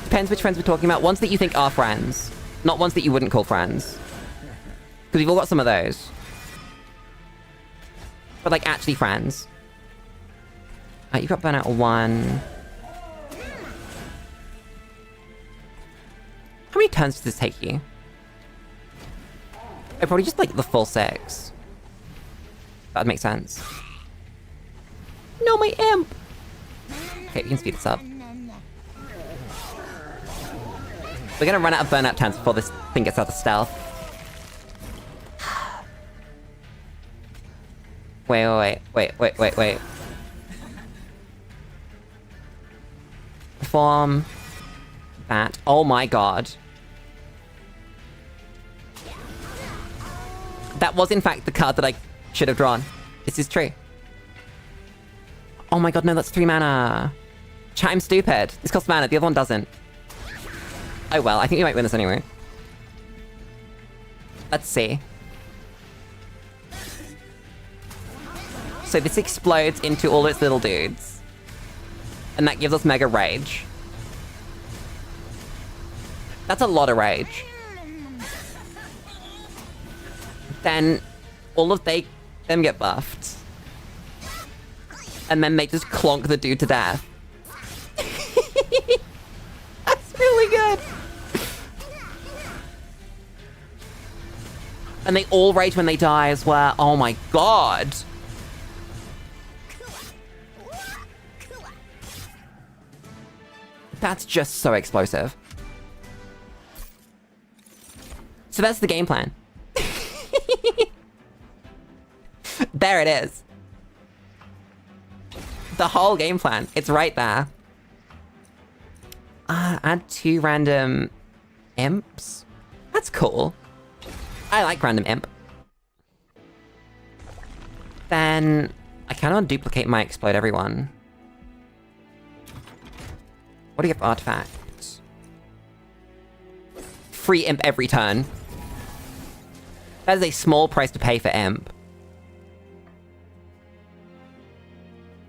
Speaker 1: Depends which friends we're talking about. Ones that you think are friends. Not ones that you wouldn't call friends. Because we've all got some of those. But like, actually friends. Alright, you've got burnout 1. How many turns does this take you? Oh, probably just like the full 6. That'd make sense. No, my imp! Okay, we can speed this up. We're gonna run out of burnout turns before this thing gets out of stealth. Wait. Perform that. Oh my god. That was in fact the card that I should have drawn. This is true. Oh my god, no, that's 3 mana. Chat, I'm stupid. This costs mana, the other one doesn't. Oh well, I think we might win this anyway. Let's see. So this explodes into all its little dudes. And that gives us Mega Rage. That's a lot of rage. Then all of them get buffed. And then they just clonk the dude to death. really good. And they all rage when they die as well. Oh my god. That's just so explosive. So that's the game plan. There it is. The whole game plan. It's right there. Add 2 random imps. That's cool. I like random imp. Then I kind of want to duplicate my explode everyone. What do you have for artifacts? Free imp every turn. That is a small price to pay for imp.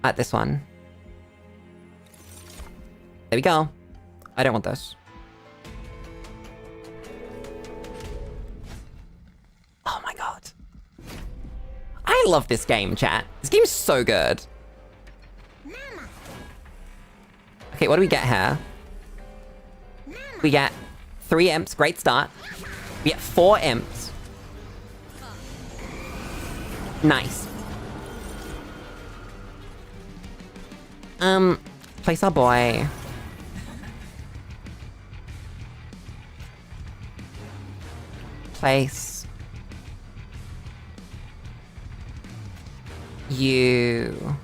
Speaker 1: At this one. There we go. I don't want this. Oh my god. I love this game, chat. This game's so good. Okay, what do we get here? We get 3 imps, great start. We get 4 imps. Nice. Place our boy. Place. You.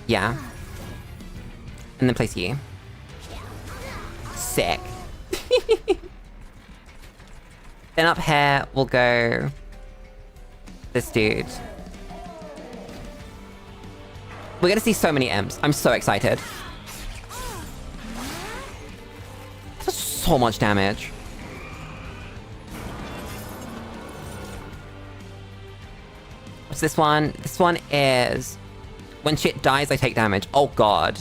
Speaker 1: Yeah. And then place you. Sick. Then up here, we'll go... this dude. We're gonna see so many imps. I'm so excited. That's so much damage. What's this one? This one is... when shit dies, I take damage. Oh god.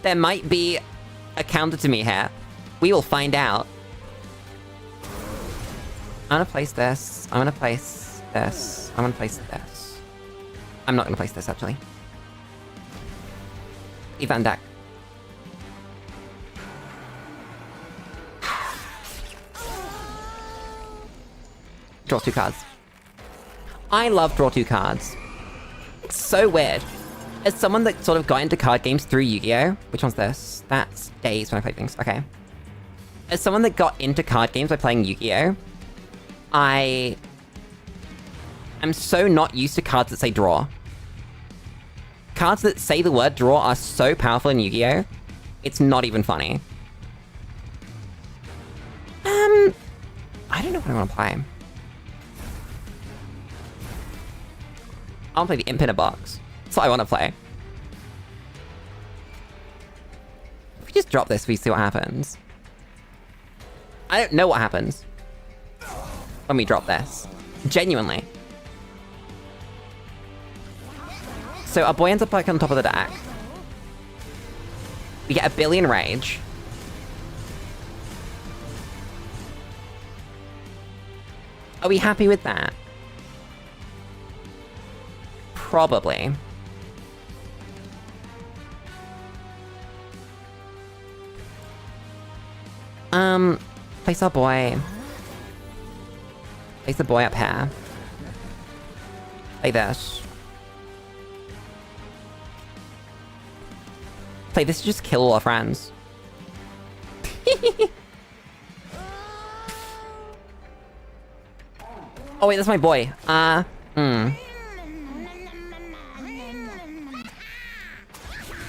Speaker 1: There might be a counter to me here. We will find out. I'm gonna place this. I'm gonna place this. I'm gonna place this. I'm not gonna place this, actually. Van Dijk. Draw 2 cards. I love draw 2 cards. It's so weird. As someone that sort of got into card games through Yu-Gi-Oh! Which one's this? That's days when I play things. Okay. As someone that got into card games by playing Yu-Gi-Oh! I'm so not used to cards that say draw. Cards that say the word draw are so powerful in Yu-Gi-Oh! It's not even funny. I don't know what I want to play. I want to play the Imp in a Box. That's what I want to play. If we just drop this, we see what happens. I don't know what happens when we drop this. Genuinely. So our boy ends up like on top of the deck. We get 1 billion rage. Are we happy with that? Probably. Place our boy. Place the boy up here. Play this. Play this to just kill all our friends. Oh wait, that's my boy.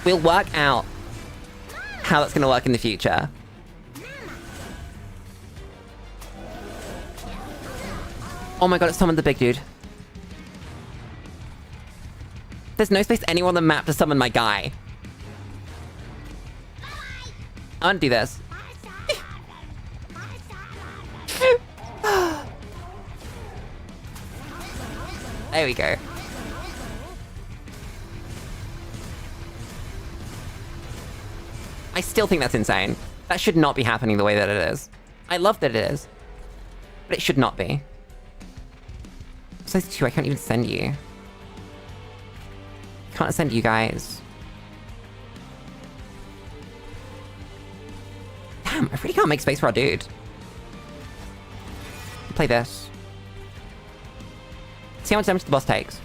Speaker 1: We'll work out how that's gonna work in the future. Oh my god, it's summoned the big dude. There's no space anywhere on the map to summon my guy. I want to do this. There we go. I still think that's insane. That should not be happening the way that it is. I love that it is. But it should not be. size 2, I can't even send you. Can't send you guys. Damn, I really can't make space for our dude. Play this. See how much damage the boss takes.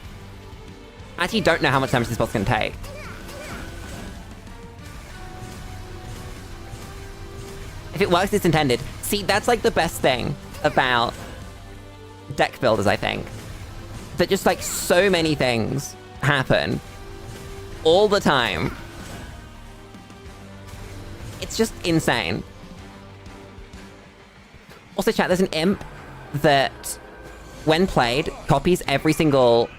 Speaker 1: I actually don't know how much damage this boss can take. If it works, it's intended. See, that's like the best thing about deck builders, I think. That just like so many things happen all the time. It's just insane. Also, chat, there's an imp that, when played, copies every single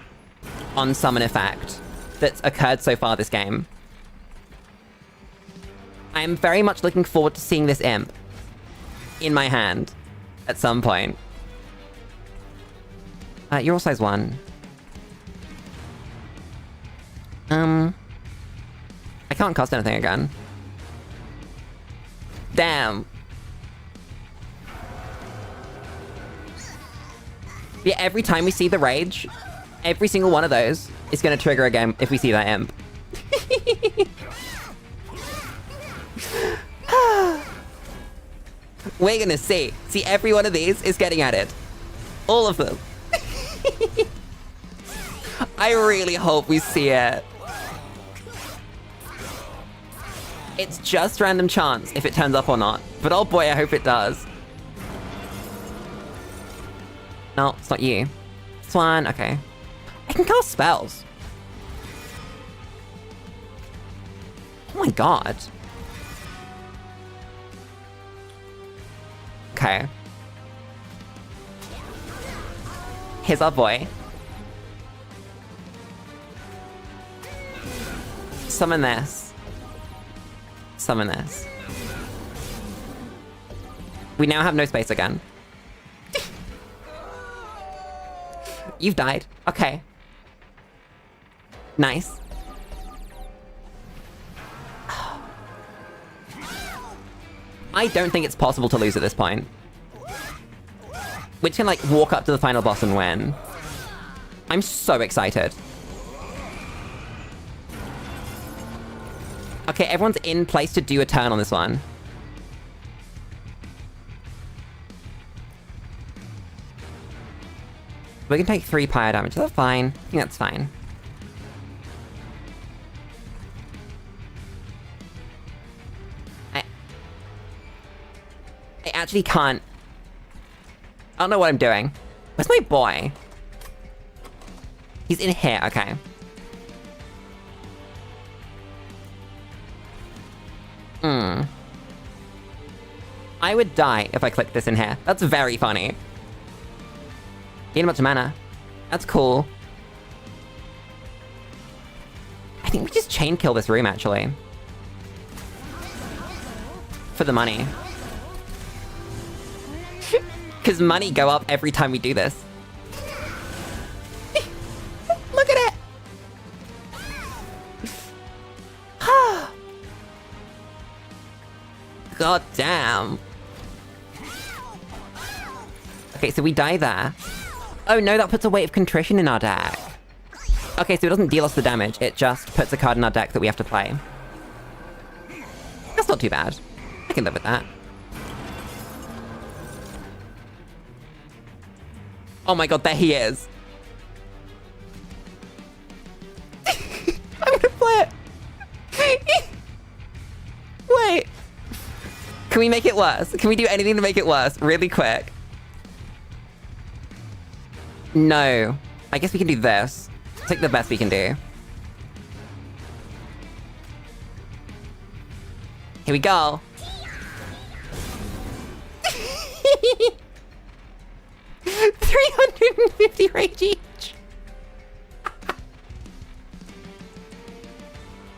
Speaker 1: on-summon effect that's occurred so far this game. I am very much looking forward to seeing this imp in my hand at some point. You're all size 1. I can't cast anything again. Damn. Yeah, every time we see the rage, every single one of those is gonna trigger again if we see that imp. We're gonna see. See, every one of these is getting at it. All of them. I really hope we see it. It's just random chance if it turns up or not. But oh boy, I hope it does. No, it's not you. Swan, okay. I can cast spells. Oh my god. Okay. Here's our boy. Summon this. Summon this. We now have no space again. You've died. Okay. Nice. I don't think it's possible to lose at this point. We can, like, walk up to the final boss and win. I'm so excited. Okay, everyone's in place to do a turn on this one. We can take 3 pyre damage. Is that fine? I think that's fine. I actually can't. I don't know what I'm doing. Where's my boy? He's in here, okay. I would die if I clicked this in here. That's very funny. Gain a bunch of mana. That's cool. I think we just chain kill this room, actually. For the money. Because money go up every time we do this. Look at it! God damn. Okay, so we die there. Oh no, that puts a weight of contrition in our deck. Okay, so it doesn't deal us the damage, it just puts a card in our deck that we have to play. That's not too bad. I can live with that. Oh my god, there he is. I'm gonna play it. Wait. Can we make it worse? Can we do anything to make it worse? Really quick. No. I guess we can do this. It's like the best we can do. Here we go. 350 rage each.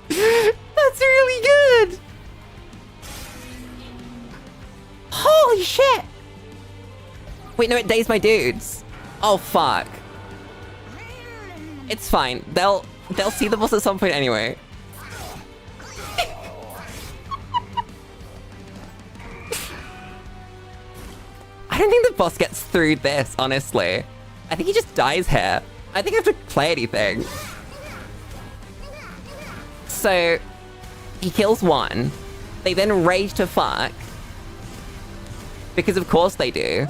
Speaker 1: That's really good. Holy shit. Wait, no, it dazed my dudes. Oh, fuck. It's fine. They'll see the boss at some point anyway. I don't think the boss gets through this, honestly. I think he just dies here. I think I have to play anything. So, he kills one. They then rage to fuck. Because of course they do.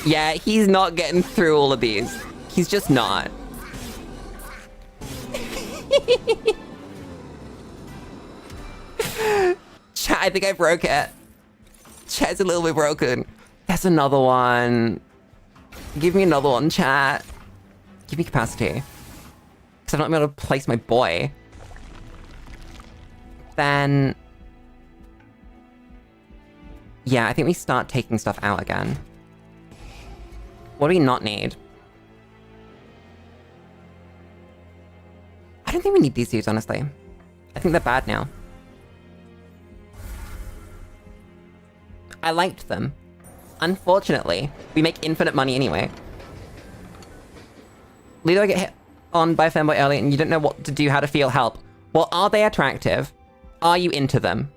Speaker 1: Yeah, he's not getting through all of these. He's just not. Chat, I think I broke it. Chat's a little bit broken. There's another one. Give me another one, chat. Give me capacity. Because I'm not able to place my boy. Then... yeah, I think we start taking stuff out again. What do we not need? I don't think we need these dudes, honestly. I think they're bad now. I liked them. Unfortunately, we make infinite money anyway. Lulu, I get hit on by a femboy early and you don't know what to do, how to feel, help. Well, are they attractive? Are you into them?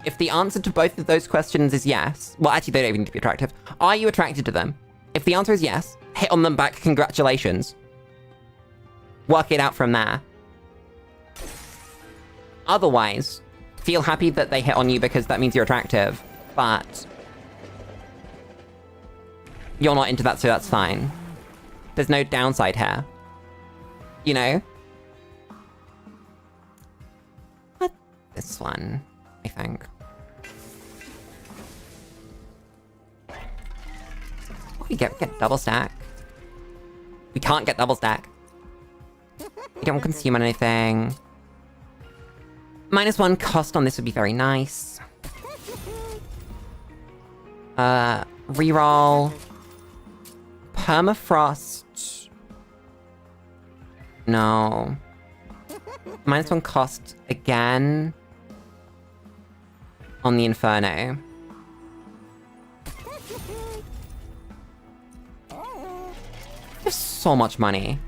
Speaker 1: If the answer to both of those questions is yes... well, actually, they don't even need to be attractive. Are you attracted to them? If the answer is yes, hit on them back, congratulations. Work it out from there. Otherwise, feel happy that they hit on you because that means you're attractive, but... you're not into that, so that's fine. There's no downside here. You know? What? This one, I think. We get double stack. We can't get double stack. We don't consume anything. -1 cost on this would be very nice. Reroll. Permafrost. No. -1 cost again. On the Inferno. There's so much money.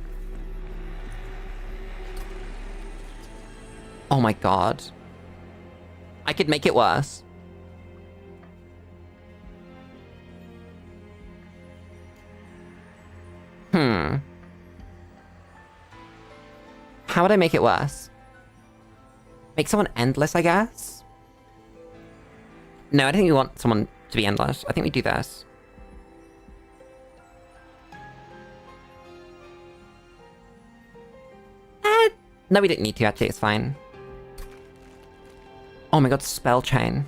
Speaker 1: Oh my god. I could make it worse. How would I make it worse? Make someone endless, I guess? No, I don't think we want someone to be endless. I think we do this. No, we didn't need to, actually, it's fine. Oh my god, spell chain.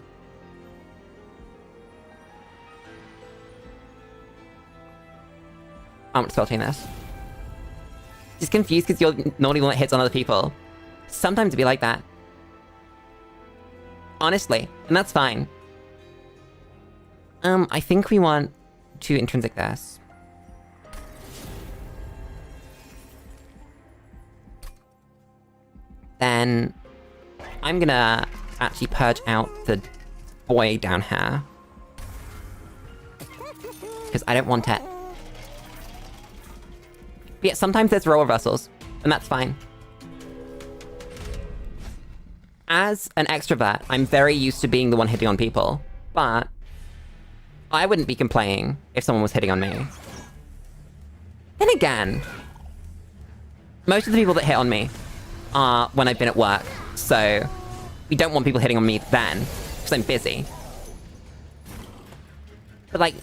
Speaker 1: I want to spell chain this. Just confused because you're not the only one that hits on other people. Sometimes it'd be like that. Honestly, and that's fine. I think we want to intrinsic this. Then I'm gonna actually purge out the boy down here. Because I don't want it. But yeah, sometimes there's role reversals, and that's fine. As an extrovert, I'm very used to being the one hitting on people, but I wouldn't be complaining if someone was hitting on me. Then again, most of the people that hit on me are when I've been at work, so we don't want people hitting on me then, because I'm busy. But like,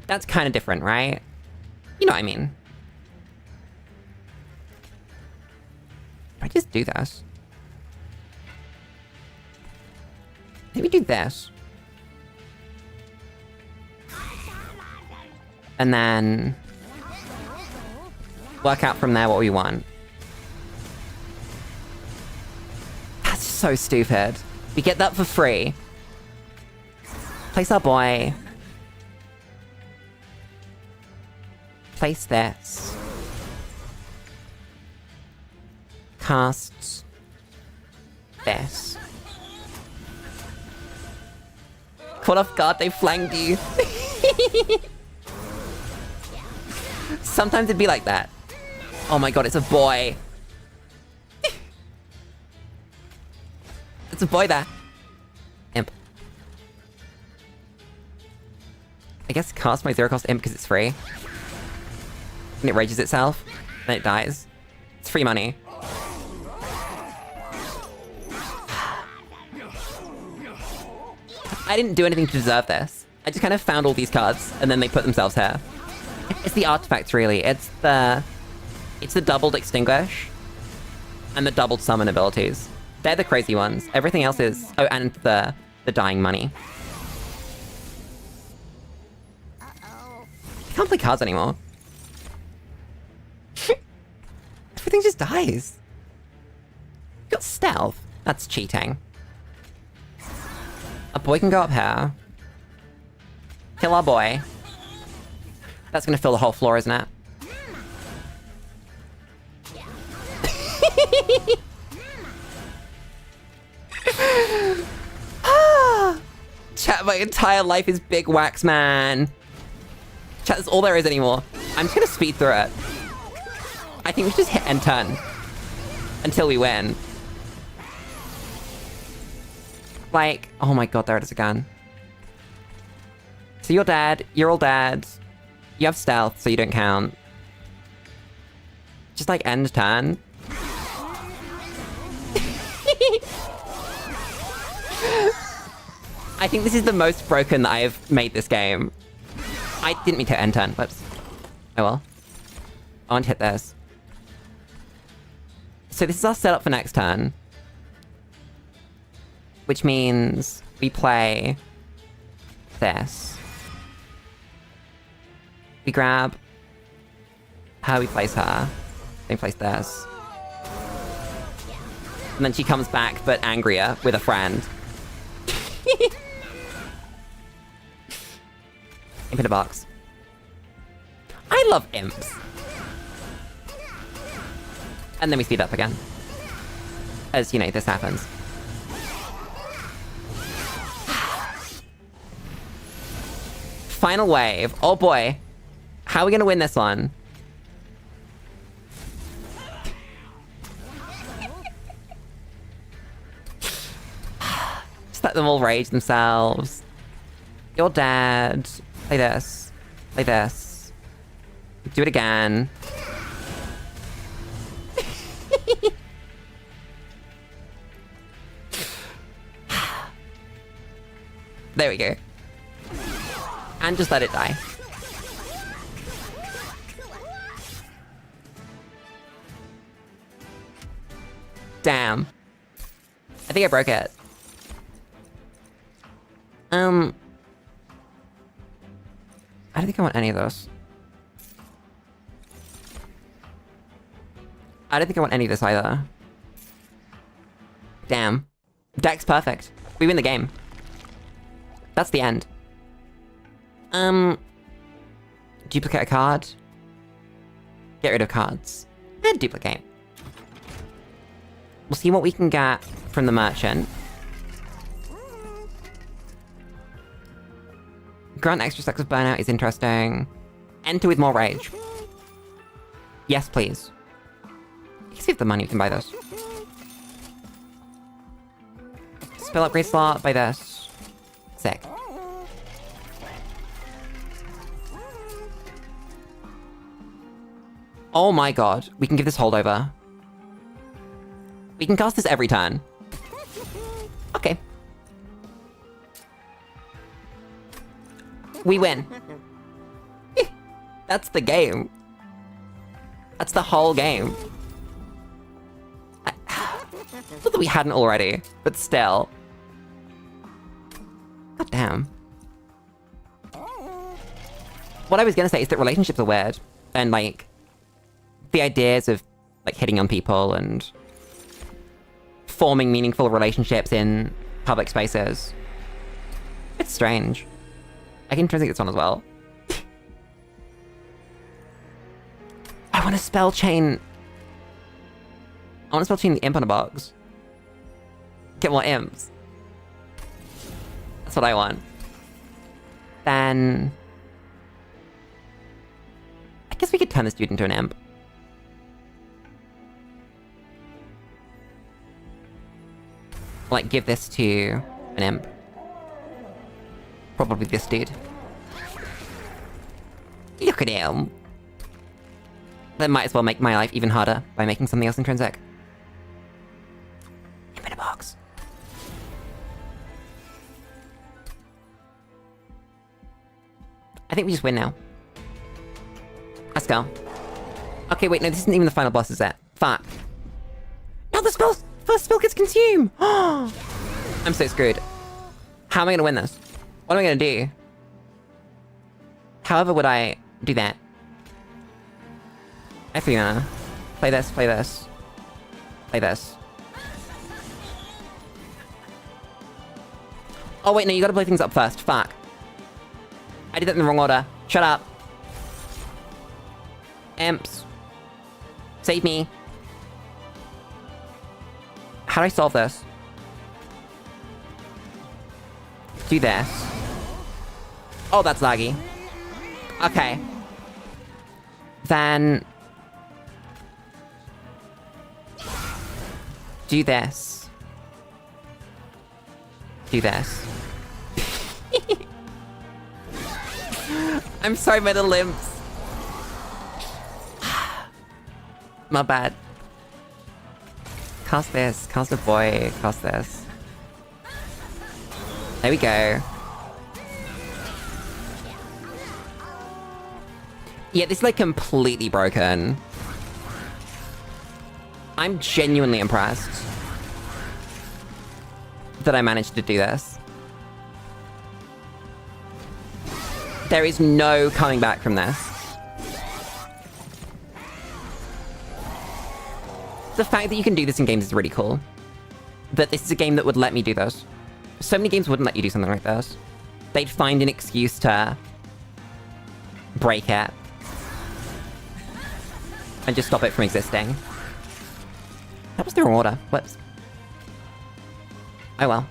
Speaker 1: that's kind of different, right? You know what I mean? I just do this. Maybe do this. And then work out from there what we want. That's so stupid. We get that for free. Place our boy. Place this. Cast this. Caught off guard, they flanked you. Sometimes it'd be like that. Oh my god, it's a boy. It's a boy there. Imp. I guess cast my 0-cost imp because it's free. And it rages itself, and it dies. It's free money. I didn't do anything to deserve this. I just kind of found all these cards, and then they put themselves here. It's the artifacts, really. It's the doubled extinguish and the doubled summon abilities. They're the crazy ones. Everything else is... Oh, and the dying money. I can't play cards anymore. Everything just dies. You got stealth. That's cheating. A boy can go up here. Kill our boy. That's gonna fill the whole floor, isn't it? Chat, my entire life is Big Wax Man. Chat, that's all there is anymore. I'm just gonna speed through it. I think we just hit and turn. Until we win. Like, oh my god, there it is again. So you're dead, you're all dead. You have stealth, so you don't count. Just like end turn. I think this is the most broken that I have made this game. I didn't mean to end turn, whoops. Oh well. I want to hit this. So this is our setup for next turn. Which means we play this. We grab her, we place her. Then place this. And then she comes back, but angrier, with a friend. Imp in a box. I love imps. And then we speed up again. As, you know, this happens. Final wave. Oh boy. How are we gonna win this one? Just let them all rage themselves. You're dead. Play this. Play this. Do it again. There we go. And just let it die. Damn. I think I broke it. I don't think I want any of those. I don't think I want any of this either. Damn. Deck's perfect. We win the game. That's the end. Duplicate a card. Get rid of cards. And duplicate. We'll see what we can get from the merchant. Grant extra stacks of burnout is interesting. Enter with more rage. Yes, please. You can save the money, you can buy this. Spell upgrade slot, buy this. Sick. Oh my god, we can give this holdover. We can cast this every turn. Okay. We win. That's the game. That's the whole game. Not that we hadn't already, but still. God damn. What I was gonna say is that relationships are weird. And like, the ideas of like hitting on people and forming meaningful relationships in public spaces. It's strange. I can translate this one as well. I want to spell chain. I want to spell chain the imp on a box. Get more imps. That's what I want. Then I guess we could turn this dude into an imp. Like, give this to an imp. Probably this dude. Look at him. That might as well make my life even harder by making something else intrinsic. Him in a box. I think we just win now. Let's go. Okay, wait, no, this isn't even the final boss, is it? Fuck. No, the first spell gets consumed! I'm so screwed. How am I gonna win this? What am I gonna do? However would I do that? I feel gonna play this, play this. Play this. Oh wait, no, you gotta play things up first. Fuck. I did that in the wrong order. Shut up. Imps. Save me. How do I solve this? Do this. Oh, that's laggy. Okay. Then... do this. Do this. I'm sorry, my little imps. My bad. Cast this, cast a boy, cast this. There we go. Yeah, this is like completely broken. I'm genuinely impressed that I managed to do this. There is no coming back from this. The fact that you can do this in games is really cool. That this is a game that would let me do this. So many games wouldn't let you do something like this. They'd find an excuse to break it. And just stop it from existing. That was the wrong order. Whoops. Oh well.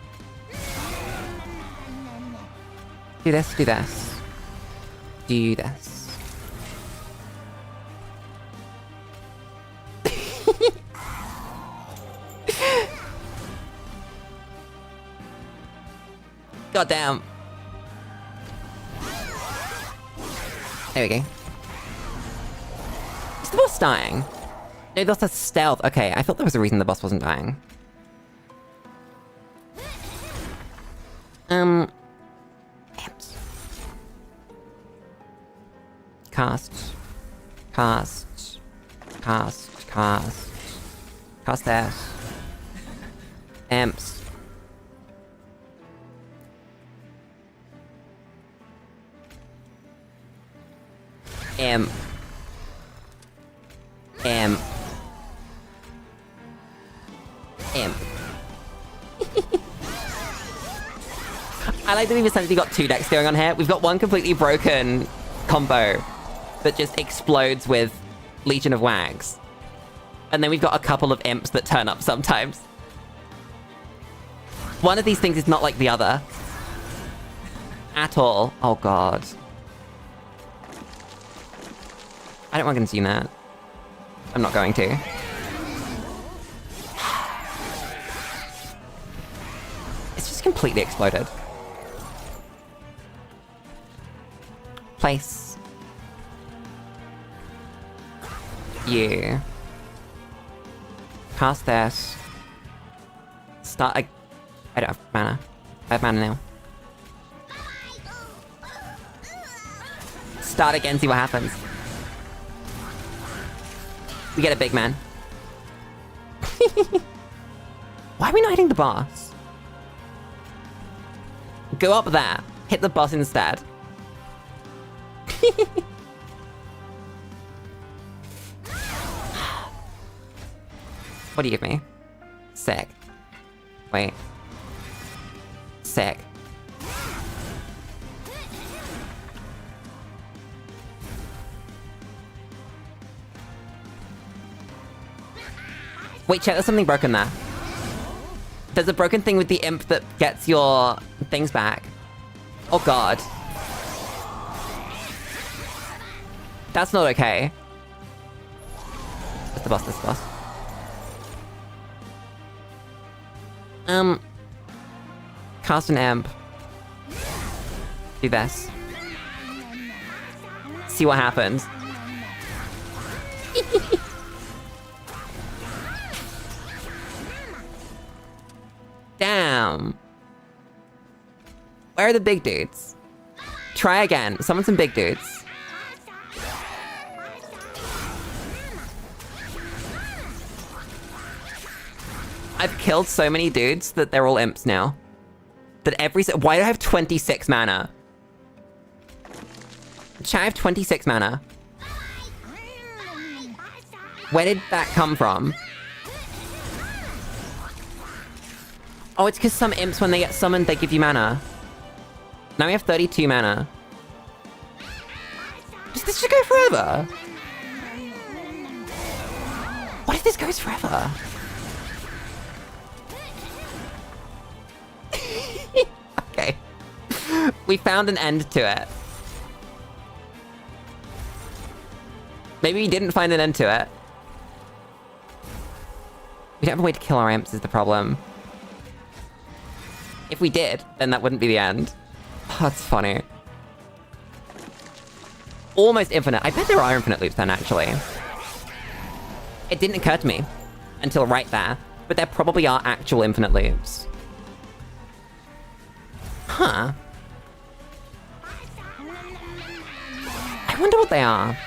Speaker 1: Do this, do this. Do this. God damn. There we go. Is the boss dying? No, that's a stealth. Okay, I thought there was a reason the boss wasn't dying. Yaps. Cast. Cast. Cast. Cast. Cast this. Amps. Imp. I like that we've essentially got two decks going on here. We've got one completely broken combo that just explodes with Legion of Wags. And then we've got a couple of imps that turn up sometimes. One of these things is not like the other. At all. Oh god. I don't want to consume that. I'm not going to. It's just completely exploded. Place. You. Cast this. Start. I don't have mana. I have mana now. Start again, see what happens. We get a big man. Why are we not hitting the boss? Go up there. Hit the boss instead. What do you give me? Sick. Wait. Sick. Wait, check, there's something broken there. There's a broken thing with the imp that gets your things back. Oh god. That's not okay. That's the boss, that's the boss. Cast an imp. Do this. see what happens. Damn. Where are the big dudes? Try again. Summon some big dudes. I've killed so many dudes that they're all imps now. That why do I have 26 mana? Chat, I have 26 mana. Where did that come from? Oh, it's because some imps, when they get summoned, they give you mana. Now we have 32 mana. Does this just go forever? What if this goes forever? Okay. We found an end to it. Maybe we didn't find an end to it. We don't have a way to kill our imps is the problem. If we did, then that wouldn't be the end. Oh, that's funny. Almost infinite. I bet there are infinite loops then, actually. It didn't occur to me until right there, but there probably are actual infinite loops. Huh. I wonder what they are.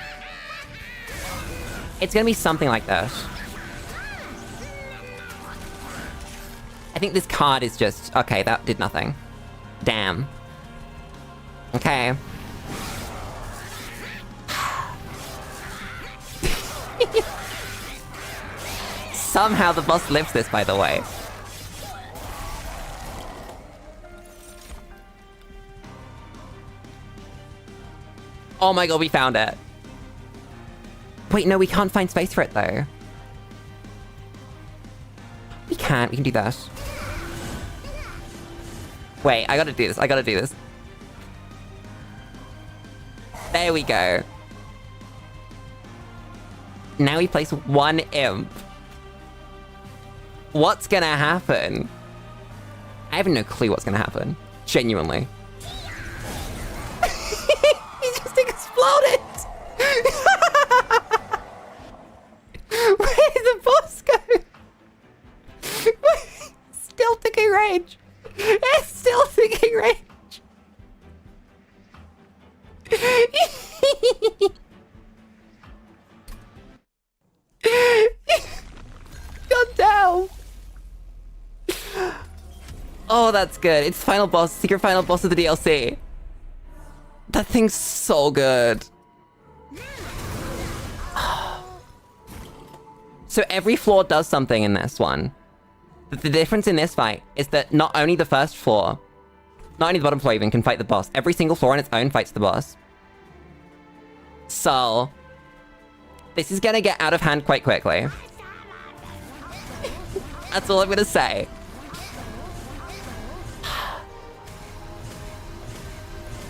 Speaker 1: It's gonna be something like this. I think this card is just... Okay, that did nothing. Damn. Okay. Somehow the boss lives this, by the way. Oh my god, we found it. Wait, no, we can't find space for it, though. We can't. We can do that. Wait, I gotta do this. I gotta do this. There we go. Now we place one imp. What's gonna happen? I have no clue what's gonna happen. Genuinely. He just exploded! Where did the boss go? Still thinking range. It's still thinking range. God damn. Oh, that's good. It's final boss, secret final boss of the DLC. That thing's so good. So every floor does something in this one. The difference in this fight is that not only the first floor, not only the bottom floor even can fight the boss, every single floor on its own fights the boss. So, this is gonna get out of hand quite quickly. That's all I'm gonna say.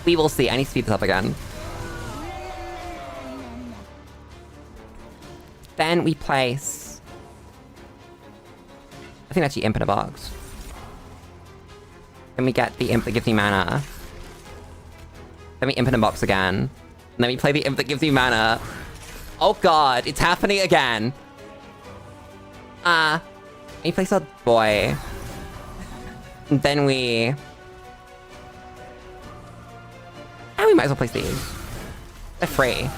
Speaker 1: We will see. I need to speed this up again. Then we place... I think that's the imp in a box. Then we get the imp that gives me mana. Then we imp in a box again. And then we play the imp that gives me mana. Oh god, it's happening again. We place our boy. And then we... And we might as well place these. They're free.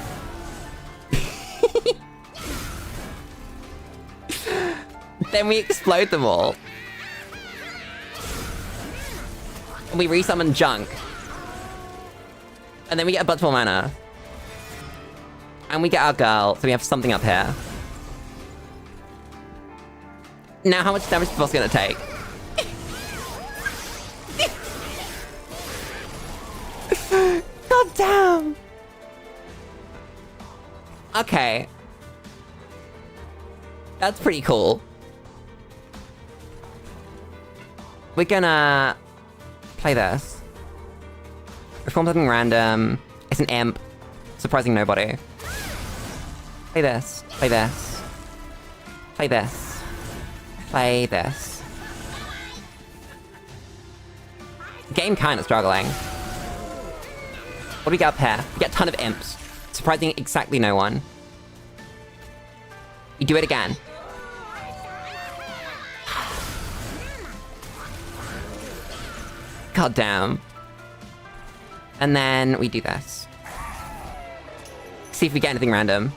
Speaker 1: Then we explode them all. And we resummon junk. And then we get a bunch more mana. And we get our girl, so we have something up here. Now how much damage is the boss gonna take? God damn! Okay. That's pretty cool. We're gonna... play this. Perform something random. It's an imp. Surprising nobody. Play this. Play this. Play this. Play this. Game kinda struggling. What do we got up here? We get a ton of imps. Surprising exactly no one. We do it again. God damn. And then we do this. See if we get anything random.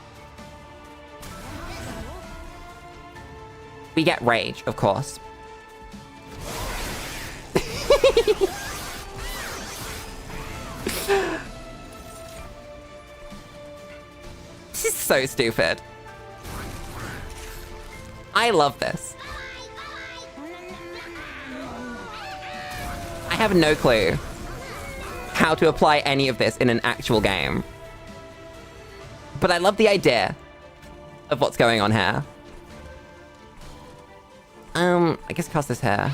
Speaker 1: We get rage, of course. This is so stupid. I love this. I have no clue how to apply any of this in an actual game. But I love the idea of what's going on here. I guess cast this here.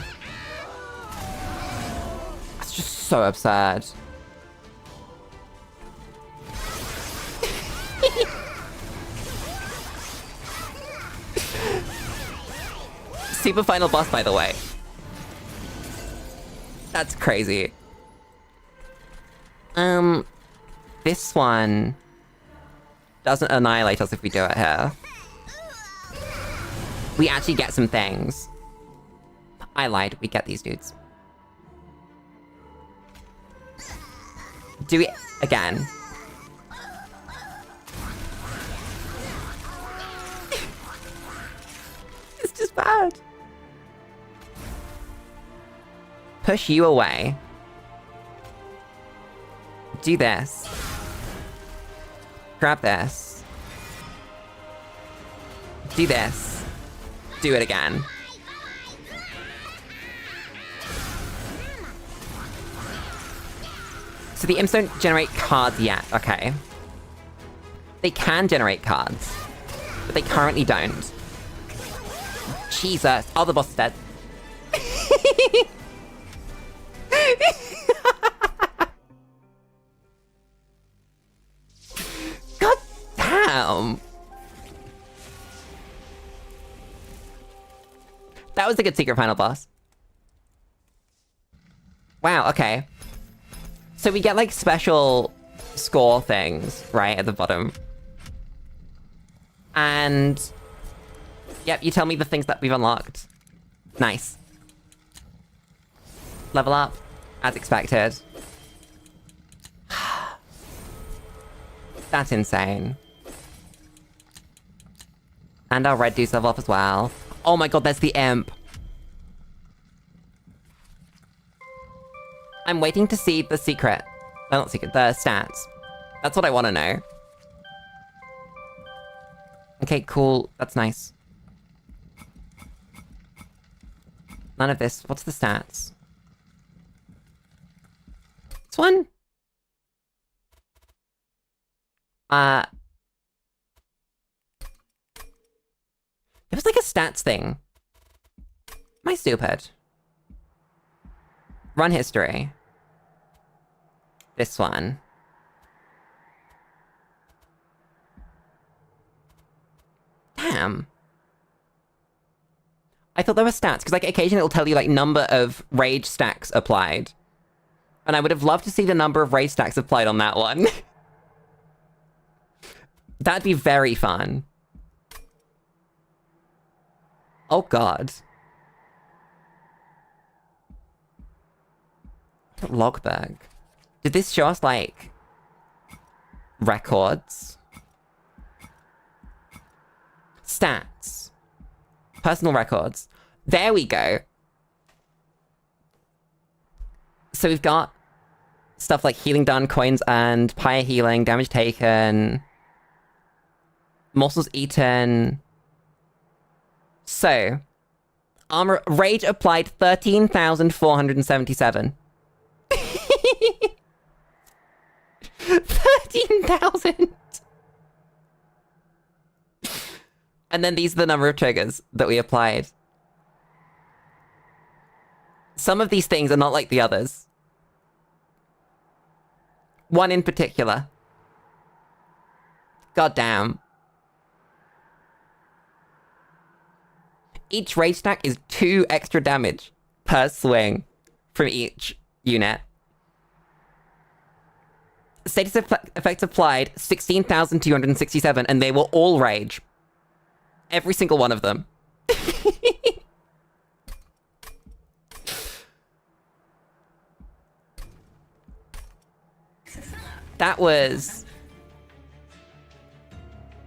Speaker 1: That's just so absurd. Super final boss, by the way. That's crazy. This one doesn't annihilate us if we do it here. We actually get some things. I lied, we get these dudes. Do it again. It's just bad. Push you away. Do this. Grab this. Do this. Do it again. So the imps don't generate cards yet, okay. They can generate cards, but they currently don't. Jesus. Oh, the boss is dead. God damn. That was a good secret final boss. Wow, okay. So we get, like, special score things, right, at the bottom. And... Yep, you tell me the things that we've unlocked. Nice. Level up, as expected. That's insane. And our red dudes level up as well. Oh my god, there's the imp. I'm waiting to see the secret. No, not secret, the stats. That's what I want to know. Okay, cool. That's nice. None of this. What's the stats? This one? It was like a stats thing. Am I stupid? Run history. This one. Damn. I thought there were stats, because like occasionally it'll tell you like number of rage stacks applied. And I would have loved to see the number of rage stacks applied on that one. That'd be very fun. Oh god. Logbook. Did this show us, like, records? Stats. Personal records. There we go. So we've got stuff like healing done, coins earned, pyre healing, damage taken, morsels eaten. So, armor rage applied 13,477. 13,000! And then these are the number of triggers that we applied. Some of these things are not like the others. One in particular. God damn. Each rage stack is 2 extra damage per swing from each unit. Status effects applied, 16,267, and they were all rage. Every single one of them. That was...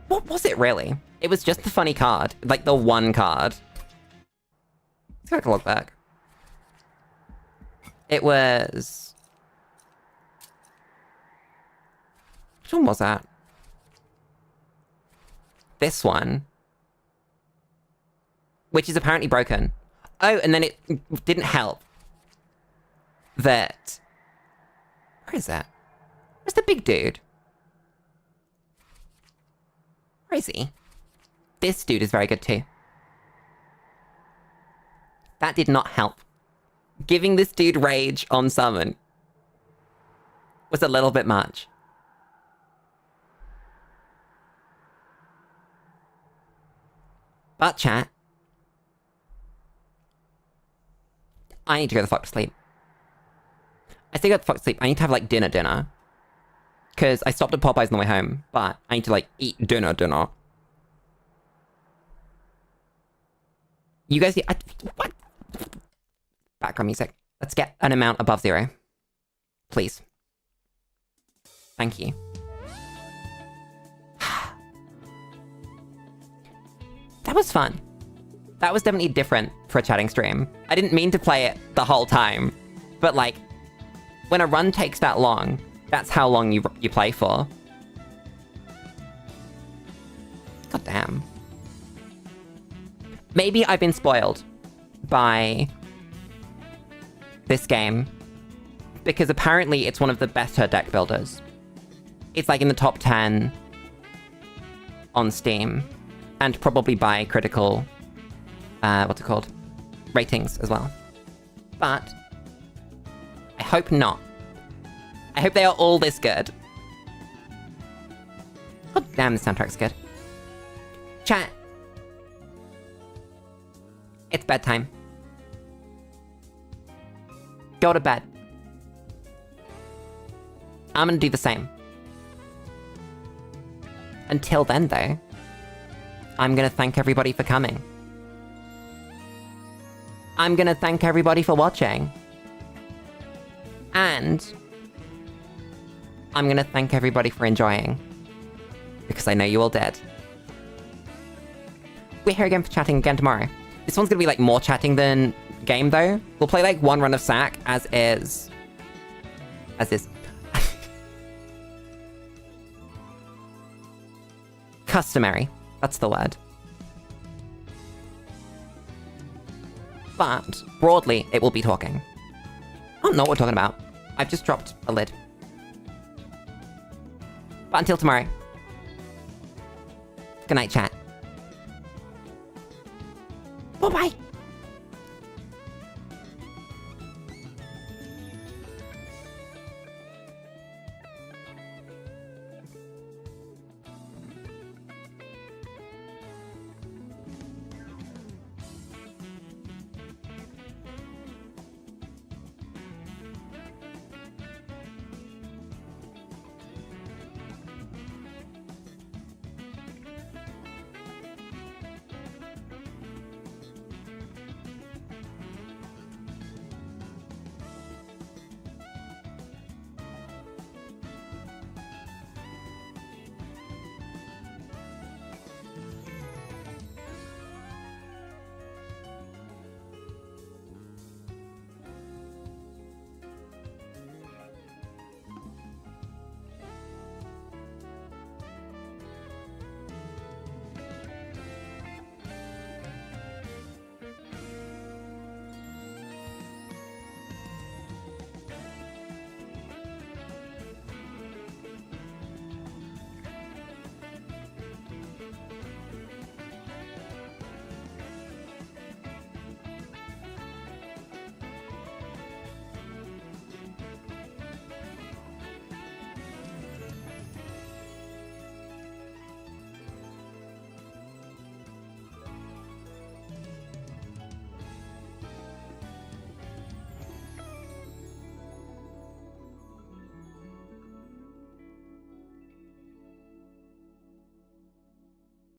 Speaker 1: What was it, really? It was just the funny card. Like, the one card. Let's take a look back. It was... Which one was that? This one. Which is apparently broken. Oh, and then it didn't help that... Where is that? Where's the big dude? Where is he? This dude is very good too. That did not help. Giving this dude rage on summon was a little bit much. But chat, I need to go the fuck to sleep. I still got the fuck to sleep. I need to have like dinner. Because I stopped at Popeyes on the way home, but I need to like eat dinner. You guys, what? Background music. Let's get an amount above 0. Please. Thank you. That was fun. That was definitely different for a chatting stream. I didn't mean to play it the whole time, but like, when a run takes that long, that's how long you play for. God damn. Maybe I've been spoiled by this game, because apparently it's one of the better deck builders. It's like in the top 10 on Steam, and probably by critical, what's it called? Ratings as well. But I hope not. I hope they are all this good. God damn, this soundtrack's good. Chat. It's bedtime. Go to bed. I'm gonna do the same. Until then, though, I'm gonna thank everybody for coming. I'm gonna thank everybody for watching. And I'm gonna thank everybody for enjoying. Because I know you all did. We're here again for chatting again tomorrow. This one's gonna be like more chatting than game though. We'll play like one run of SAC as is. Customary. That's the word. But broadly, it will be talking. I don't know what we're talking about. I've just dropped a lid. But until tomorrow. Good night, chat. Bye-bye.